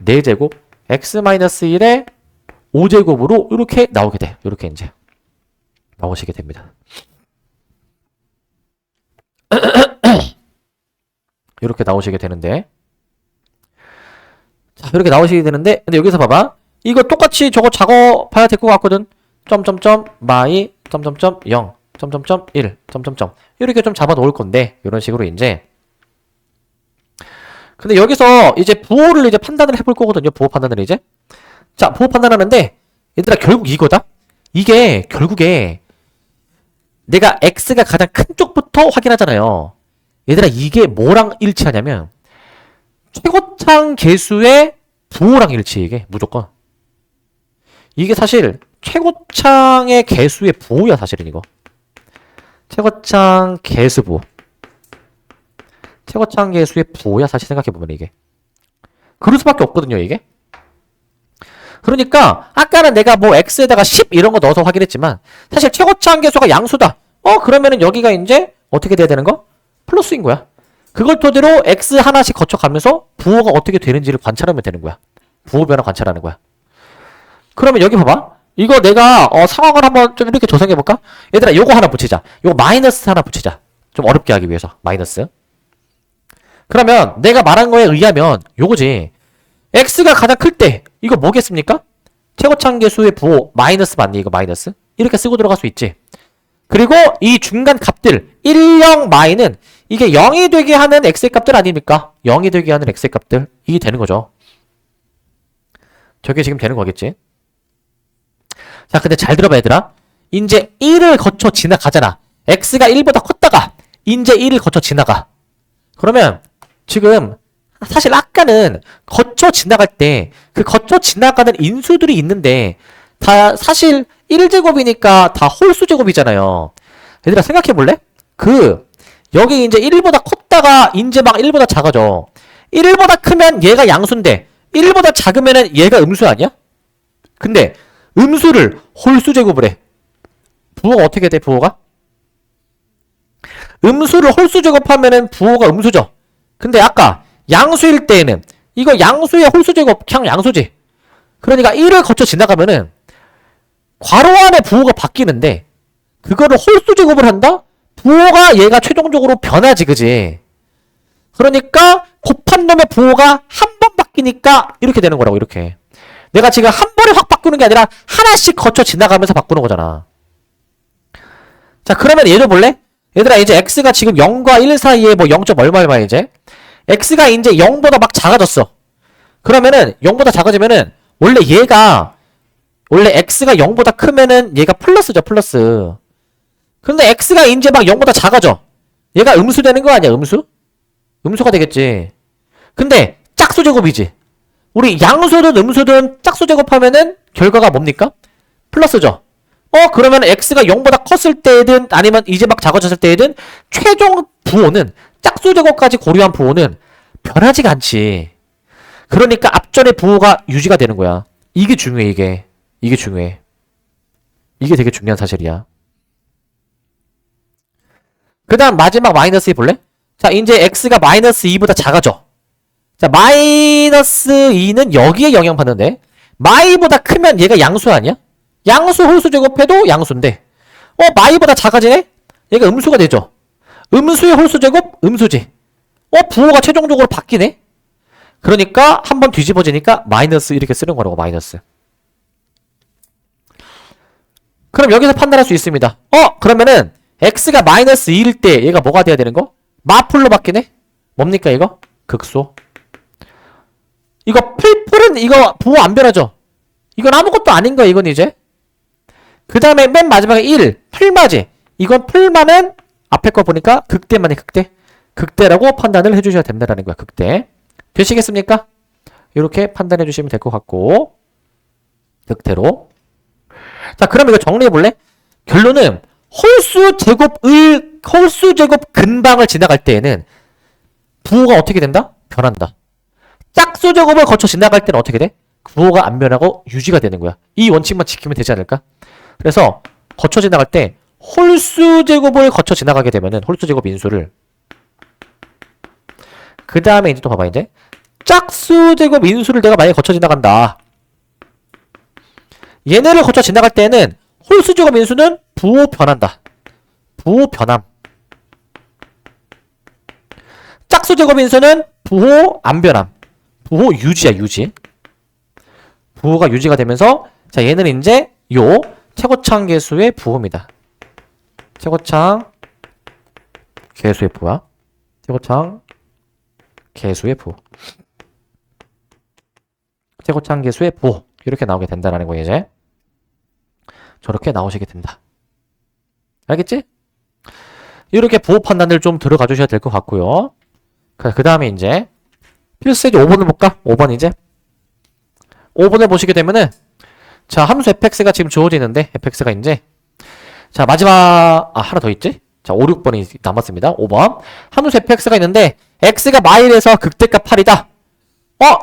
Speaker 1: 4제곱, x 마이너스 1에 5제곱으로 이렇게 나오게 돼. 이렇게 이제 나오시게 됩니다. 이렇게 나오시게 되는데, 자, 이렇게 나오시게 되는데, 근데 여기서 봐봐. 이거 똑같이 저거 작업해야 될 것 같거든. 점점점 마이 점점점 0 점점점 1 점점점 이렇게 좀 잡아 놓을 건데, 이런 식으로 이제. 근데 여기서 이제 부호를 이제 판단을 해볼 거거든요. 부호 판단을 이제. 자, 부호 판단하는데, 얘들아, 결국 이거다. 이게 결국에 내가 x가 가장 큰 쪽부터 확인하잖아요. 얘들아, 이게 뭐랑 일치하냐면 최고창 계수의 부호랑 일치해. 이게 무조건. 이게 사실 최고창의 계수의 부호야, 사실은 이거. 최고창 계수부. 최고창 계수의 부호야, 사실 생각해보면 이게. 그럴 수밖에 없거든요, 이게. 그러니까 아까는 내가 뭐 x에다가 10 이런 거 넣어서 확인했지만, 사실 최고차항 계수가 양수다. 그러면은 여기가 이제 어떻게 돼야 되는 거? 플러스인 거야. 그걸 토대로 x 하나씩 거쳐가면서 부호가 어떻게 되는지를 관찰하면 되는 거야. 부호 변화 관찰하는 거야. 그러면 여기 봐봐. 이거 내가 상황을 한번 좀 이렇게 조성해볼까? 얘들아, 요거 하나 붙이자. 요거 마이너스 하나 붙이자. 좀 어렵게 하기 위해서. 마이너스. 그러면 내가 말한 거에 의하면 요거지. x가 가장 클 때 이거 뭐겠습니까? 최고차항 계수의 부호 마이너스 맞니? 이거 마이너스? 이렇게 쓰고 들어갈 수 있지. 그리고 이 중간 값들 1, 0, 마이는 이게 0이 되게 하는 x의 값들 아닙니까? 0이 되게 하는 x의 값들. 이게 되는 거죠. 저게 지금 되는 거겠지. 자, 근데 잘 들어봐, 얘들아. 이제 1을 거쳐 지나가잖아. x가 1보다 컸다가 이제 1을 거쳐 지나가. 그러면 지금 사실 아까는 거쳐 지나갈 때 그 거쳐 지나가는 인수들이 있는데 다 사실 1제곱이니까 다 홀수 제곱이잖아요. 얘들아 생각해 볼래? 여기 이제 1보다 컸다가 이제 막 1보다 작아져. 1보다 크면 얘가 양수인데 1보다 작으면은 얘가 음수 아니야? 근데 음수를 홀수 제곱을 해. 부호가 어떻게 돼, 부호가? 음수를 홀수 제곱하면은 부호가 음수죠. 근데 아까 양수일 때에는 이거 양수의 홀수 제곱 그냥 양수지. 그러니까 1을 거쳐 지나가면은 괄호 안에 부호가 바뀌는데 그거를 홀수 제곱을 한다? 부호가 얘가 최종적으로 변하지, 그지? 그러니까 곱한 놈의 부호가 한 번 바뀌니까 이렇게 되는 거라고, 이렇게. 내가 지금 한 번에 확 바꾸는 게 아니라 하나씩 거쳐 지나가면서 바꾸는 거잖아. 자, 그러면 얘도 볼래? 얘들아, 이제 x가 지금 0과 1 사이에 뭐 0. 얼마 이제? x가 이제 0보다 막 작아졌어. 그러면은 0보다 작아지면은 원래 x가 0보다 크면은 얘가 플러스죠, 플러스. 근데 x가 이제 막 0보다 작아져. 얘가 음수 되는 거 아니야, 음수? 음수가 되겠지. 근데 짝수 제곱이지. 우리 양수든 음수든 짝수 제곱하면은 결과가 뭡니까? 플러스죠. 그러면 x가 0보다 컸을 때든 아니면 이제 막 작아졌을 때든 최종 부호는 짝수 제곱까지 고려한 부호는 변하지가 않지. 그러니까 앞전의 부호가 유지가 되는 거야. 이게 중요해, 이게. 이게 중요해. 이게 되게 중요한 사실이야. 그 다음 마지막 마이너스 2 볼래? 자, 이제 x가 마이너스 2보다 작아져. 자, 마이너스 2는 여기에 영향받는데 마이보다 크면 얘가 양수 아니야? 양수 홀수 제곱해도 양수인데 마이보다 작아지네? 얘가 음수가 되죠. 음수의 홀수 제곱? 음수지. 부호가 최종적으로 바뀌네? 그러니까 한번 뒤집어지니까 마이너스 이렇게 쓰는 거라고, 마이너스. 그럼 여기서 판단할 수 있습니다. 그러면은 x가 마이너스 2일 때 얘가 뭐가 돼야 되는 거? 마풀로 바뀌네? 뭡니까 이거? 극소. 이거 풀은 이거 부호 안 변하죠? 이건 아무것도 아닌 거야, 이건 이제. 그 다음에 맨 마지막에 1, 풀마지. 이건 풀마는 앞에 거 보니까 극대만이 극대. 극대라고 판단을 해주셔야 된다는 거야, 극대. 되시겠습니까? 이렇게 판단해 주시면 될 것 같고. 극대로. 자, 그럼 이거 정리해 볼래? 결론은 홀수 제곱 근방을 지나갈 때에는 부호가 어떻게 된다? 변한다. 짝수 제곱을 거쳐 지나갈 때는 어떻게 돼? 부호가 안 변하고 유지가 되는 거야. 이 원칙만 지키면 되지 않을까? 그래서 거쳐 지나갈 때 홀수 제곱을 거쳐 지나가게 되면은 홀수 제곱 인수를 그 다음에 이제 또 봐봐, 이제 짝수 제곱 인수를 내가 만약에 거쳐 지나간다. 얘네를 거쳐 지나갈 때는 홀수 제곱 인수는 부호 변한다. 부호 변함. 짝수 제곱 인수는 부호 안 변함. 부호 유지야, 유지. 부호가 유지가 되면서 자, 얘는 이제 요 최고창 계수의 부호입니다. 최고창 계수의 부호야. 최고창 계수의 부호. 최고창 계수의 부호. 이렇게 나오게 된다는 거예요, 이제. 저렇게 나오시게 된다. 알겠지? 이렇게 부호 판단을 좀 들어가 주셔야 될 것 같고요. 그 다음에 이제 필수 이제 5번을 볼까? 5번 이제 5번을 보시게 되면은 자, 함수 fx가 지금 주어지는데 fx가 이제 자, 마지막 하나 더 있지? 자, 5, 6번이 남았습니다. 5번 함수 fx가 있는데 x가 마일에서 극대값 8이다.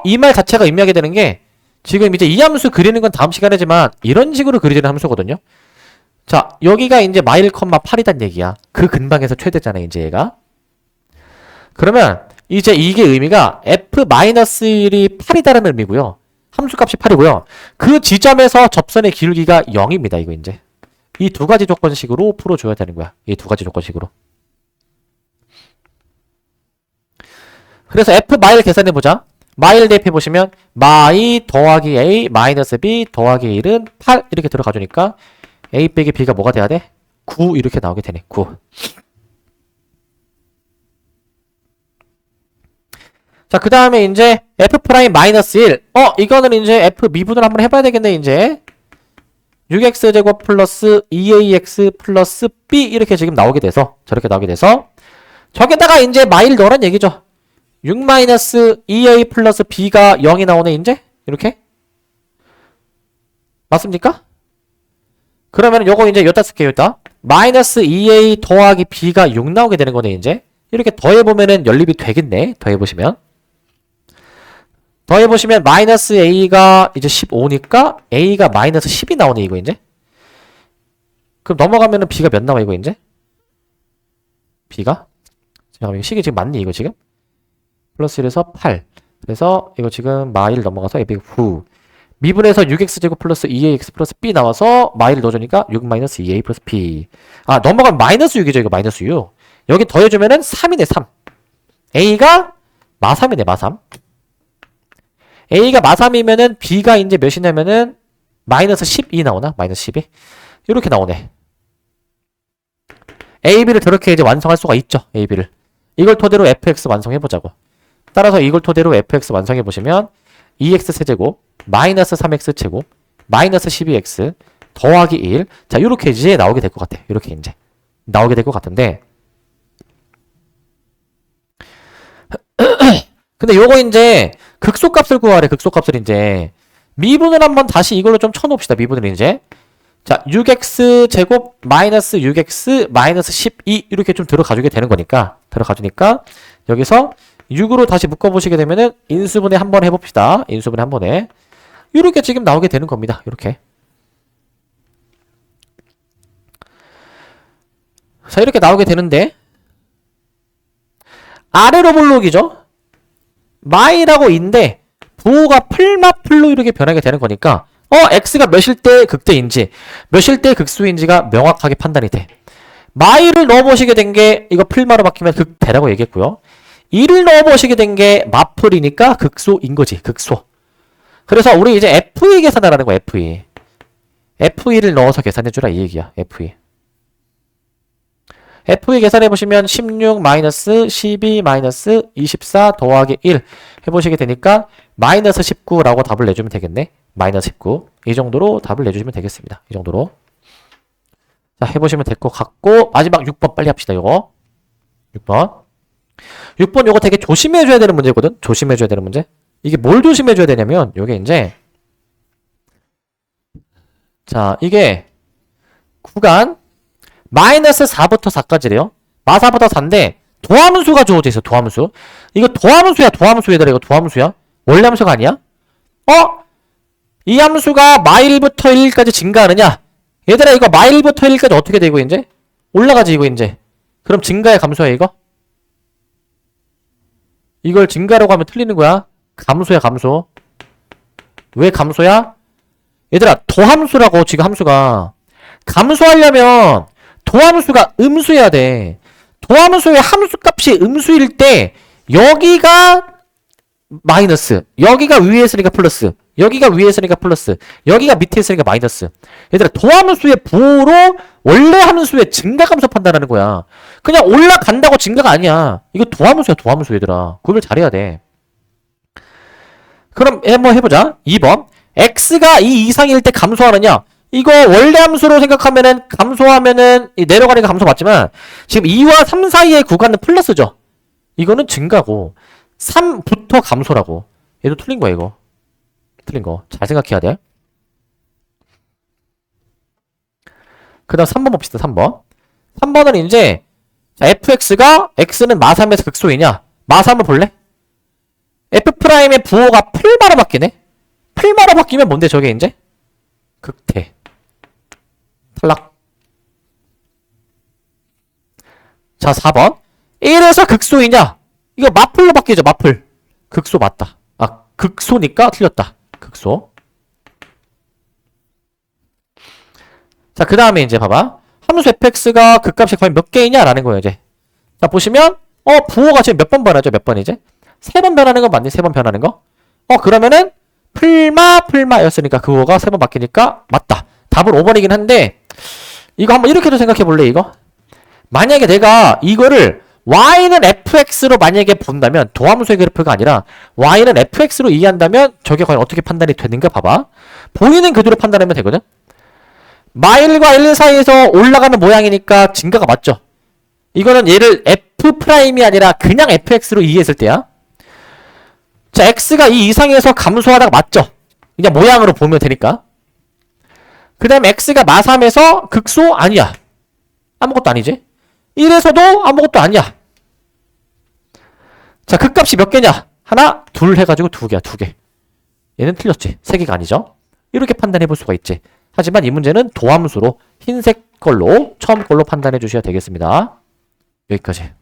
Speaker 1: 이 말 자체가 의미하게 되는 게 지금 이제 이 함수 그리는 건 다음 시간이지만 이런 식으로 그리는 함수거든요. 자, 여기가 이제 마일 컴마 8이란 얘기야. 그 근방에서 최대잖아, 이제 얘가. 그러면 이제 이게 의미가 f-1이 8이다라는 의미고요. 함수값이 8이고요. 그 지점에서 접선의 기울기가 0입니다. 이거 이제. 이 두 가지 조건식으로 풀어줘야 되는 거야. 이 두 가지 조건식으로. 그래서 f-마일 계산해보자. 마일 대입해보시면 마이 더하기 a 마이너스 b 더하기 1은 8 이렇게 들어가주니까 a 빼기 b가 뭐가 돼야 돼? 9 이렇게 나오게 되네. 9. 자, 그 다음에 이제 f 프라임 마이너스 1. 이거는 이제 f 미분을 한번 해봐야 되겠네, 이제. 6x제곱 플러스 2ax 플러스 b 이렇게 지금 나오게 돼서, 저렇게 나오게 돼서, 저기다가 이제 마일 넣으란 얘기죠. 6-2a 플러스 b가 0이 나오네 이제 이렇게 맞습니까? 그러면 요거 이제 여기다 쓸게요. 여기다 마이너스 2a 더하기 b가 6 나오게 되는 거네 이제. 이렇게 더해보면은 연립이 되겠네. 더해보시면 마이너스 a가 이제 15니까 a가 마이너스 10이 나오네 이거 이제. 그럼 넘어가면은 b가 몇 나와 이거 이제? b가 잠깐만, 이거 식이 지금 맞니 이거 지금? 플러스 1에서 8. 그래서 이거 지금 마일 넘어가서 a 9. 미분에서 6x제곱 플러스 2ax 플러스 b 나와서 마일을 넣어주니까 6 마이너스 2a 플러스 b. 아, 넘어가면 마이너스 6이죠 이거. 마이너스 6. 여기 더해주면은 3이네 3. a가 마3이네 마3. a가 마3이면은 b가 이제 몇이냐면은 마이너스 12 나오나? 마이너스 12. 이렇게 나오네. ab를 저렇게 이제 완성할 수가 있죠. ab를. 이걸 토대로 fx 완성해보자고. 따라서 이걸 토대로 fx 완성해보시면 2x 세제곱 마이너스 3x 제곱 마이너스 12x 더하기 1. 자, 요렇게 이제 나오게 될 것 같아. 요렇게 이제 나오게 될 것 같은데 근데 요거 이제 극소값을 구하래. 극소값을 이제 미분을 한번 다시 이걸로 좀 쳐놓읍시다. 미분을 이제 자 6x 제곱 마이너스 6x 마이너스 12 이렇게 좀 들어가주게 되는 거니까 들어가주니까 여기서 6으로 다시 묶어보시게 되면은 인수분해 한번 해봅시다. 인수분해 한 번에 이렇게 지금 나오게 되는 겁니다. 이렇게 자 이렇게 나오게 되는데 아래로 볼록이죠. 마이라고 인데 부호가 풀마풀로 이렇게 변하게 되는 거니까 x가 몇일 때 극대인지 몇일 때 극소인지가 명확하게 판단이 돼. 마이를 넣어보시게 된 게 이거 풀마로 바뀌면 극대라고 얘기했고요. 2를 넣어보시게 된 게 마풀이니까 극소인 거지. 극소. 그래서 우리 이제 F2 계산을 하는 거야. F2. F2를 넣어서 계산해주라 이 얘기야. F2. F2 계산해보시면 16 마이너스 12 마이너스 24 더하기 1 해보시게 되니까 마이너스 19라고 답을 내주면 되겠네. 마이너스 19. 이 정도로 답을 내주시면 되겠습니다. 이 정도로. 자, 해보시면 될 것 같고 마지막 6번 빨리 합시다. 요거 6번 요거 되게 조심해줘야 되는 문제거든. 조심해줘야 되는 문제. 이게 뭘 조심해줘야 되냐면 요게 이제 자 이게 구간 마이너스 4부터 4까지래요. 마4부터 4인데 도함수가 주어져 있어. 도함수. 이거 도함수야. 도함수 얘들아. 이거 도함수야. 원래 함수가 아니야? 이 함수가 마일부터 1까지 증가하느냐? 얘들아 이거 마일부터 1까지 어떻게 되고 이제? 올라가지 이거 이제. 그럼 증가야 감소야 이거? 이걸 증가라고 하면 틀리는 거야. 감소야 감소. 왜 감소야? 얘들아 도함수라고 지금 함수가. 감소하려면 도함수가 음수여야 돼. 도함수의 함수값이 음수일 때 여기가 마이너스, 여기가 위에 있으니까 플러스, 여기가 위에 있으니까 플러스, 여기가 밑에 있으니까 마이너스. 얘들아 도함수의 부호로 원래 함수의 증가감소 판단하는 거야. 그냥 올라간다고 증가가 아니야. 이거 도함수야. 도함수 얘들아. 구별 잘해야 돼. 그럼 한번 해보자. 2번 x가 2 이상일 때 감소하느냐? 이거 원래 함수로 생각하면은 감소하면은 내려가니까 감소 맞지만 지금 2와 3 사이의 구간은 플러스죠. 이거는 증가고 3부터 감소라고. 얘도 틀린 거야 이거. 틀린 거. 잘 생각해야 돼. 그 다음 3번 봅시다. 3번. 3번은 이제 fx가 x는 마3에서 극소이냐? 마3을 볼래? f'의 부호가 풀마로 바뀌네? 풀마로 바뀌면 뭔데 저게 이제? 극대. 탈락. 자 4번 1에서 극소이냐? 이거 마풀로 바뀌죠. 마풀. 극소 맞다. 아 극소니까 틀렸다. 극소. 자 그 다음에 이제 봐봐. 함수 fx가 극값이 과연 몇 개이냐 라는 거예요 이제. 자 보시면 부호가 지금 몇 번 변하죠? 몇 번이지? 3번 변하는 거 맞니? 3번 변하는 거? 그러면은 풀마였으니까 그 부호가 3번 바뀌니까 맞다. 답은 5번이긴 한데 이거 한번 이렇게도 생각해 볼래 이거? 만약에 내가 이거를 y는 fx로 만약에 본다면 도함수의 그래프가 아니라 y는 fx로 이해한다면 저게 과연 어떻게 판단이 되는가 봐봐. 보이는 그대로 판단하면 되거든. 마일과 1 사이에서 올라가는 모양이니까 증가가 맞죠. 이거는 얘를 F'이 아니라 그냥 fx로 이해했을 때야. 자, x가 이 이상에서 감소하다가 맞죠? 그냥 모양으로 보면 되니까. 그 다음에 x가 마3에서 극소 아니야. 아무것도 아니지. 1에서도 아무것도 아니야. 자, 극값이 몇 개냐? 하나, 둘 해가지고 두 개야, 두 개. 얘는 틀렸지. 세 개가 아니죠. 이렇게 판단해 볼 수가 있지. 하지만 이 문제는 도함수로 흰색 걸로 처음 걸로 판단해 주셔야 되겠습니다. 여기까지.